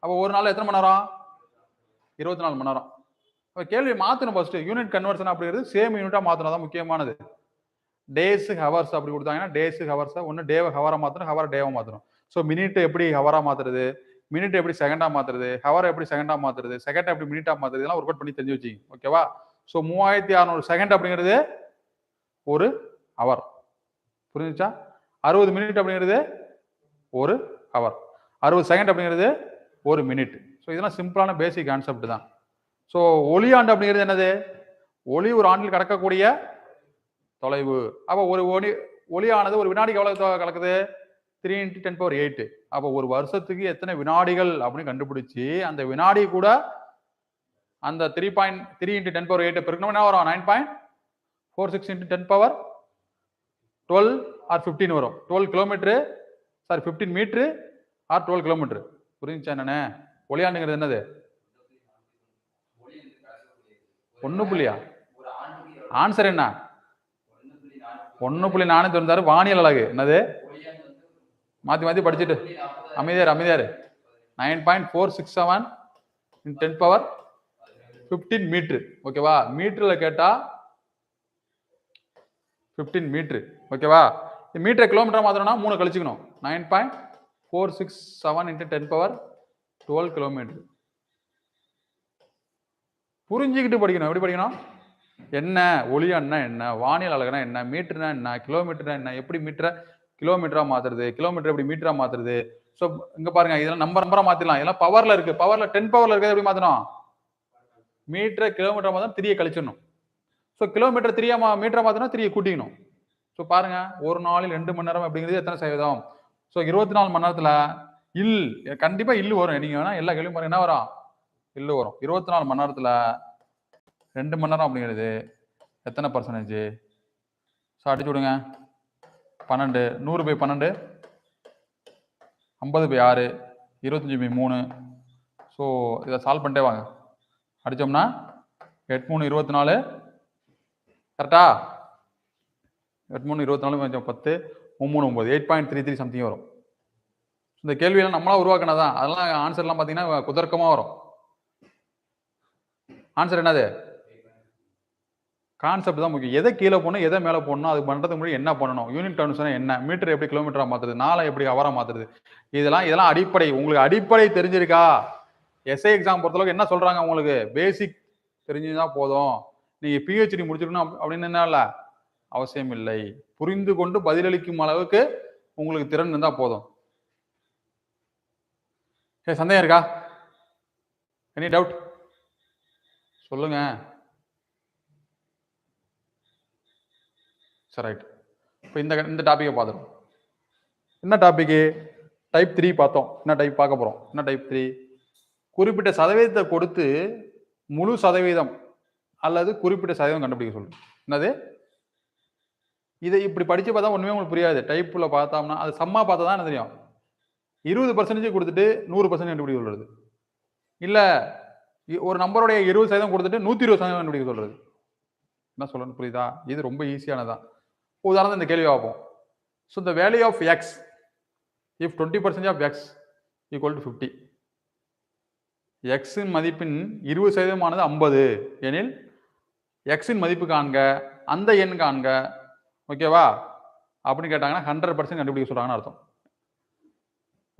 அப்போ ஒரு நாள் எத்தனை மணி நேரம், 24 மணி நேரம். இப்போ கேள்வி மாற்றணும், ஃபர்ஸ்ட் யூனிட் கன்வர்ஷன் அப்படிங்கிறது சேம் யூனிட்டா மாற்றணும், தான் முக்கியமானது. டேஸ் ஹவர்ஸ் அப்படி கொடுத்தாங்கன்னா டேஸ் ஹவர்ஸை ஒன்று டேவை ஹவரா மாற்றணும், ஹவரை டேவை மாற்றணும். ஸோ மினிட் எப்படி ஹவரா மாற்றுறது, மினிட் எப்படி செகண்டா மாற்றுறது, ஹவரை எப்படி செகண்டா மாற்றுறது, செகண்ட் எப்படி மினிட்டா மாற்றுறது, இதெல்லாம் ஒர்க் அவுட் பண்ணி தெரிஞ்சு வச்சிங்க. ஓகேவா? ஸோ 3600 செகண்ட் அப்படிங்கிறது ஒரு ஹவர். புரிஞ்சுச்சா? 60 மினிட் அப்படிங்கிறது ஒரு ஹவர், 60 செகண்ட் அப்படிங்கிறது ஒரு மினிட். ஸோ இதெல்லாம் சிம்பிளான பேசிக் கான்செப்ட் தான். ஸோ ஒளி ஆண்டு அப்படிங்கிறது என்னது, ஒளி ஒரு ஆண்டில் கடக்கக்கூடிய தொலைவு. அப்போ ஒரு ஒளியானது ஒரு வினாடிக்கு எவ்வளவு கலக்குது, 3 × 10⁸. அப்போ ஒரு வருஷத்துக்கு எத்தனை வினாடிகள் அப்படின்னு கண்டுபிடிச்சு அந்த வினாடி கூட அந்த 3.3 × 10⁸ பெருக்கணும், என்ன வரும், 9.46 × 10⁻12 ஆர் 15 வரும். 12 kilometre, sorry 15 metre or 12 kilometre. புரிஞ்சுச்சா என்னன்னு? ஒளியாண்டுங்கிறது என்னது, 1 புள்ளியா? ஆன்சர் என்ன, 1.496. வானியல் அழகு என்னது, மாத்தி மாத்தி படிச்சுட்டு அமைதியாரு. 9.467 × 10⁻15 மீட்டர். ஓகேவா? மீட்டர்ல கேட்டா 15 மீட்டர். ஓகேவா? மீட்டர் கிலோமீட்டர் மாத்திரம்னா 3 கழிச்சுக்கணும். 9.467 × 10⁻12 கிலோமீட்டர். புரிஞ்சுக்கிட்டு படிக்கணும். எப்படி படிக்கணும், என்ன ஒளியான்னா என்ன, வானியல் அழகுனா என்ன, மீட்டர்னா என்ன, கிலோமீட்டர்னா என்ன, எப்படி மீட்டரை கிலோமீட்டரா மாத்துறது, கிலோமீட்டர் எப்படி மீட்டரா மாத்துறது. ஸோ இங்க பாருங்க, இதெல்லாம் நம்பரா மாத்திடலாம். இதெல்லாம் பவர்ல இருக்கு, பவர்ல 10 பவர்ல இருக்கிறது எப்படி மாத்தணும், மீட்டரை கிலோமீட்டர் மாத்தணும், 3 கழிச்சிடணும். ஸோ கிலோமீட்டர் 3 மீட்டரா மாத்தணும், 3 கூட்டிக்கணும். ஸோ பாருங்க, ஒரு நாளில் 2 மணி நேரம் அப்படிங்கிறது எத்தனை சதவீதம். ஸோ 24 மணி நேரத்துல கண்டிப்பா இல்லு வரும். நீங்க வேணா எல்லா கேள்வியும் பாருங்க, என்ன வரும், இல்லு வரும். 24 மணி நேரத்துல 2 மணி நேரம் அப்படிங்கிறது எத்தனை பர்சன்டேஜ்? ஸோ அடிச்சு விடுங்க. 12, 100/12, 50/6, 25/3. ஸோ இதை சால்வ் பண்ணிட்டே வாங்க. அடிச்சோம்னா 8 3 24, கரெக்டா? 8 3 24 கொஞ்சம் 10 3 9, 8.33 சம்திங் வரும். இந்த கேள்வியெல்லாம் நம்மளா உருவாக்கினதான். அதெல்லாம் ஆன்சர்லாம் பார்த்தீங்கன்னா குதர்க்கமா வரும். ஆன்சர் என்னது, கான்செப்ட் தான் முக்கியம். எதை கீழே போடணும், எதை மேலே போடணும், அது பண்ணுறதுக்கு முன்னாடி என்ன பண்ணணும், யூனிட் கன்வர்ஷன் என்ன, மீட்டர் எப்படி கிலோமீட்டரா மாற்றுறது, நாளை எப்படி ஹவரா மாற்றுறது, இதெல்லாம் அடிப்படை. உங்களுக்கு அடிப்படை தெரிஞ்சிருக்கா? எஸ்ஐ எக்ஸாம் பொறுத்தளவுக்கு என்ன சொல்றாங்க, உங்களுக்கு பேசிக் தெரிஞ்சுதான் போதும், நீங்க பிஹெச்டி முடிச்சிருக்கணும் அப்படின்னு என்ன இல்லை, அவசியம் இல்லை. புரிந்து கொண்டு பதிலளிக்கும் அளவுக்கு உங்களுக்கு திறன் இருந்தா போதும். சந்தேகம் இருக்கா? எனி டவுட் சொல்லுங்க. சரி, ரைட். இப்போ இந்த டாப்பிக்கை பார்த்துருவோம். என்ன டாபிக், டைப் 3 பார்த்தோம். என்ன டைப் பார்க்க போறோம், என்ன டைப் 3, குறிப்பிட்ட சதவீதத்தை கொடுத்து முழு சதவீதம் அல்லது குறிப்பிட்ட சதவீதம் கண்டுபிடிக்க சொல்லுங்க. என்னது? இதை இப்படி படிச்சு பார்த்தா ஒண்ணுமே உங்களுக்கு புரியாது. டைப்ல பார்த்தோம்னா அது சம்மா பார்த்தா தான் என்ன தெரியும். 20% கொடுத்துட்டு 100% கண்டுபிடிக்க சொல்றது. இல்ல ஒரு நம்பருடைய 20% கொடுத்துட்டு 120% கண்டுபிடிக்க சொல்றது. என்ன சொல்லணும் புரியுதா? இது ரொம்ப ஈஸியானதான். உதாரணத்துக்கு இந்த கேள்வி பார்ப்போம். So the value of x if 20% of x equal to 50. x இன் மதிப்பின் 20% ஆனது 50 எனில் x இன் மதிப்பு காண்க, அந்த எண் காண்க. ஓகேவா? அப்படின்னு கேட்டாங்கன்னா 100% கண்டுபிடிக்க சொல்றாங்கன்னு அர்த்தம்.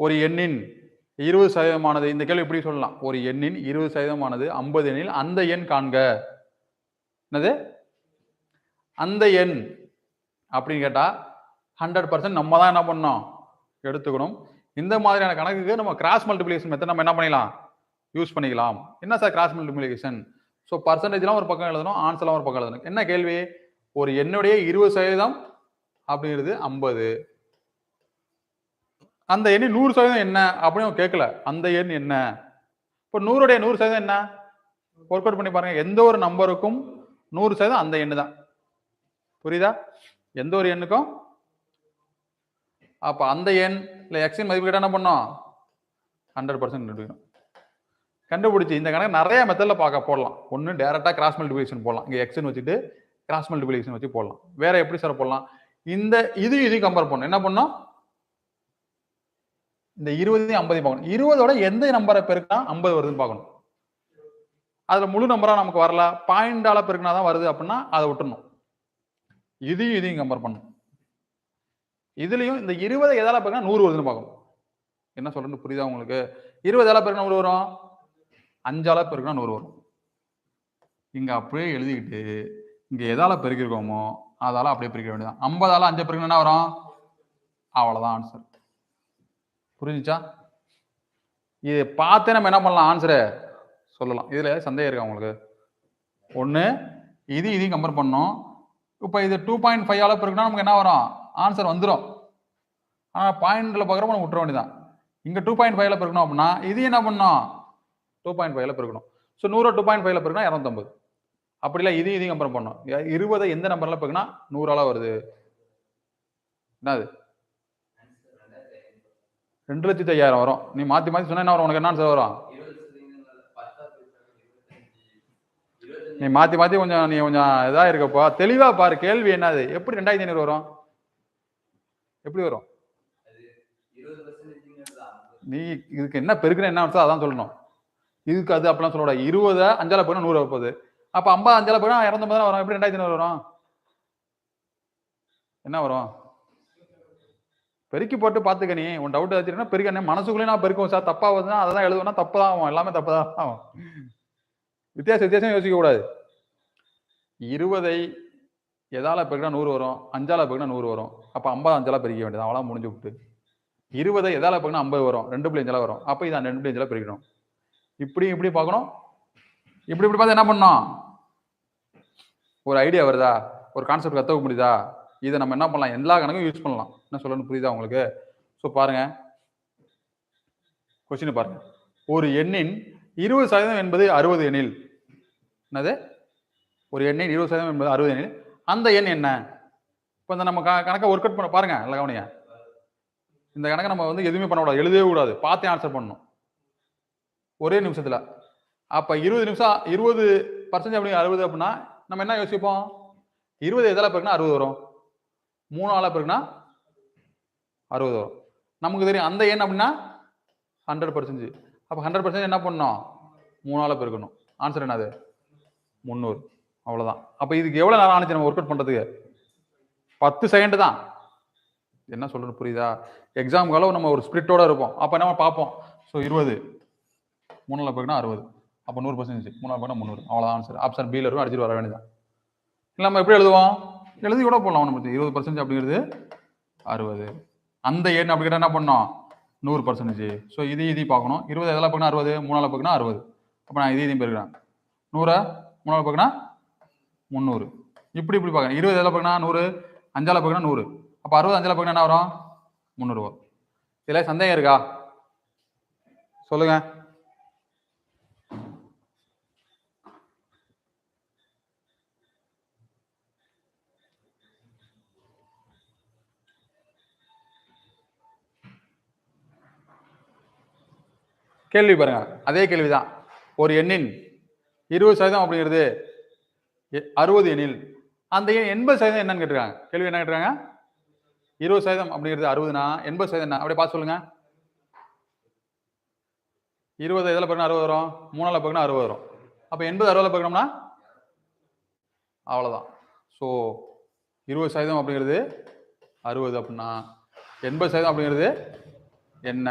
ஒரு எண்ணின் 20% ஆனது இந்த கேள்வி இப்படி சொல்லலாம். ஒரு எண்ணின் 20% ஆனது 50 எனில் அந்த எண் காண்க. என்னது? அந்த எண் அப்படின்னு கேட்டா 100% நம்ம தான் என்ன பண்ணணும் எடுத்துக்கணும். இந்த மாதிரியான கணக்குக்கு நம்ம கிராஸ் மல்டிப்ளிகேஷன் மெத்தட் நம்ம என்ன பண்ணிக்கலாம் யூஸ் பண்ணிக்கலாம். என்ன சார் கிராஸ் மல்டிப்ளிகேஷன்? ஸோ பர்சன்டேஜ்லாம் ஒரு பக்கம் எழுதணும், ஆன்சர்லாம் ஒரு பக்கம் எழுதணும். என்ன கேள்வி? ஒரு எண்ணுடைய 20% அப்படிங்கிறது 50. அந்த எண்ணு 100% என்ன அப்படின்னு கேட்கல. அந்த எண் என்ன? இப்போ 100 100% என்ன? ஒர்க் அவுட் பண்ணி பாருங்க. எந்த ஒரு நம்பருக்கும் 100% அந்த எண்ணு தான். புரியுதா? எந்த ஒரு எண்ணுக்கும் அப்ப அந்த எண் இல்ல எக்ஸின் மதிப்பு கேட்டா என்ன பண்ணோம் 100% கண்டுபிடிக்கணும். கண்டுபிடிச்சு இந்த கணக்கு நிறைய மெத்தட்ல போடலாம். ஒன்னு டைரக்டா கிராஸ் மல்டிப்ளிகேஷன் போடலாம். இங்க எக்ஸ்னு வச்சுட்டு கிராஸ் மல்டிப்ளிகேஷன் வச்சு போடலாம். வேற எப்படி சார் போடலாம்? இந்த இதையும் கம்பேர் பண்ணணும். என்ன பண்ணணும்? இந்த 20 50 பார்க்கணும். 20ஓட எந்த நம்பரை பெருக்கினா 50 வருதுன்னு பார்க்கணும். அதுல முழு நம்பரா நமக்கு வரல, பாயிண்டால பெருக்கினா தான் வருது அப்படின்னா அதை விட்டுறணும். இதையும் கம்பேர் பண்ணணும். இதுலயும் இந்த 20 எதால பெருக்கினா 100 வருதுன்னு பார்க்கணும். என்ன சொல்றேன்னு புரியுதா உங்களுக்கு? 20 எதால பெருக்கினா 100 வரும்? 5ஆல பெருக்கினா 100 வரும். இங்க அப்படியே எழுதிக்கிட்டு இங்க எதால பெருக்கிருக்கோமோ அதால அப்படியே பெருக்க வேண்டியதான். 50ஆல 5 பெருக்கினா என்ன வரும்? அவ்வளவுதான் ஆன்சர். புரிஞ்சுச்சா? இது பார்த்தே நம்ம என்ன பண்ணலாம் ஆன்சரை சொல்லலாம். இதுல சந்தேகம் இருக்கா உங்களுக்கு? ஒண்ணு இதையும் கம்பேர் பண்ணோம். இப்போ இது 2.5ஆல பெருக்கினா நமக்கு என்ன வரும்? ஆன்சர் வந்துடும். ஆனா பாயிண்ட்ல பார்க்குறப்ப நம்ம விட்டுற வேண்டியதான். இங்க 2.5ல பெருக்கணும் அப்படின்னா இது என்ன பண்ணணும் 2.5ல பெருக்கணும். ஸோ 100 2.5ல பெருக்கினா 250. அப்படி இல்லை இதையும் கம்பேர் பண்ணணும். 20 எந்த நம்பர்ல பெருக்கினா 100ஆல வருது? என்னது? 2,05,000 வரும். நீ மாத்தி சொன்னா என்ன வரும்? உனக்கு என்ன ஆன்சர் வரும்? நீ மாத்தி கொஞ்சம் நீ கொஞ்சம் இதா இருக்கப்போ தெளிவா பாரு. கேள்வி என்னது? எப்படி 2,500 வரும்? எப்படி வரும்? நீ இதுக்கு என்ன பெருக்குற என்ன அர்த்தம் அதான் சொல்லணும். இதுக்கு அது அப்படிலாம் சொல்லக்கூடாது. 20 5ஆல போனா 100 வரப்போகுது. அப்ப 50 5ஆல போனா 250 தான் வரும். எப்படி 2,500 வரும்? என்ன வரும்? பெருக்கி போட்டு பாத்துக்க. நீ உன் டவுட் ஏதாச்சுன்னா பெருக்க மனசுக்குள்ளே நான் பெருக்கும் சார் தப்பா வருதுன்னா அதை தான் எழுதுனா தப்பு தான் ஆகும். எல்லாமே தப்பு தான் ஆகும். வித்தியாசம் யோசிக்க கூடாது. 20 எதால பெருக்கினா 100 வரும்? 5ஆல பெருக்கினா 100 வரும். அப்ப 50 5ஆல பெருக்க வேண்டியது அவ்வளவு முடிஞ்சு விட்டு. 20 எதால பெருக்கினா 50 வரும். 2.5ஆல வரும். அப்ப இதை 2.5ஆல பெருக்கணும். இப்படி பார்க்கணும். இப்படி பார்த்து என்ன பண்ணணும்? ஒரு ஐடியா வருதா? ஒரு கான்செப்ட் கத்துக்க முடியுதா? இதை நம்ம என்ன பண்ணலாம்? எல்லா கணக்கும் யூஸ் பண்ணலாம். என்ன சொல்லணும் புரியுதா உங்களுக்கு? ஸோ பாருங்க, கொஸ்டின் பாருங்க. ஒரு எண்ணின் 20% என்பது 60 எனில், என்னது? ஒரு எண்ணின் 20% என்பது 60 எனில் அந்த எண் என்ன? இப்போ இந்த நம்ம கணக்கை ஒர்க் அவுட் பண்ண பாருங்க. நல்லா கவனிங்க. இந்த கணக்கை நம்ம வந்து எதுவுமே பண்ணக்கூடாது, எழுதவே கூடாது, பார்த்தே ஆன்சர் பண்ணணும் ஒரே நிமிஷத்துல. அப்ப 20 நிமிஷம் 20% அப்படி 60 அப்படின்னா நம்ம என்ன யோசிப்போம்? 20 எதால பெருக்கினா 60 வரும்? 3ஆல பெருக்கினா 60 வரும். நமக்கு தெரியும் அந்த எண் அப்படின்னா 100%. அப்ப 100% என்ன பண்ணணும்? 3ஆல பெருக்கணும். ஆன்சர் என்னது? 300. அவ்வளவுதான். அப்ப இதுக்கு எவ்வளவு நேரம் ஆனிச்சு நம்ம ஒர்க் அவுட் பண்றதுக்கு? 10 செகண்ட் தான். என்ன சொல்றது புரியுதா? எக்ஸாமுக்கால நம்ம ஒரு ஸ்பிரிட்டோட இருப்போம். அப்ப என்ன பார்ப்போம்? ஸோ 20 3ஆல பெருக்கினா 60. அப்ப 100%. 3ஆல பெருக்கினா 300. அவ்வளவுதான் ஆன்சர். ஆப்ஷன் பில இருக்கும், அடிச்சுட்டு வர வேண்டியதான். இல்லை நம்ம எப்படி எழுதுவோம்? எழுதி கூட போடலாம். நமக்கு 20% அப்படிங்கிறது 60. அந்த எண் அப்படி கேட்டா என்ன பண்ணோம்? 100%. ஸோ இதையும் பார்க்கணும். 20 எதால பெருக்கினா 60? 3ஆல பெருக்கினா 60. அப்ப நான் இதையும் பெருக்கிறேன். 100 3ஆல பெருக்கினா 300. இப்படி பார்க்கறேன். 20 எதால பெருக்கினா 100, 5ஆல பெருக்கினா 100. அப்ப 60 5ஆல பெருக்கினா என்ன வரும்? 300 வரும். இதுல சந்தேகம் இருக்கா? சொல்லுங்க. கேள்வி பாருங்க, அதே கேள்விதான். ஒரு எண்ணின் 20% அப்படிங்கிறது 60 எனில் அந்த எண் 80% என்னன்னு கேட்டிருக்காங்க. கேள்வி என்ன கேட்டிருக்காங்க? 20% அப்படிங்கிறது 60னா 80% என்ன? அப்படியே பார்த்து சொல்லுங்க. 20 எதில் பெருக்கினா 60 வரும்? 3ஆல் பெருக்கினா 60 வரும். அப்ப 80 60ல் பெருக்கணும்னா அவ்வளவுதான். ஸோ 20% அப்படிங்கிறது 60 அப்படின்னா 80% அப்படிங்கிறது என்ன?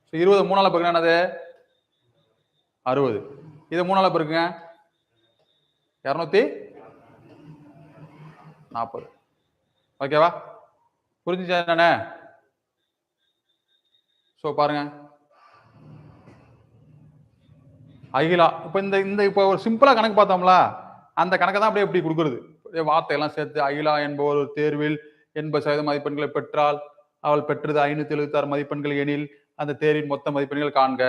ஸோ 20 3ஆல் பெருக்கினா என்னது? 60. இதை 3ஆல் பெருக்குங்க 240. ஓகேவா? புரிஞ்சுச்சா என்னன்னு? ஸோ பாருங்க, அகிலா இப்போ இந்த இப்போ ஒரு சிம்பிளா கணக்கு பார்த்தோம்ல, அந்த கணக்கை தான் அப்படியே இப்படி கொடுக்குறது. வார்த்தையெல்லாம் சேர்த்து அகிலா என்பவர் ஒரு தேர்வில் 80% மதிப்பெண்களை பெற்றால் அவள் பெற்றது 576 மதிப்பெண்கள் எனில் அந்த தேர்வின் மொத்த மதிப்பெண்கள் காண்க.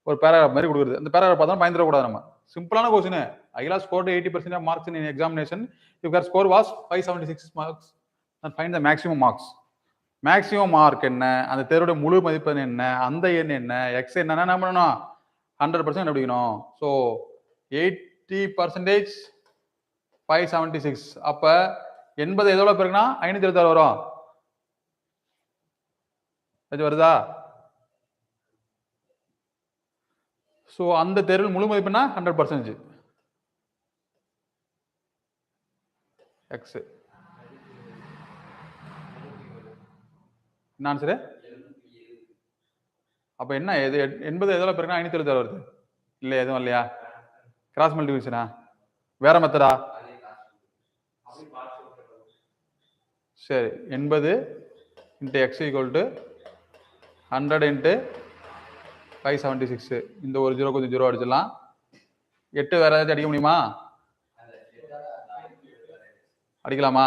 ஒரு பேராகிராஃப் மாதிரி கொடுக்குறது. அந்த பேராகிராஃப் பார்த்தா பயந்துடக்கூடாது. நம்ம சிம்பிளான question. Akila scored 80% of marks in examination. If her score was 576 marks and find the maximum marks. Maximum mark என்ன, அந்த தேர்வுடைய முழு மதிப்பெண் என்ன, அந்த எண் என்ன, எக்ஸ் என்னன்னா என்ன பண்ணணும்? 100% கண்டுபிடிக்கணும். ஸோ 80% 576. அப்ப 80 எதோட பெருக்குனா 576 வரும். அது வருதா? ஸோ அந்த தேர்வில் முழு மதிப்பெண்ணா 100%. எக்ஸ் என்ன ஆன்சரு? அப்ப என்ன இது 80 எதோட பெருக்குனா 576 வருது? இல்ல எதுவும் இல்லையா? கிராஸ் மல்டிபிளிகேஷனா? வேற மெத்தடா? சரி, 80 into X equal to 100 into 576. இந்த ஒரு 0 கொஞ்சம் 0 அடிச்சிடலாம். 8 வேற ஏதாச்சும் அடிக்க முடியுமா? அடிக்கலாமா?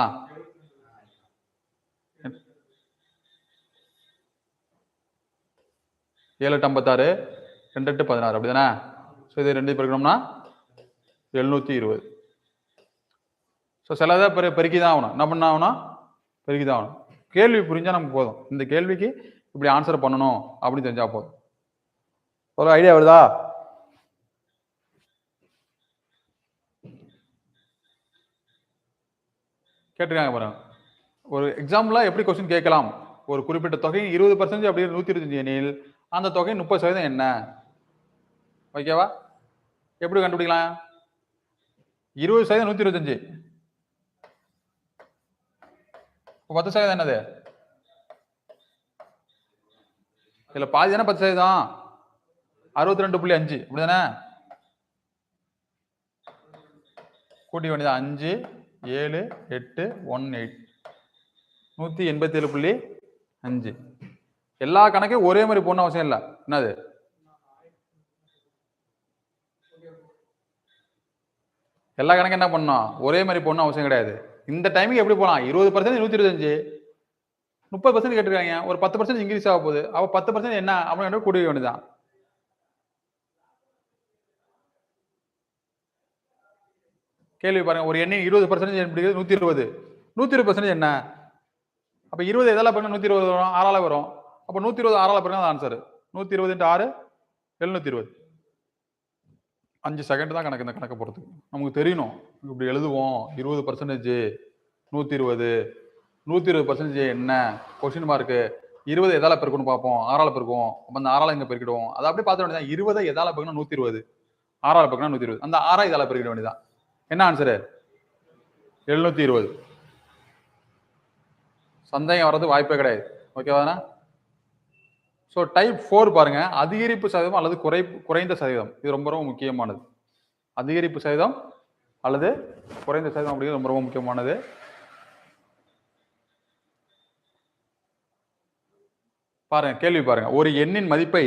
7 8 56, 2 8 16 அப்படிதானே? ஸோ இது 2 பெருக்கணும்னா 720. ஸோ சிலதை பெருக்கி தான் ஆகணும். என்ன பண்ண ஆகணும்? பெருக்கி தான் ஆகணும். கேள்வி புரிஞ்சா நமக்கு போதும். இந்த கேள்விக்கு இப்படி ஆன்சர் பண்ணணும் அப்படின்னு தெரிஞ்சா போதும். ஒரு ஐடியா வருதா? கேட்டிருக்காங்க பாருங்க. ஒரு எக்ஸாம்பிளா எப்படி கொஸ்டின் கேட்கலாம்? ஒரு குறிப்பிட்ட தொகை 20% அப்படி 125 எனில் அந்த தொகை 30% என்ன? ஓகேவா? எப்படி கண்டுபிடிக்கலாம்? 20% 125. 10% என்னது? இதுல பாதி தானே 10%. 62.5 அப்படிதானே? கூட்டி வேண்டியது 5 7 8 18 187.5. எல்லா கணக்கையும் ஒரே மாதிரி போடணும் அவசியம் இல்லை. என்னது? எல்லா கணக்கும் என்ன பண்ணணும்? ஒரே மாதிரி போடணும் அவசியம் கிடையாது. இந்த டைமுக்கு எப்படி போகலாம்? 20% 125, 30% கேட்டிருக்காங்க. ஒரு 10% இன்க்ரீஸ் ஆக போகுது. அப்ப 10% என்ன அப்படின்னு கூட்ட வேண்டியதுதான். கேள்வி பாருங்க, ஒரு எண்ணெய் 20% எப்படி 120. 120% என்ன? அப்ப 20 எதால பாருங்க 120 வரும், 6ஆல வரும். அப்ப 120 6ஆல பாருங்க ஆன்சர். 120 × 6 720. 5 செகண்ட் தான் கணக்கு. இந்த கணக்கை பொறுத்துக்கு நமக்கு தெரியணும். இப்படி எழுதுவோம். 20% 120 120% என்ன? Question mark. 20 எதால பெருக்கணும் பார்ப்போம். 6ஆல பெருக்குவோம். அப்ப அந்த 6ஆல இங்க பெருக்கிடுவோம். அதை அப்படியே பார்த்த வேண்டியதான். 20 எதால பெருக்கினா 120, 6ஆல பெருக்கினா 120. அந்த 6 இதால பெருக்கிட வேண்டியதான். என்ன ஆன்சரு? 720. சந்தேகம் வர்றது வாய்ப்பே கிடையாது. ஓகேவா? ஸோ டைப் 4 பாருங்க, அதிகரிப்பு சதவீதம் அல்லது குறைந்த சதவீதம். இது ரொம்ப ரொம்ப முக்கியமானது. அதிகரிப்பு சதவீதம் அல்லது குறைந்த சதவீதம் அப்படிங்கிறது ரொம்ப ரொம்ப முக்கியமானது. பாருங்க, கேள்வி பாருங்க. ஒரு எண்ணின் மதிப்பை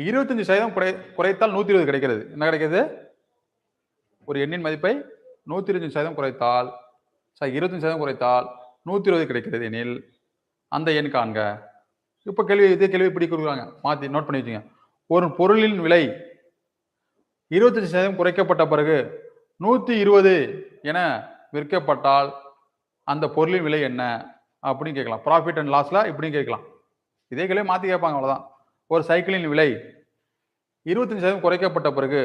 25% குறைத்தால் 120 கிடைக்கிறது. என்ன கிடைக்கிறது? ஒரு எண்ணின் மதிப்பை 125% குறைத்தால் 25% குறைத்தால் 120 கிடைக்கிறது எனில் அந்த எண் காண்க. இப்ப கேள்வி இதே கேள்வி இப்படி கொடுக்குறாங்க. மாத்தி நோட் பண்ணி வச்சுங்க. ஒரு பொருளின் விலை 25% குறைக்கப்பட்ட பிறகு 120 என விற்கப்பட்டால் அந்த பொருளின் விலை என்ன அப்படின்னு கேட்கலாம். ப்ராஃபிட் அண்ட் லாஸ்ல இப்படியும் கேட்கலாம். இதே கேள்வி மாத்தி கேட்பாங்க, அவ்வளவுதான். ஒரு சைக்கிளின் விலை 25% குறைக்கப்பட்ட பிறகு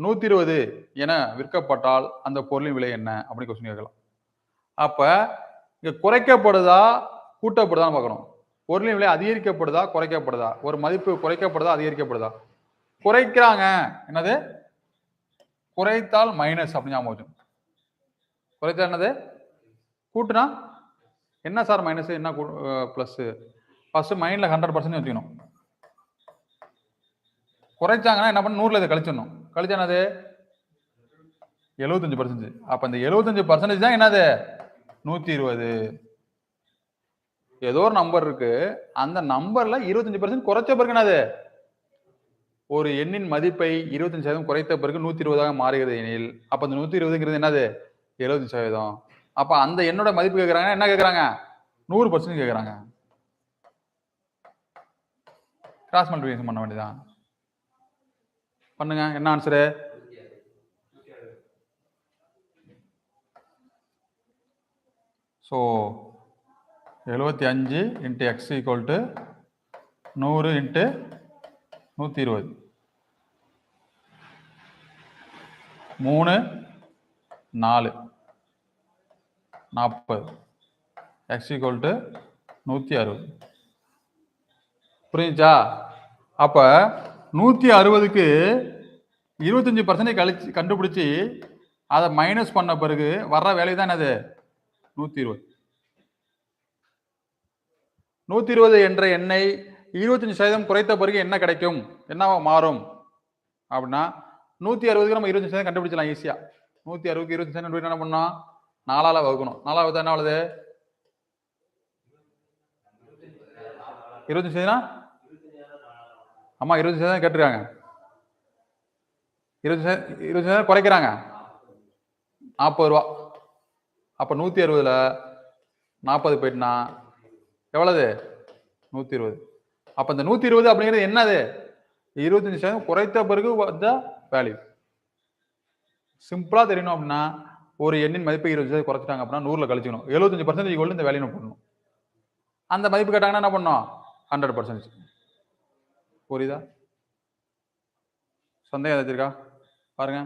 120 என விற்கப்பட்டால் அந்த பொருளின் விலை என்ன அப்படின்னு கொஸ்டின் கேட்கலாம். அப்ப இங்க குறைக்கப்படுதா கூட்டப்படுதான்னு பார்க்கணும். பொருளின் விலை அதிகரிக்கப்படுதா குறைக்கப்படுதா, ஒரு மதிப்பு குறைக்கப்படுதா அதிகரிக்கப்படுதா? குறைக்கிறாங்க. என்னது? குறைத்தால் மைனஸ் அப்படின்னு ஞாபகம் வச்சுக்கணும். குறைத்தால் என்னது? கூட்டுனா என்ன சார் மைனஸ் என்ன பிளஸ்? ஃபர்ஸ்ட் மைண்ட்ல 100% வச்சுக்கணும். குறைச்சாங்கன்னா என்ன பண்ண 100ல இதை கழிச்சிடணும். கழிச்சா என்னது? 75%. அப்ப இந்த 75% தான் என்னது? 120. ஏதோ ஒரு நம்பர் இருக்கு, அந்த நம்பர்ல 25% குறைச்ச பிறகு என்னது? ஒரு எண்ணின் மதிப்பை 25% குறைத்த பிறகு 120ஆக மாறுகிறது எனில் அப்ப அந்த 120ங்கிறது என்னது? 75%. அப்ப அந்த எண்ணோட மதிப்பு கேட்கறாங்க, என்ன கேட்கறாங்க? 100% கேட்கறாங்க. கிராஸ் மல்டிப்ளிகேஷன் பண்ண வேண்டியதான். பண்ணுங்க. என்ன answer? So 75 into X equal to 100 into 120. 3 4 40 X equal to 160. புரிஞ்சுச்சா? அப்ப 160க்கு 25% கழிச்சு கண்டுபிடிச்சு அதை மைனஸ் பண்ண பிறகு வர்ற வேல்யூ தான் என்னது? 120. 120 என்ற எண்ணை 25% குறைத்த பிறகு என்ன கிடைக்கும்? என்னவா மாறும் அப்படின்னா 160க்கு நம்ம 25% கண்டுபிடிச்சலாம் ஈஸியா. 160க்கு 25% என்ன பண்ணோம்? 4ஆல வகுக்கணும். 4ஆல வகுத்தா என்ன ஆகுது? 25 ஆமா 25% கேட்டிருக்காங்க. 25% குறைக்கிறாங்க 40 ரூபா. அப்ப 160ல 40 போயிட்டுனா எவ்வளவு? 120. அப்ப இந்த 120 அப்படிங்கிறது என்னது? 25% குறைத்த பிறகு வந்த வேல்யூ. சிம்பிளா தெரியணும் அப்படின்னா ஒரு எண்ணின் மதிப்பை 20% குறைச்சிட்டாங்க அப்படின்னா 100ல கழிச்சுக்கணும். 75% ஈக்குவல் இந்த வேல்யூ போடணும். அந்த மதிப்பு கேட்டாங்கன்னா என்ன பண்ணணும்? 100%. புரியுதா? சந்தேகம் ஏதாச்சும் இருக்கா? பாருங்க.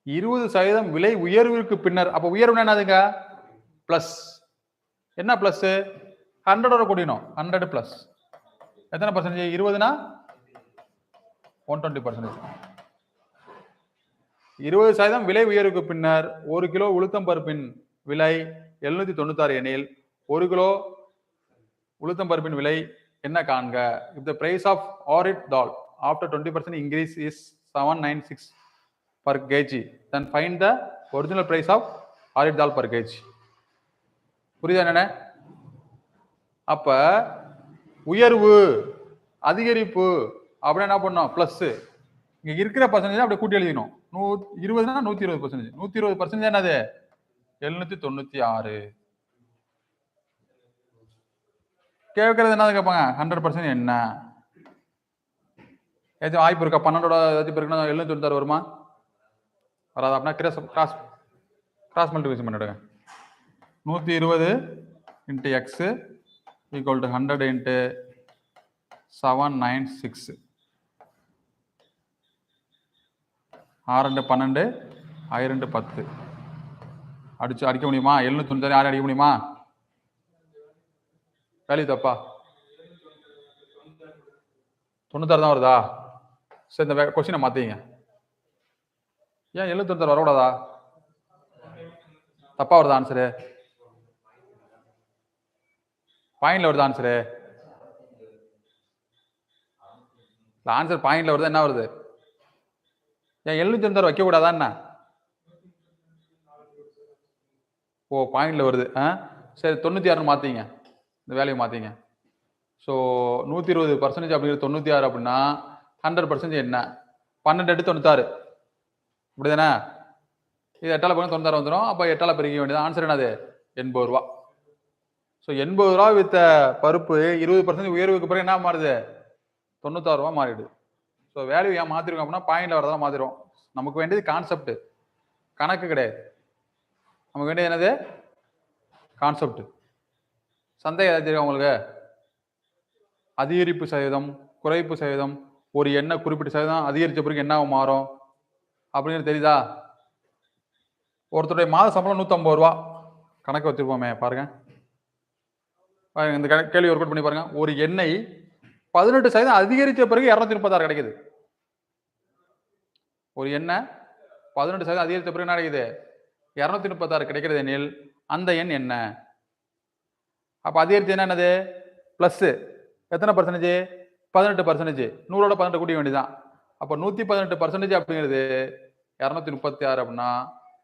20% விலை உயர்விற்கு பின்னர், அப்ப உயர்வுனா என்னதுங்க? பிளஸ். என்ன பிளஸ்? 100 கூட்டினோம். 100 பிளஸ் எத்தனை பர்சன்டேஜ்? 20னா 120%. 20% விலை உயர்வுக்கு பின்னர் 1 கிலோ உளுத்தம் பருப்பின் விலை 796 எனில் 1 கிலோ உளுத்தம் பருப்பின் விலை என்ன காண்க? if the price of orit dal after 20% increase is 796 per kg then find the original price of orit dal per kg. புரியுதா என்ன? அப்ப உயர்வு அதிகரிப்பு அப்படின்னா என்ன பண்ணோம்? பிளஸ். இங்க இருக்கிற பர்சன்டேஜ் அப்படியே கூட்டி எழுதிக்கணும். 20னா 120%. 120% என்னது? 796. கேட்கறது என்ன கேட்பாங்க? 100% என்ன? ஏதாச்சும் வாய்ப்பு இருக்கா? 12ஓட ஏதாச்சும் பெருக்கணும் 796 வருமா? வராது. அப்படின்னா கிராஸ் மல்டிபிளிகேஷன் பண்ணிடுங்க. 120 into X equal to 100 into 796. 6 12 2 10 அடிக்க முடியுமா? 796 6 அடிக்க முடியுமா? வேல்யூ தப்பா? 96 தான் வருதா? சரி, இந்த கொஸ்டினை மாத்திங்க. ஏன் 796 வரக்கூடாதா? தப்பா வருதா ஆன்சரு? பாயிண்ட்ல வருது ஆன்சரு? ஆன்சர் பாயிண்ட்ல வருது. என்ன வருது? ஏன் 796 வைக்க கூடாதா என்ன? ஓ, பாயிண்ட்ல வருது. சரி, 96 மாத்திங்க. இந்த வேல்யூ மாத்திங்க. ஸோ 120% அப்படிங்கிறது 96 அப்படின்னா 100% என்ன? 12 8 96 இப்படிதானே? இது 8ஆல போனா 96 வந்துடும். அப்ப 8ஆல பெருக்க வேண்டியது. ஆன்சர் என்னது? 80 ரூபா. ஸோ 80 ரூபா வித்த பருப்பு 20% உயர்வுக்கு பிறகு என்ன மாறுது? 96 ரூபா மாறிடுது. ஸோ வேல்யூ ஏன் மாத்திருக்கோம் அப்படின்னா பாயிண்ட்ல வரதான் மாத்திரும். நமக்கு வேண்டியது கான்செப்ட், கணக்கு கிடையாது. நமக்கு வேண்டியது என்னது? கான்செப்ட். சந்தேகம் ஏதாச்சும் இருக்கா உங்களுக்கு? அதிகரிப்பு சதவீதம் குறைப்பு சதவீதம், ஒரு எண்ணை குறிப்பிட்ட சதவீதம் அதிகரிச்ச பிறகு என்ன மாறும் அப்படின்னு தெரியுதா? ஒருத்தருடைய மாத சம்பளம் 150 ரூபா கணக்கு வச்சிருப்போமே பாருங்க. இந்த கேள்வி ஒர்க் அவுட் பண்ணி பாருங்க. ஒரு எண்ணெய் 18% அதிகரிச்ச பிறகு 236 கிடைக்குது. ஒரு எண்ணெய் 18% அதிகரிச்ச பிறகு என்ன கிடைக்குது? 236 கிடைக்கிறது எனில் அந்த எண் என்ன? அப்ப அதிகரிச்சு என்னது? பிளஸ் எத்தனை பர்சன்டேஜ்? 18%. 100ஓட 18 கூட்டிய வேண்டியதான். அப்ப 118% அப்படிங்கிறது 236 அப்படின்னா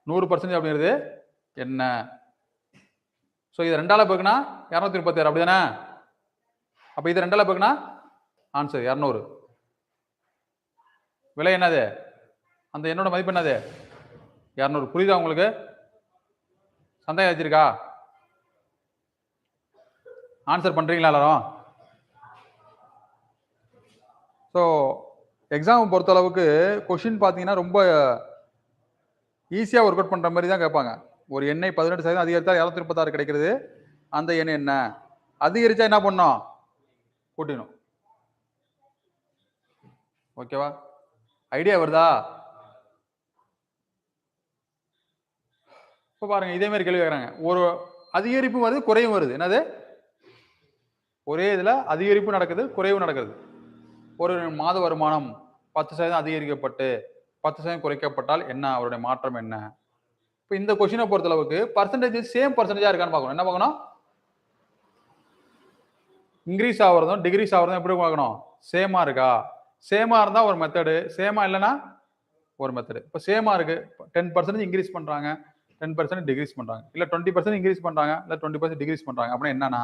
100% அப்படிங்கிறது என்ன? சோ இது 2ஆல பெருக்குனா 236 அப்படிதானே? அப்ப இது 2ஆல பெருக்குனா ஆன்சர் 200. விலை என்னது? அந்த எண்ணோட மதிப்பு என்னது? 200. புரியுதா உங்களுக்கு? சந்தேகம் வச்சிருக்கா? ஆன்சர் பண்றீங்களா எல்லாரும்? ஸோ எக்ஸாம் பொறுத்த அளவுக்கு கொஷின் பார்த்தீங்கன்னா ரொம்ப ஈஸியாக ஒர்க் அவுட் பண்ணுற மாதிரி தான் கேட்பாங்க. ஒரு எண்ணெய் 18% அதிகரித்தா 236 கிடைக்கிறது. அந்த எண் என்ன? அதிகரிச்சா என்ன பண்ணணும்? கூட்டணும். ஓகேவா? ஐடியா வருதா? இப்போ பாருங்க இதே மாதிரி கேள்வி கேட்குறாங்க. ஒரு அதிகரிப்பு வருது, குறையும் வருது. என்னது? ஒரே இதில் அதிகரிப்பு நடக்குது, குறைவு நடக்குது. ஒரு மாத வருமானம் 10% அதிகரிக்கப்பட்டு 10% குறைக்கப்பட்டால் என்ன அவருடைய மாற்றம் என்ன? இப்போ இந்த கொஸ்டினை பொறுத்த அளவுக்கு பர்சன்டேஜ் சேம் பர்சன்டேஜா இருக்கான்னு பார்க்கணும். என்ன பார்க்கணும்? இன்க்ரீஸ் ஆகிறதும் டிகிரீஸ் ஆகிறதும் எப்படி பார்க்கணும்? சேமா இருக்கா? சேமா இருந்தா ஒரு மெத்தடு, சேமா இல்லைன்னா ஒரு மெத்தடு. இப்போ சேமா இருக்கு 10% இன்க்ரீஸ் பண்றாங்க, 10% டிகிரீஸ் பண்றாங்க, இல்ல 20% இன்க்ரீஸ் பண்றாங்க, இல்ல 20% டிகிரீஸ் பண்றாங்க. அப்படின்னா என்னன்னா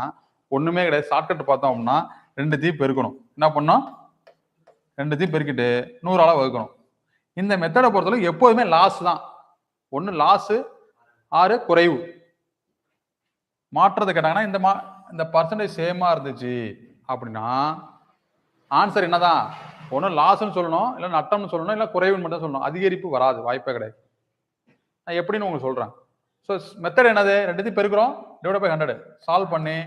ஒண்ணுமே கிடையாது. ஷார்ட்கட் பார்த்தோம் அப்படின்னா ரெண்டுத்தையும் பெருக்கணும். என்ன பண்ணணும்? ரெண்டுத்தையும் பெருக்கிட்டு 100ஆல வகுக்கணும். இந்த மெத்தடை பொறுத்தளவு எப்போதுமே லாஸ் தான். ஒன்னு லாஸ், ஆறு குறைவு. மாற்றத்தை கேட்டாங்கன்னா இந்த பர்சன்டேஜ் சேமா இருந்துச்சு அப்படின்னா ஆன்சர் என்னதான்? ஒன்னு லாஸ்ன்னு சொல்லணும், இல்ல நட்டம்னு சொல்லணும், இல்ல குறைவுன்னு மட்டும் சொல்லணும். அதிகரிப்பு வராது, வாய்ப்பே கிடையாது. நான் எப்படின்னு உங்களுக்கு சொல்றேன். ஸோ மெத்தட் என்னது? ரெண்டுத்தையும் பெருக்கிறோம், டிவைட் பை 100 சால்வ் பண்ணி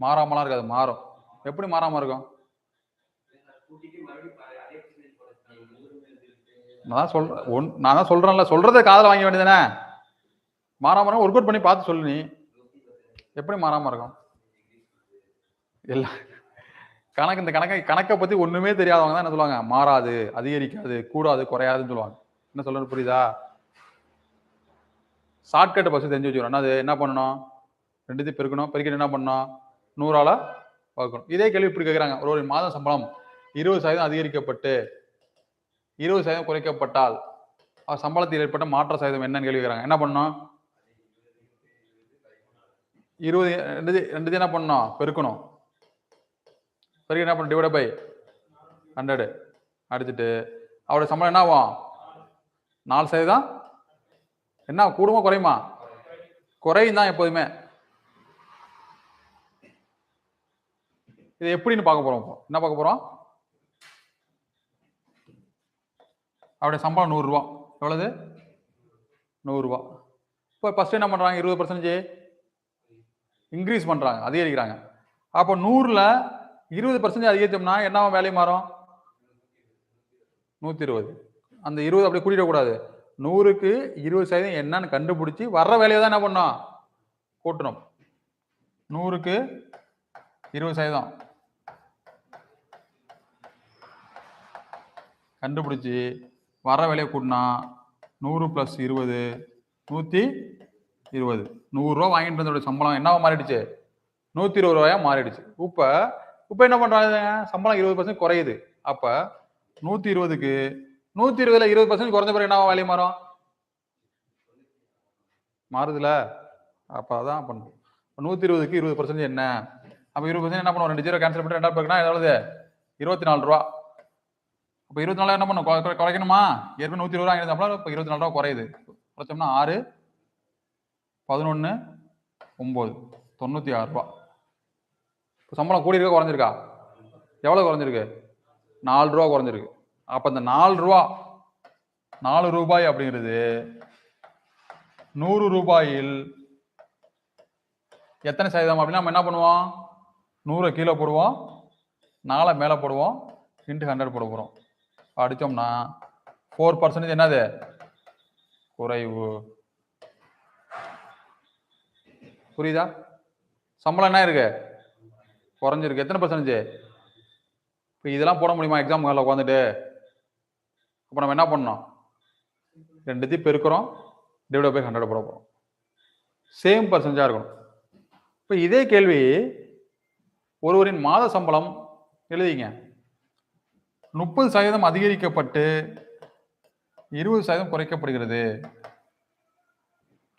மாறாமலாம் இருக்காது, மாறும். எப்படி மாறாம இருக்கும்? நான் தான் சொல்றேன்ல, சொல்றதை காதல வாங்க வேண்டியதானே? மாறாம ஒர்க் அவுட் பண்ணி பார்த்து சொல்லு. நீ எப்படி மாறாம இருக்கும்? எல்லாம் கணக்கு இந்த கணக்கை பத்தி ஒண்ணுமே தெரியாதவங்க தான் என்ன சொல்லுவாங்க? மாறாது, அதிகரிக்காது, கூடாது, குறையாதுன்னு சொல்லுவாங்க. என்ன சொல்றது புரியுதா? ஷார்ட்கட் பஸ் தெரிஞ்சு வச்சுக்கிறோம். அது என்ன பண்ணணும்? ரெண்டுத்தையும் பெருக்கணும், பெருக்கிட்டு என்ன பண்ணணும்? 100ஆல வகுக்கணும். இதே கேள்வி இப்படி கேட்குறாங்க. ஒரு மாத சம்பளம் 20% அதிகரிக்கப்பட்டு 20% குறைக்கப்பட்டால் சம்பளத்தில் ஏற்பட்ட மாற்ற சதவீதம் என்னன்னு கேள்வி கேட்குறாங்க. என்ன பண்ணணும்? 20 ரெண்டுத்தையும் என்ன பண்ணணும்? பெருக்கணும். பெருக்கி என்ன பண்ணணும்? டிவைட் பை 100 அடிச்சுட்டு அவருடைய சம்பளம் என்ன ஆகும்? 4% என்ன கூடுமா குறையுமா? குறையும் தான் எப்போதுமே. இது எப்படின்னு பார்க்க போறோம். என்ன பார்க்க போறோம்? அவருடைய சம்பளம் 100 ரூபா. எவ்வளவு? 100 ரூபா. இப்போ ஃபர்ஸ்ட் என்ன பண்றாங்க? 20% இன்க்ரீஸ் பண்றாங்க, அதிகரிக்கிறாங்க. அப்போ 100ல 20% அதிகரிச்சோம்னா என்ன வேலை மாறும்? 120. அந்த 20 அப்படி கூட்டிட கூடாது. 100க்கு 20% என்னன்னு கண்டுபிடிச்சு வர்ற வேலையை தான் என்ன பண்ணோம்? கூட்டணும். 100க்கு 20% கண்டுபிடிச்சு வர வேலையை கூட்டினா 100 + 20 120. 100 ரூபா வாங்கிட்டு இருந்தோட சம்பளம் என்னவா மாறிடுச்சு? 120 ரூபாயா மாறிடுச்சு. இப்ப என்ன பண்றாங்க? சம்பளம் 20% குறையுது. அப்ப 120க்கு 120ல 20% குறைஞ்ச பிறகு என்ன வேலை மாறும்? மாறுதுல? அப்ப அதான் பண்ணும். 120க்கு 20% என்ன? அப்ப 20% என்ன பண்ணுவோம்? 2 0 கேன்சல் பண்ணிட்டு 2 பெருக்கினா எவ்வளவு? 24 ரூபா. அப்ப 24 என்ன பண்ணும்? குறைக்கணுமா? ஏற்கனவே 120 ரூபா வாங்கியிருந்தாப்ல, இப்ப 24 ரூபா குறையுது. குறைச்சோம்னா 6 11 9 96 ரூபா. சம்பளம் கூடி இருக்கா குறைஞ்சிருக்கா? எவ்வளவு குறைஞ்சிருக்கு? 4 ரூபா குறைஞ்சிருக்கு. அப்ப இந்த 4 ரூபாய் அப்படிங்கிறது 100 ரூபாயில் எத்தனை சதவீதம் அப்படின்னா நம்ம என்ன பண்ணுவோம்? 100 கீழே போடுவோம், 4 மேலே போடுவோம், இன்ட்டு 100 போட போகிறோம். அடித்தோம்னா 4% என்னது குறைவு. புரியுதா? சம்பளம் என்ன இருக்கு குறைஞ்சிருக்கு. எத்தனை பர்சன்டேஜ்? இப்போ இதெல்லாம் போட முடியுமா எக்ஸாம் ஹாலில் உட்காந்துட்டு? அப்போ நம்ம என்ன பண்ணோம், ரெண்டுத்தையும் பெருக்கிறோம், டிவைட் பை 100 போட போகிறோம். சேம் பர்சன்டேஜாக இருக்கணும். இப்போ இதே கேள்வி ஒருவரின் மாத சம்பளம் எழுதிங்க 30% அதிகரிக்கப்பட்டு 20% குறைக்கப்படுகிறது.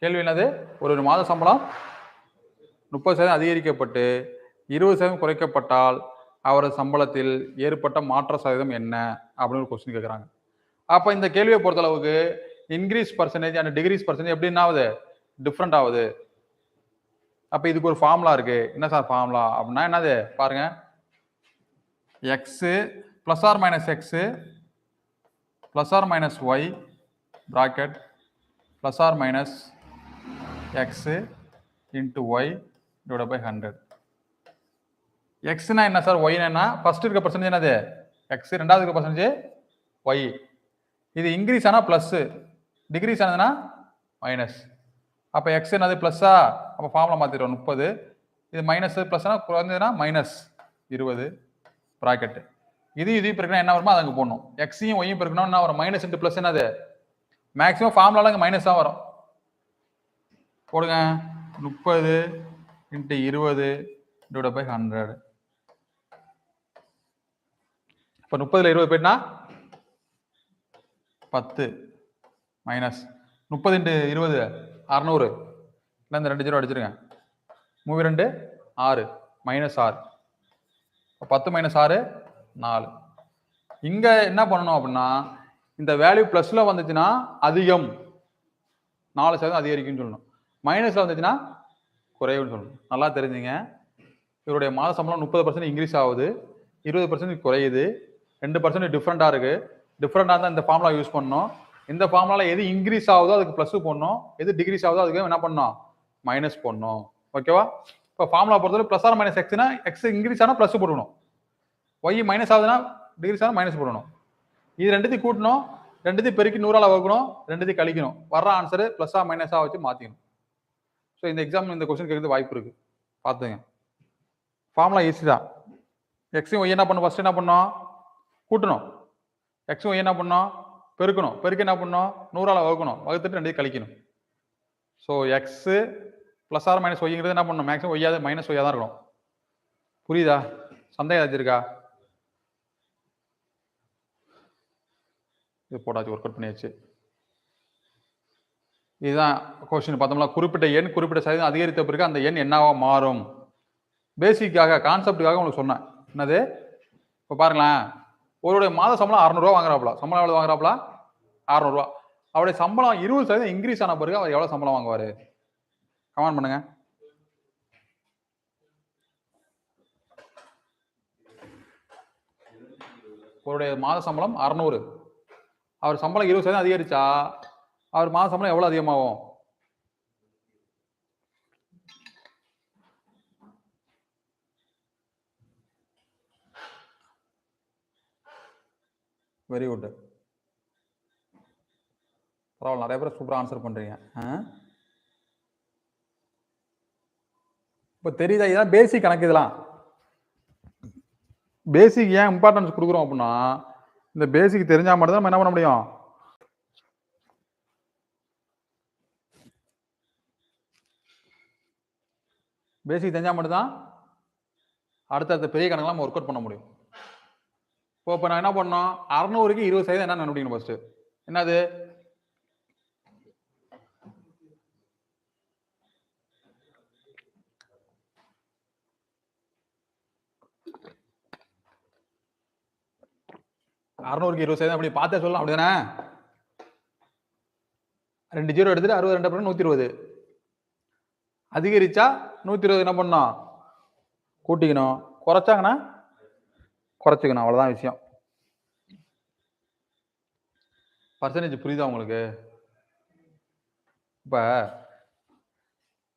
கேள்வி என்னது? ஒரு மாத சம்பளம் 30% அதிகரிக்கப்பட்டு 20% குறைக்கப்பட்டால் அவரது சம்பளத்தில் ஏற்பட்ட மாற்ற சதவீதம் என்ன அப்படின்னு ஒரு கொஸ்டின் கேட்குறாங்க. அப்போ இந்த கேள்வியை பொறுத்தளவுக்கு increase percentage and degrees percentage எப்படி என்ன ஆகுது, டிஃப்ரெண்ட் ஆகுது. அப்போ இதுக்கு ஒரு ஃபார்முலா இருக்கு. என்ன சார் ஃபார்முலா அப்படின்னா என்னது பாருங்க, x plus R minus x plus R minus y bracket plus R minus x into y divide by 100. எக்ஸ்னா என்ன சார், ஒய்னா என்ன? ஃபர்ஸ்ட் இருக்க பர்சன்டேஜ் என்னது எக்ஸ், ரெண்டாவது இருக்க பர்சன்டேஜ் ஒய். இது இன்க்ரீஸ் ஆனால் ப்ளஸ்ஸு, டிக்ரீஸ் ஆனதுன்னா மைனஸ். அப்போ எக்ஸ் என்னது ப்ளஸ்ஸா, அப்போ ஃபார்முலா மாற்றிடுவோம் 30. இது மைனஸ் ப்ளஸ்னா குறைஞ்சதுன்னா மைனஸ் 20 ப்ராக்கெட்டு. இதையும் பெருக்கணும் என்ன வருமோ அதை அங்கே போடணும். எக்ஸையும் ஒய்யும் பெருக்கணும் என்ன வரும், மைனஸ் இன்ட்டு ப்ளஸ் என்னது, மேக்ஸிமம் ஃபார்முலாவில் இங்கே மைனஸ் தான் வரும். போடுங்க 30 இன்ட்டு 20 டிவைட் பை 100. இப்போ 30ல் 20 போயிட்டுனா 10 மைனஸ் 30 இன்ட்டு 20 600. இல்லை இந்த 2 ஜீரோ அடிச்சிருங்க. 32 6 மைனஸ் 6. 10 மைனஸ் 6 4. இங்கே என்ன பண்ணணும் அப்படின்னா இந்த வேல்யூ ப்ளஸில் வந்துச்சுன்னா அதிகம் 4% அதிகரிக்கும்னு சொல்லணும், மைனஸில் வந்துச்சுன்னா குறைவுன்னு சொல்லணும். நல்லா தெரிஞ்சுங்க. இவருடைய மாத சம்பளம் 30% இன்க்ரீஸ் ஆகுது, 20% குறையுது, 2% டிஃப்ரெண்டாக இருக்குது. டிஃப்ரெண்டாக தான் இந்த ஃபார்முலா யூஸ் பண்ணணும். இந்த ஃபார்முலாவில் எது இன்க்ரீஸ் ஆகுதோ அதுக்கு ப்ளஸ் போடணும், எது டிக்ரீஸ் ஆகுதோ அதுக்கு என்ன பண்ணணும், மைனஸ் போடணும். ஓகேவா? இப்போ ஃபார்முலா பொறுத்தவரை ப்ளஸ் ஆர் மைனஸ் எக்ஸ்னா எக்ஸ் இன்க்ரீஸ் ஆனால் ப்ளஸ் போடணும், ஒய் மைனஸ் ஆகுதுன்னா டிகிரிஸ் ஆனால் மைனஸ் போடணும். இது ரெண்டுத்தையும் கூட்டணும், ரெண்டுத்தையும் பெருக்கி 100ஆல் வகுக்கணும், ரெண்டுத்தையும் கழிக்கணும். வர்ற ஆன்சரு ப்ளஸ்ஸாக மைனஸாக வச்சு மாற்றிக்கணும். ஸோ இந்த எக்ஸாம் இந்த கொஸ்டின் கேட்குறது வாய்ப்பு இருக்குது, பார்த்துங்க. ஃபார்முலா ஈஸி தான். எக்ஸையும் ஒய் என்ன பண்ணணும், ஃபஸ்ட்டு என்ன பண்ணோம் கூட்டணும், எக்ஸும் ஒய் என்ன பண்ணோம் பெருக்கணும், பெருக்க என்ன பண்ணணும் 100ஆல் வகுக்கணும், வகுத்துட்டு ரெண்டையும் கழிக்கணும். So x plus R minus ஒய்ங்கிறது என்ன பண்ணணும், மேக்ஸிமம் ஒய்யாது மைனஸ் ஒய்யாக தான் இருக்கணும். புரியுதா? சந்தேகம் ஏதாச்சும் இருக்கா? இது போட்டாச்சு, ஒர்க் அவுட் பண்ணியாச்சு. இதுதான் கொஸ்டின் பார்த்தோம்னா, குறிப்பிட்ட எண் குறிப்பிட்ட சதவீதம் அதிகரித்த பிறகு அந்த எண் என்னவா மாறும். பேசிக்காக கான்செப்டுக்காக உங்களுக்கு சொன்னேன். என்னது, இப்போ பாருங்களேன், ஒருடைய மாத சம்பளம் 600 வாங்குறாப்ல, சம்பளம் எவ்வளோ வாங்குறாப்ல 600. அவருடைய சம்பளம் 20% இன்க்ரீஸ் ஆன பிறகு அவர் எவ்வளோ சம்பளம் வாங்குவார்? கமெண்ட் பண்ணுங்க. அவருடைய மாத சம்பளம் 600, அவர் சம்பளம் 20% அதிகரிச்சா அவர் மாத சம்பளம் எவ்வளவு அதிகமாகும்? வெரி குட், பரவாயில்ல, நிறைய பேர் சூப்பராக ஆன்சர் பண்றீங்க. இப்போ தெரியுதா? இதான் பேசிக் கணக்கு. இதெல்லாம் பேசிக் ஏன் இம்பார்ட்டன்ஸ் கொடுக்குறோம் அப்படின்னா, இந்த பேசிக் தெரிஞ்சா மட்டும்தான் நம்ம என்ன பண்ண முடியும். பேசிக் தெரிஞ்சா மட்டும்தான் அடுத்த பெரிய கணக்கெல்லாம் நம்ம ஒர்க் அவுட் பண்ண முடியும். இப்போ நான் என்ன பண்ணோம், 600க்கு 20% என்ன கண்டுபிடிக்கணும் ஃபர்ஸ்ட். என்னது, அறுநூறுக்கு 20% அப்படி பார்த்தே சொல்லலாம், அப்படிதானே? 2 ஜீரோ எடுத்துட்டு 62 120 அதிகரிச்சா 120 என்ன பண்ணணும், கூட்டிக்கணும். குறைச்சாங்கன்னா குறைச்சிக்கணும், அவ்வளவுதான் விஷயம். பர்சன்டேஜ் புரியுதா உங்களுக்கு? இப்ப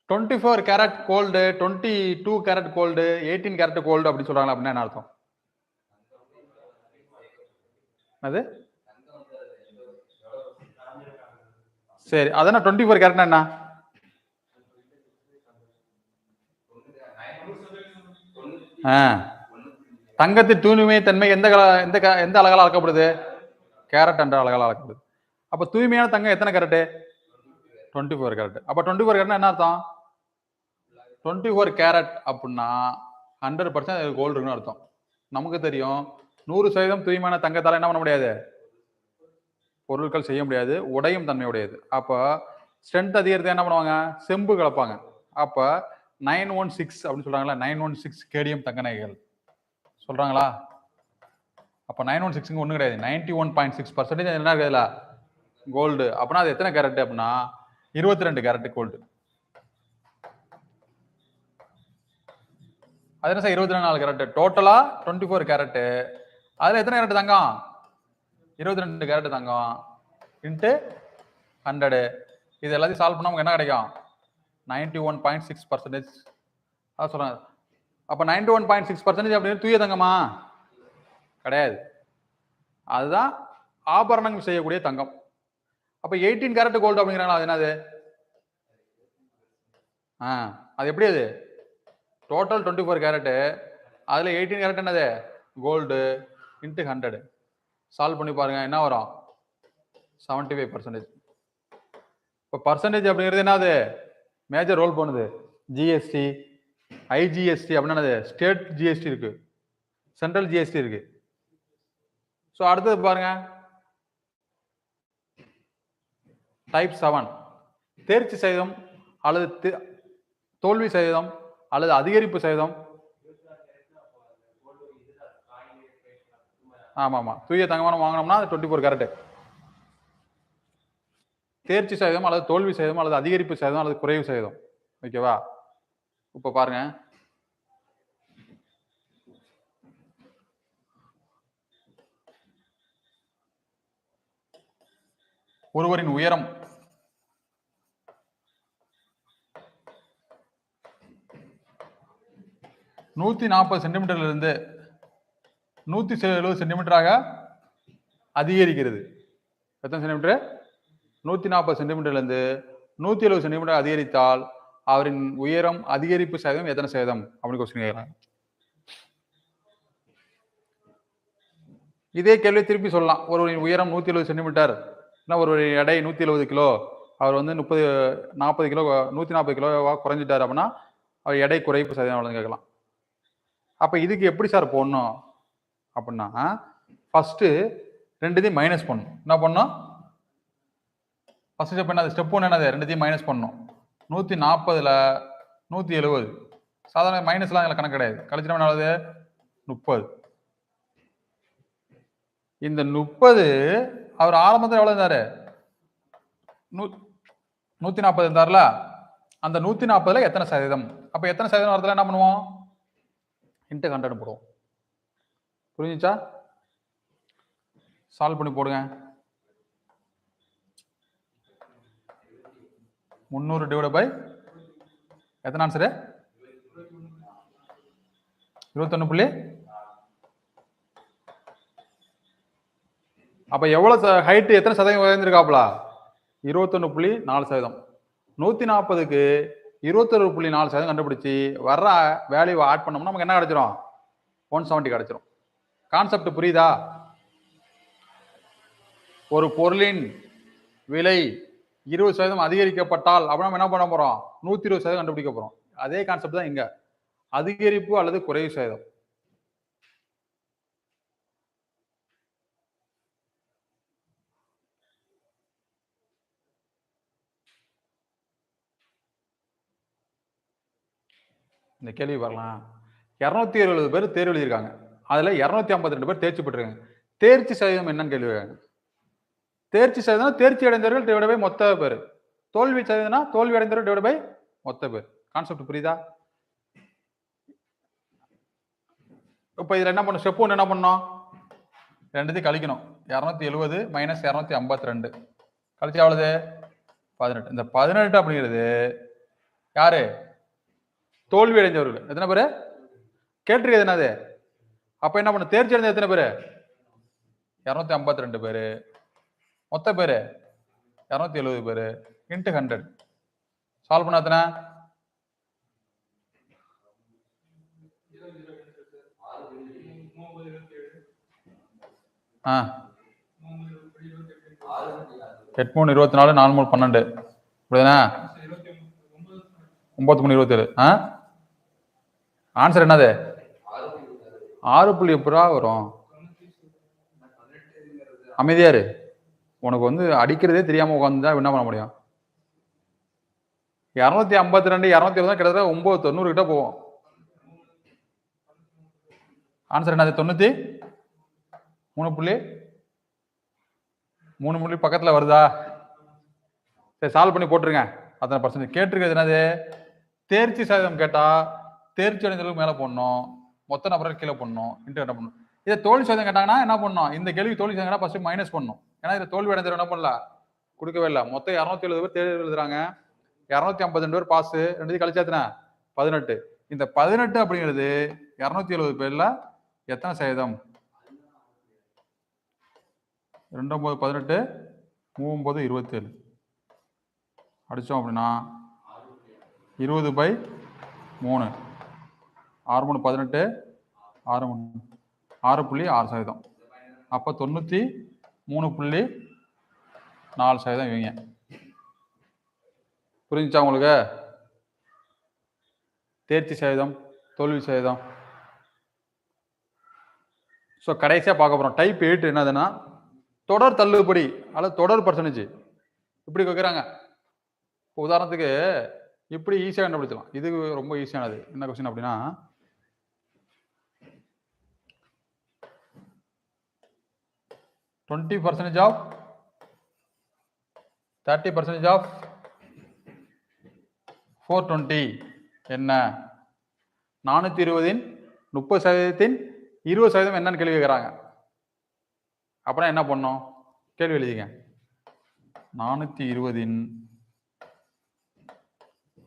24 carat gold, 22 carat gold, 18 carat gold அப்படி சொல்றாங்களா, அப்படின்னா என்ன அர்த்தம்? அது சரி, அதான் 24 கேரட்னா என்ன? தங்கத்தின் தூய்மை தன்மை எந்த எந்த அழகால் அளக்கப்படுது? கேரட் என்ற அழகால் அளக்கப்படுது. அப்ப தூய்மையான தங்கம் எத்தனை கேரட்? 24 கேரட். அப்ப 24 கேரட்னா என்ன அர்த்தம்? 24 கேரட் அப்படின்னா 100% கோல்டு இருக்குன்னு அர்த்தம். நமக்கு தெரியும் 100% தூய்மையான தங்கத்தால என்ன பண்ண முடியாது? பொருட்கள் செய்ய முடியாது, உடையும் தன்மை உடையது. அப்ப ஸ்ட்ரென்த் அதிகரித்து என்ன பண்ணுவாங்க? செம்பு கலப்பாங்க. அப்ப 916 அப்படின்னு சொல்றாங்களா, 916 கேடியம் தங்க நகைகள் சொல்றாங்களா? அப்ப 916 ஒண்ணு கிடையாது, 91.6% என்ன இருக்குதுல கோல்டு. அப்படின்னா அது எத்தனை கேரட் அப்படின்னா 22 கேரட் கோல்டு. அது என்ன சார் 24 கேரட்? டோட்டலா 24 கேரட். அதுல எத்தனை கேரட் தங்கம்? 22 கேரட் தங்கம் இன்ட்டு 100. இது எல்லாத்தையும் சால்வ் பண்ணா நமக்கு என்ன கிடைக்கும்? 91.6%. அதான் சொல்றேன். அப்ப 91.6% அப்படின்னு தூய தங்கமா? கிடையாது. அதுதான் ஆபரணங்கள் செய்யக்கூடிய தங்கம். அப்ப 18 கேரட் கோல்டு அப்படிங்கிறாங்களா, அது என்னது? அது எப்படி? அது டோட்டல் 24 கேரட், அதுல 18 கேரட் என்னது? Gold into 100. சால்வ் பண்ணி பாருங்க, என்ன வரும்? 75%. இப்போ பர்சன்டேஜ் அப்படிங்கிறது என்னது? மேஜர் ரோல் பண்ணுது. ஜிஎஸ்டி, ஐஜிஎஸ்டி அப்படின்னா என்னது? ஸ்டேட் ஜிஎஸ்டி இருக்கு, சென்ட்ரல் ஜிஎஸ்டி இருக்கு. ஸோ அடுத்தது பாருங்க, டைப் 7 தேர்ச்சி சதவீதம் அல்லது தோல்வி சதவீதம் அல்லது அதிகரிப்பு சதவீதம். ஆமா, தூய தங்கமான வாங்கினோம்னா 24 கேரட். தேர்ச்சி சதவீதம் அல்லது தோல்வி சதவீதம் அல்லது அதிகரிப்பு சதவீதம் அல்லது குறைவு சதவீதம். ஓகேவா? இப்ப பாருங்க, ஒருவரின் உயரம் 140 சென்டிமீட்டர்ல இருந்து 170 சென்டிமீட்டராக அதிகரிக்கிறது. எத்தனை சென்டிமீட்டர்? 140 சென்டிமீட்டர்ல இருந்து 170 சென்டிமீட்டர் அதிகரித்தால் அவரின் உயரம் அதிகரிப்பு சதவீதம் எத்தனை சதவீதம் அப்படின்னு கொஸ்டின் கேட்கலாம். இதே கேள்வி திருப்பி சொல்லலாம். ஒருவரின் உயரம் 170 சென்டிமீட்டர், ஒருவரின் எடை 170 கிலோ, அவர் வந்து 40 கிலோ 140 கிலோவா குறைஞ்சிட்டாரு அப்படின்னா அவர் எடை குறைப்பு சதவீதம் கேட்கலாம். அப்ப இதுக்கு எப்படி சார் போடணும் அப்படின்னா, ஃபர்ஸ்ட் ரெண்டுத்தையும் மைனஸ் பண்ணணும். என்ன பண்ணணும்? ஃபர்ஸ்ட் ஸ்டெப் என்னது? ஸ்டெப் 1 என்னது? ரெண்டுத்தையும் மைனஸ் பண்ணணும். 140ல 170 சாதாரண மைனஸ்லாம் அதில் கணக்கு கிடையாது. கழிச்சிட்டோம் என்ன ஆகுது? 30. இந்த 30 அவர் ஆரம்பத்தில் எவ்வளவு இருந்தாரு? 140 இருந்தார்ல, அந்த 140ல எத்தனை சதவீதம்? அப்ப எத்தனை சதவீதம் வரதுல என்ன பண்ணுவோம்? இன்ட்டு 100 போடுவோம். புரிஞ்சுச்சா? சால்வ் பண்ணி போடுங்க. 300 டிவைட் பை எத்தனை ஆன்சரு? 21. அப்ப எவ்வளவு ஹைட் எத்தனை சதவீதம் உயர்ந்திருக்காப்ல? 21.4%. 140க்கு 21.4% கண்டுபிடிச்சு வர்ற வேல்யூ ஆட் பண்ணோம்னா நமக்கு என்ன கிடைச்சிரும்? 170 கிடைச்சிரும். கான்செப்ட் புரியுதா? ஒரு பொருளின் விலை 20% அதிகரிக்கப்பட்டால் அப்ப நம்ம என்ன பண்ண போறோம்? 120% கண்டுபிடிக்க போறோம். அதே கான்செப்ட் தான் இங்க, அதிகரிப்பு அல்லது குறைவு சதவீதம். இந்த கேள்வி வரலாம். 270 பேர் தேர்வு எழுதியிருக்காங்க, அதுல 252 பேர் தேர்ச்சி பெற்றிருக்காங்க. தேர்ச்சி சதவீதம் என்னன்னு கேள்வி. தேர்ச்சி சதவீதம் தேர்ச்சி அடைந்தவர்கள் டிவைட் பை மொத்த பேர். தோல்வி சதவீதம்னா தோல்வி அடைந்தவர்கள் டிவைட் பை மொத்த பேர். கான்செப்ட் புரியுதா? இப்ப இதுல என்ன பண்ணும்? ஸ்டெப் 1 என்ன பண்ணணும்? ரெண்டுத்தையும் கழிக்கணும். 270 மைனஸ் 252 கழிச்சு எவ்வளவு? 18. இந்த 18 அப்படிங்கிறது யாரு? தோல்வி அடைந்தவர்கள். எத்தனை பேரு? கேட்டிருக்கிறது என்னது? அப்ப என்ன பண்ண? தேர்ச்சி அடைந்த எத்தனை பேரு? 252 பேரு. மொத்த பேரு 270 பேரு இன்ட்டு 100. சால்வ் பண்ண எத்தனை? ஆ 8 3 24 4 3 12 இப்படிதானே? 9 3 27. ஆன்சர் என்னது? 6 எப்படா வரும்? அமைதியாரு. உனக்கு வந்து அடிக்கிறதே தெரியாம உட்காந்துதான் என்ன பண்ண முடியும்? 252 270 கிட்டத்தட்ட 9 90 கிட்ட போவோம். ஆன்சர் என்னது? 93.3 பக்கத்துல வருதா? சரி, சால்வ் பண்ணி போட்டுருங்க. அத்தனை பர்சன்டேஜ் கேட்டிருக்கிறது என்னது? தேர்ச்சி சதவீதம் கேட்டா தேர்ச்சி அடைந்தவர்களுக்கு மேல போடணும், மொத்த நபர்கள் கீழே போடணும், இன்ட்டு என்ன பண்ணணும். இதை தோல்வி சதவீதம் கேட்டாங்கன்னா என்ன பண்ணணும்? இந்த கேள்வி தோல்வி சதவீதம் கேட்டா ஃபர்ஸ்ட் மைனஸ் பண்ணணும். ஏன்னா இதை தோல்வி அடைந்தவர் என்ன பண்ணல, கொடுக்கவே இல்லை. மொத்தம் 270 பேர் தேர்வு எழுதுறாங்க, 252 பேர் பாஸ், ரெண்டு கழிச்சாத்துனா 18. இந்த 18 அப்படிங்கிறது 270 பேர்ல எத்தனை சதவீதம்? 2 9 18 3 27 அடிச்சோம் அப்படின்னா 20/3 6 3 18 6.6%. அப்ப 93.4% இவங்க. புரிஞ்சுச்சா உங்களுக்கு? தேர்ச்சி சதவீதம், தோல்வி சதவீதம். ஸோ கடைசியாக பார்க்க போகிறோம். டைப் 8 என்னதுன்னா தொடர் தள்ளுபடி அல்லது தொடர் பர்சன்டேஜ். இப்படி கேட்குறாங்க. இப்போ உதாரணத்துக்கு இப்படி ஈஸியாக கண்டுபிடிச்சலாம். இது ரொம்ப ஈஸியானது. என்ன கொஸ்டின் அப்படின்னா, %20 ஆஃப் 30% ஆஃப் 420 என்ன? 420 30% 20% என்னன்னு கேள்வி கேட்குறாங்க. அப்புறம் என்ன பண்ணோம்? கேள்வி எழுதிங்க. 420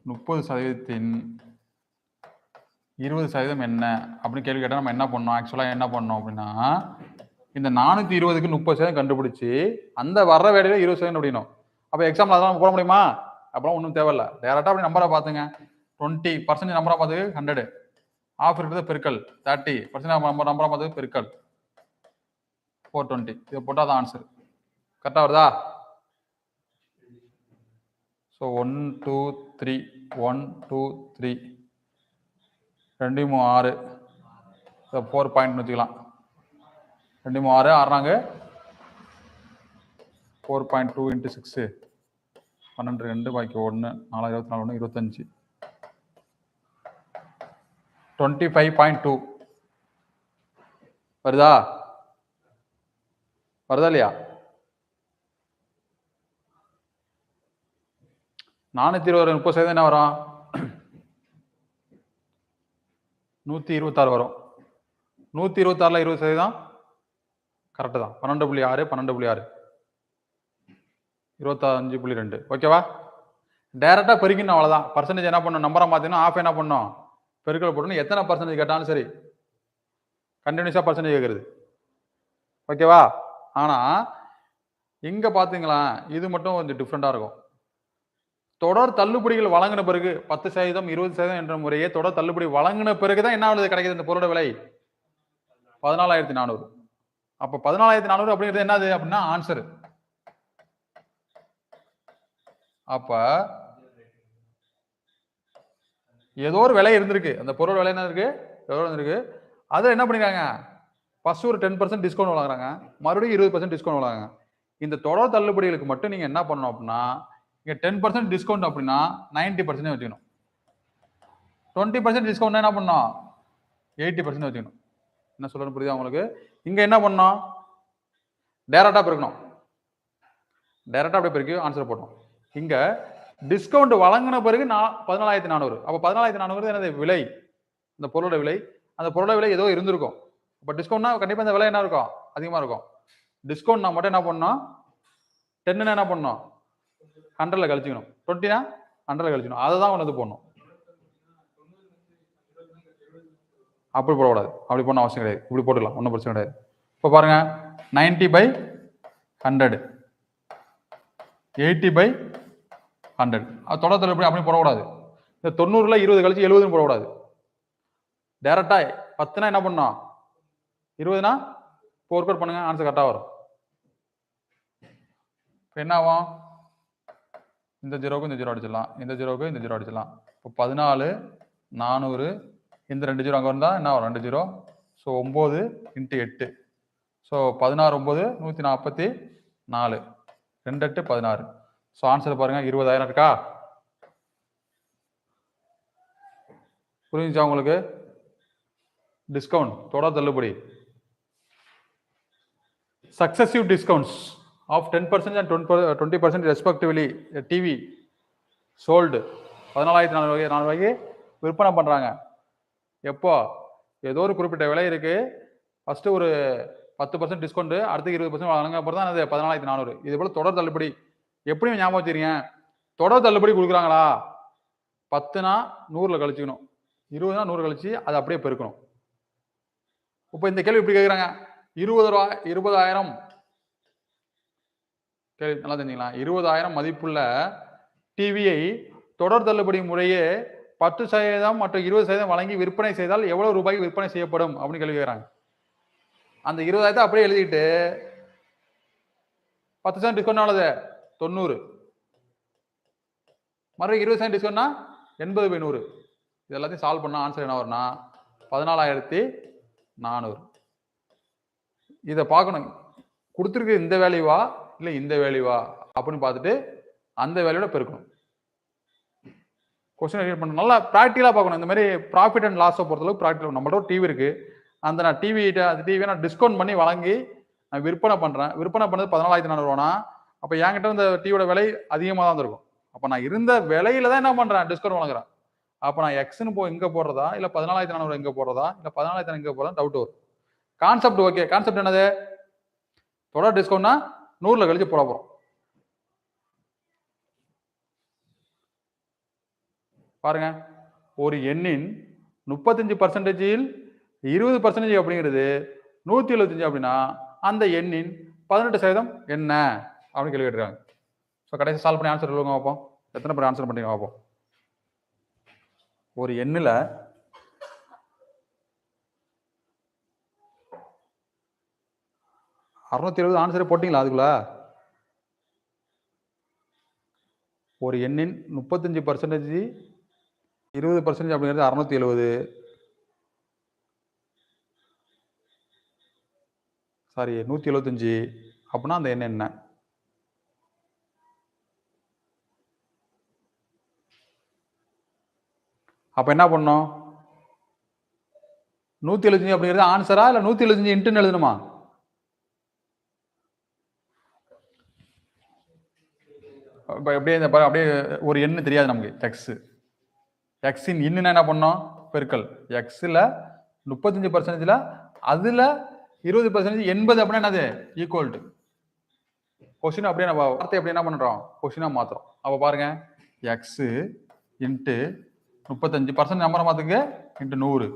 30% 20% என்ன அப்படின்னு கேள்வி கேட்டால் நம்ம என்ன பண்ணோம்? ஆக்சுவலாக என்ன பண்ணோம் அப்படின்னா, இந்த 420க்கு 30% கண்டுபிடிச்சு அந்த வர்ற வேலையில 20% முடியணும். அப்போ எக்ஸாம்பிள் அதெல்லாம் போட முடியுமா? அப்புறம் ஒன்றும் தேவையில்லை. டேரக்டாக அப்படி நம்பரை பார்த்துங்க. 20% நம்பரை பார்த்து 100, ஆஃப் இருக்கிறது பெருக்கல் 30% நம்பரை பார்த்து பெருக்கல் 420. இதை போட்டால் தான் ஆன்சர். கரெக்டாக வருதா? ஸோ 1 2 3 1 2 3 2 3 6 4 பாயிண்ட் வச்சுக்கலாம். 2 3 6 ஆறாங்க 4.2 × 6 12 2 பாக்கி 1 4 24 1 25 25.2 வருதா? வருதா இல்லையா? 420 30% என்ன வரும்? 126 வரும். 126ல 20% கரெக்டு தான். 12.6 12.6 25.2. ஓகேவா? டைரக்டா பெருக்கணும், அவ்வளவுதான். பர்சன்டேஜ் என்ன பண்ணும்? நம்பரை மாத்தினா ஆஃப் என்ன பண்ணும்? பெருக்கல் போடணும். எத்தனை பர்சன்டேஜ் கேட்டாலும் சரி, கண்டினியூஸா பர்சன்டேஜ் கேட்கறது. ஓகேவா? ஆனா இங்க பாத்தீங்களா, இது மட்டும் கொஞ்சம் டிஃப்ரெண்டா இருக்கும். தொடர் தள்ளுபடிகள் வழங்கின பிறகு 10% 20% என்ற முறையே தொடர் தள்ளுபடி வழங்கின பிறகுதான் என்ன ஆகுது? கிடைக்குது இந்த பொருளோட விலை 14,400. அப்ப 14,400 அப்படிங்கிறது என்னது அப்படின்னா ஆன்சர். அப்ப ஏதோ ஒரு விலை இருந்திருக்கு. அந்த பொருள் விலை என்ன இருக்கு? எவ்வளவு இருந்திருக்கு? அதை என்ன பண்ணிருக்காங்க? ஃபர்ஸ்ட் ஒரு 10% டிஸ்கவுண்ட் வழங்குறாங்க, மறுபடியும் 20% டிஸ்கவுண்ட் வழங்குறாங்க. இந்த தொடர் தள்ளுபடிகளுக்கு மட்டும் நீங்க என்ன பண்ணணும் அப்படின்னா, இங்க 10% டிஸ்கவுண்ட் அப்படின்னா 90% வச்சுக்கணும். 20% டிஸ்கவுண்ட் என்ன பண்ணணும்? 80% வச்சுக்கணும். என்ன சொல்றேன்னு புரியுதா உங்களுக்கு? இங்க என்ன பண்ணணும்? டைரக்டா பெருக்கணும். டைரக்டா அப்படியே பெருக்கி ஆன்சர் போட்டோம். இங்க டிஸ்கவுண்ட் வழங்கின பிறகு 14,400. அப்ப 14,400 என்னது? விலை, இந்த பொருளோட விலை. அந்த பொருளோட விலை ஏதோ இருந்திருக்கும். அப்ப டிஸ்கவுண்ட்னா கண்டிப்பா இந்த விலை என்ன இருக்கும்? அதிகமா இருக்கும். டிஸ்கவுண்ட் நான் மட்டும் என்ன பண்ணணும்? 10 என்ன பண்ணணும்? 100ல கழிச்சுக்கணும். 20 100ல கழிச்சுக்கணும். அதை தான் வந்து போடணும். அப்படி போடக்கூடாது. அப்படி போட அவசியம் கிடையாது. இப்படி போட்டுக்கலாம், ஒன்றும் பிரச்சனை கிடையாது. இப்போ பாருங்க 90/100, 80/100. அது தொடர் தள்ளுபடி அப்படி போடக்கூடாது. இந்த 90ல் 20 கழிச்சு 70ன்னு போடக்கூடாது. டேரக்டா 10னா என்ன பண்ணணும், 20னா ஒர்க் அவுட் பண்ணுங்க, ஆன்சர் கரெக்டாக வரும். இப்போ என்ன ஆகும், இந்த ஜீரோவுக்கு இந்த ஜீரோ அடிச்சிடலாம், இந்த ஜீரோவுக்கு இந்த ஜீரோ அடிச்சிடலாம். இப்போ 14 400, இந்த 2 ஜீரோ அங்கே வந்தால் என்ன வரும், 2 zero. So 9 × 8. So 16 9 144, 2 8 16. So answer பாருங்க 20,000 இருக்கா? புரிஞ்சுச்சா உங்களுக்கு? டிஸ்கவுண்ட் தொடர் தள்ளுபடி, successive discounts of 10% and 20% respectively. TV sold 14,400 விற்பனை பண்றாங்க. எப்போ, ஏதோ ஒரு குறிப்பிட்ட விலை இருக்கு, ஃபர்ஸ்ட் ஒரு 10% டிஸ்கவுண்ட், அடுத்து 20% வாங்கினாங்க, அப்புறம் தான் அது 14,400. இது போல தொடர் தள்ளுபடி எப்படி ஞாபகம் வச்சிருக்கீங்க? தொடர் தள்ளுபடி கொடுக்குறாங்களா, 10னா 100ல கழிச்சுக்கணும், 20னா 100 கழிச்சு அதை அப்படியே பெருக்கணும். இப்போ இந்த கேள்வி எப்படி கேட்குறாங்க, 20,000 கேள்வி நல்லா தெரிஞ்சுங்களா, 20,000 மதிப்புள்ள டிவியை தொடர் தள்ளுபடி முறையே 10% மற்றும் 20% வழங்கி விற்பனை செய்தால் எவ்வளவு ரூபாய்க்கு விற்பனை செய்யப்படும் அப்படின்னு கேள்வி கேட்குறாங்க. அந்த 20,000 அப்படியே எழுதிட்டு 10% டிஸ்கவுண்ட் ஆனது 90, மறுபடியும் 20% டிஸ்கவுண்ட்னா 80/100. இது எல்லாத்தையும் சால்வ் பண்ணா ஆன்சர் என்ன வரும்னா 14,400. இதை பார்க்கணும், கொடுத்துருக்கு இந்த வேல்யூவா இல்லை இந்த வேல்யூவா அப்படின்னு பார்த்துட்டு அந்த வேல்யூட பெருக்கணும். கொஸ்டின் ரீட் பண்ணணும், நல்லா ப்ராக்டிக்கலாக பார்க்கணும். இந்த மாதிரி ப்ராஃபிட் அண்ட் லாஸை பொறுத்தளவுக்கு ப்ராக்டிக்கல். நம்மளோட ஒரு டிவி இருக்கு, அந்த நான் டிவியை நான் டிஸ்கவுண்ட் பண்ணி வழங்கி நான் விற்பனை பண்ணுறேன். விற்பனை பண்ணது 14,400. அப்போ என்கிட்ட இந்த டிவியோட விலை அதிகமாக தான் இருக்கும். அப்போ நான் இருந்த விலையில தான் என்ன பண்ணுறேன், டிஸ்கவுண்ட் வழங்குறேன். அப்போ நான் எக்ஸ்னு இங்கே போடுறதா, இல்லை 14,400 இங்கே போடுறதா, இல்லை 14,000 இங்கே போடுறதா டவுட் வரும். Concept okay. கான்செப்ட் என்னது, தொடர் டிஸ்கவுண்ட்னா 100ல கழிச்சு போட போறோம். பாருங்க, ஒரு எண்ணின் 35%-இல் 20% அப்படிங்கிறது 175 அப்படின்னா அந்த எண்ணின் 18% என்ன அப்படின்னு கேள்வி கேட்டிருக்காங்க. ஸோ கடைசி சால்வ் பண்ணி ஆன்சர் சொல்லுங்க பார்ப்போம். எத்தனை பேர் ஆன்சர் பண்ணீங்க பார்ப்போம். ஒரு எண்ணில் 670 ஆன்சர் போட்டீங்களா அதுக்குள்ள? ஒரு எண்ணின் 35%, 20% அப்படிங்கிறது 670. சாரி 175 அப்படின்னா அந்த எண் என்ன? அப்ப என்ன பண்ணோம், 175 அப்படிங்கிறது ஆன்சரா இல்ல 175 இன்ட்டுன்னு எழுதணுமா? அப்படியே ஒரு எண்ணு தெரியாது நமக்கு, எக்ஸின் இன்னுன்னா என்ன பண்ணோம், பெருக்கல். எக்ஸ்ல 35%, அதுல 20% 80 அப்படின்னா என்னது, ஈக்குவல் டு. கொஸ்டின் அப்படியே நம்ம வார்த்தை எப்படி என்ன பண்றோம், கொஸ்டினா மாத்துறோம். அப்ப பாருங்க, எக்ஸ் இன்ட்டு 35% நம்பரை மாத்துக்கு இன்ட்டு 100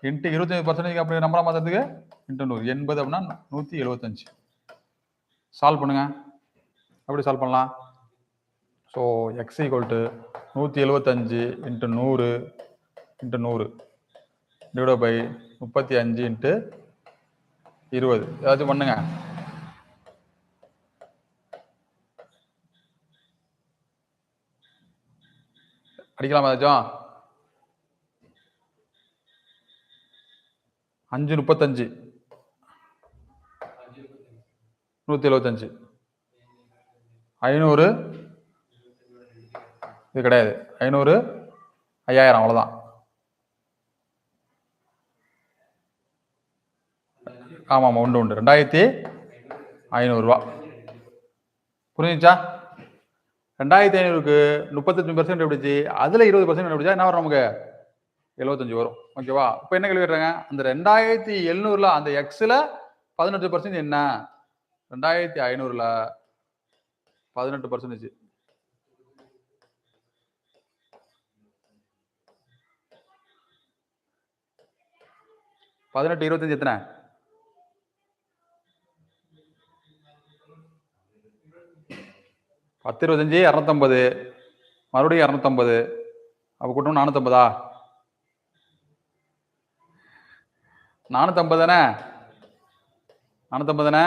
இன்ட்டு 25% அப்படி நம்பரை மாத்துறதுக்கு இன்ட்டு 100, 80 அப்படின்னா 175. சால்வ் பண்ணுங்க. எப்படி சால்வ் பண்ணலாம்? So x equal to 175 into 100 into 100 divide by 35 into 20. ஏதாச்சும் பண்ணுங்க. அடிக்கலாமா ஏதாச்சும்? 5 35 175 500, இது கிடையாது, 500 5000 அவ்வளவுதான். ஆமாம் உண்டு 2500 ரூபா. புரிஞ்சுச்சா? 2500க்கு 35% எப்படிச்சு, அதுல 20% எப்படிச்சா என்ன வரும், நமக்கு 75 வரும். ஓகேவா? இப்போ என்ன கேள்வி கேட்குறாங்க, அந்த 2700ல அந்த எக்ஸ்ல 18% என்ன? 2500ல 18%. பதினெட்டு 25 எத்தனை? 10 25 250 மறுபடியும் 250 அப்போ கூட்டம் 450 450 தானே 450 தானே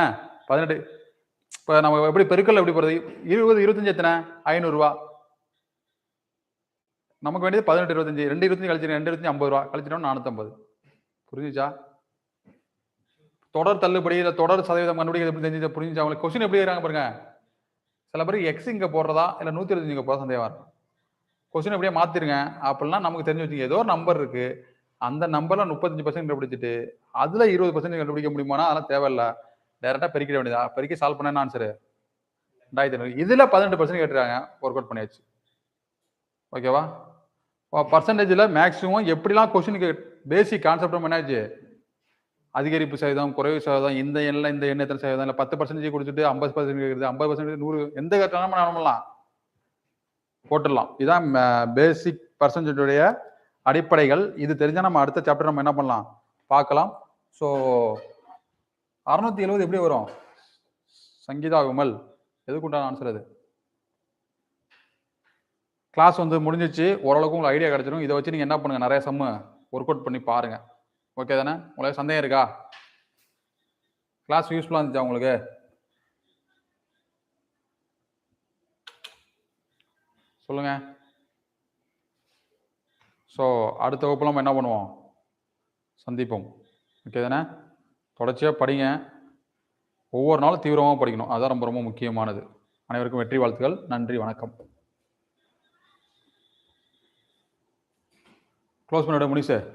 18 இப்போ நம்ம எப்படி பெருக்கல் எப்படி போகிறது 20 25 எத்தனை 500 ரூபா நமக்கு வேண்டியது 18 25 2 25 கழிச்சு 2 25 50 ரூபா கழிச்சிட்டோம் 450 புரிஞ்சுச்சா தொடர் தள்ளுபடி இல்லை தொடர் சதவீதம் கண்டுபிடிக்கிறது எப்படி தெரிஞ்சு புரிஞ்சுச்சா அவங்களுக்கு கொஸ்டின் எப்படி இருக்கிறாங்க பாருங்க சில பேருக்கு எக்ஸ் இங்கே போடுறதா இல்லை 125 இங்கே போகிறதா சந்தேகம் இருக்கும் கொஸ்டின் எப்படியே மாற்றிருங்க அப்படிலாம் நமக்கு தெரிஞ்சு வச்சுங்க ஏதோ ஒரு நம்பர் இருக்கு அந்த நம்பர்ல 35% கண்டுபிடிச்சிட்டு அதுல 20% கண்டுபிடிக்க முடியுமானா அதெல்லாம் தேவையில்லை டேரெக்டாக பெருக்கிட வேண்டியதா பெருக்கி சால்வ் பண்ண ஆன்சரு 2500 இதுல 18% கேட்டுருக்காங்க ஒர்க் அவுட் பண்ணியாச்சு ஓகேவா பர்சன்டேஜில் மேக்ஸிமம் எப்படிலாம் கொஸ்டினுக்கு பேசிக் கான்செப்ட் என்னாச்சு அதிகரிப்பு சதவீதம் குறைவு சதவீதம் இந்த எண்ணில் இந்த எண்ணெய் எத்தனை சதவீதம் இல்லை 10% கொடுத்துட்டு 50% கேட்குறது 50% 100 எந்த கட்டணமும் பண்ணலாம் போட்டுடலாம் இதுதான் பேசிக் பர்சன்டேஜுடைய அடிப்படைகள் இது தெரிஞ்சா நம்ம அடுத்த சாப்டர் நம்ம என்ன பண்ணலாம் பார்க்கலாம் ஸோ 670 எப்படி வரும் சங்கீதா விமல் எதுக்கு உண்டான ஆன்சர் அது கிளாஸ் வந்து முடிஞ்சிச்சு ஓரளவுக்கு உங்களுக்கு ஐடியா கிடைச்சிடும் இதை வச்சு நீங்கள் என்ன பண்ணுங்க நிறைய சம்மு ஒர்க் அவுட் பண்ணி பாருங்க ஓகே தானே உங்களுக்கு சந்தேகம் இருக்கா கிளாஸ் யூஸ்ஃபுல்லாக இருந்துச்சா உங்களுக்கு சொல்லுங்க ஸோ அடுத்த வகுப்புல நம்ம என்ன பண்ணுவோம் சந்திப்போம் ஓகே தானே தொடர்ச்சியாக படிங்க ஒவ்வொரு நாளும் தீவிரமாக படிக்கணும் அதுதான் ரொம்ப ரொம்ப முக்கியமானது அனைவருக்கும் வெற்றி வாழ்த்துக்கள் நன்றி வணக்கம் க்ளோஸ் பண்ணிவிட முனி சார்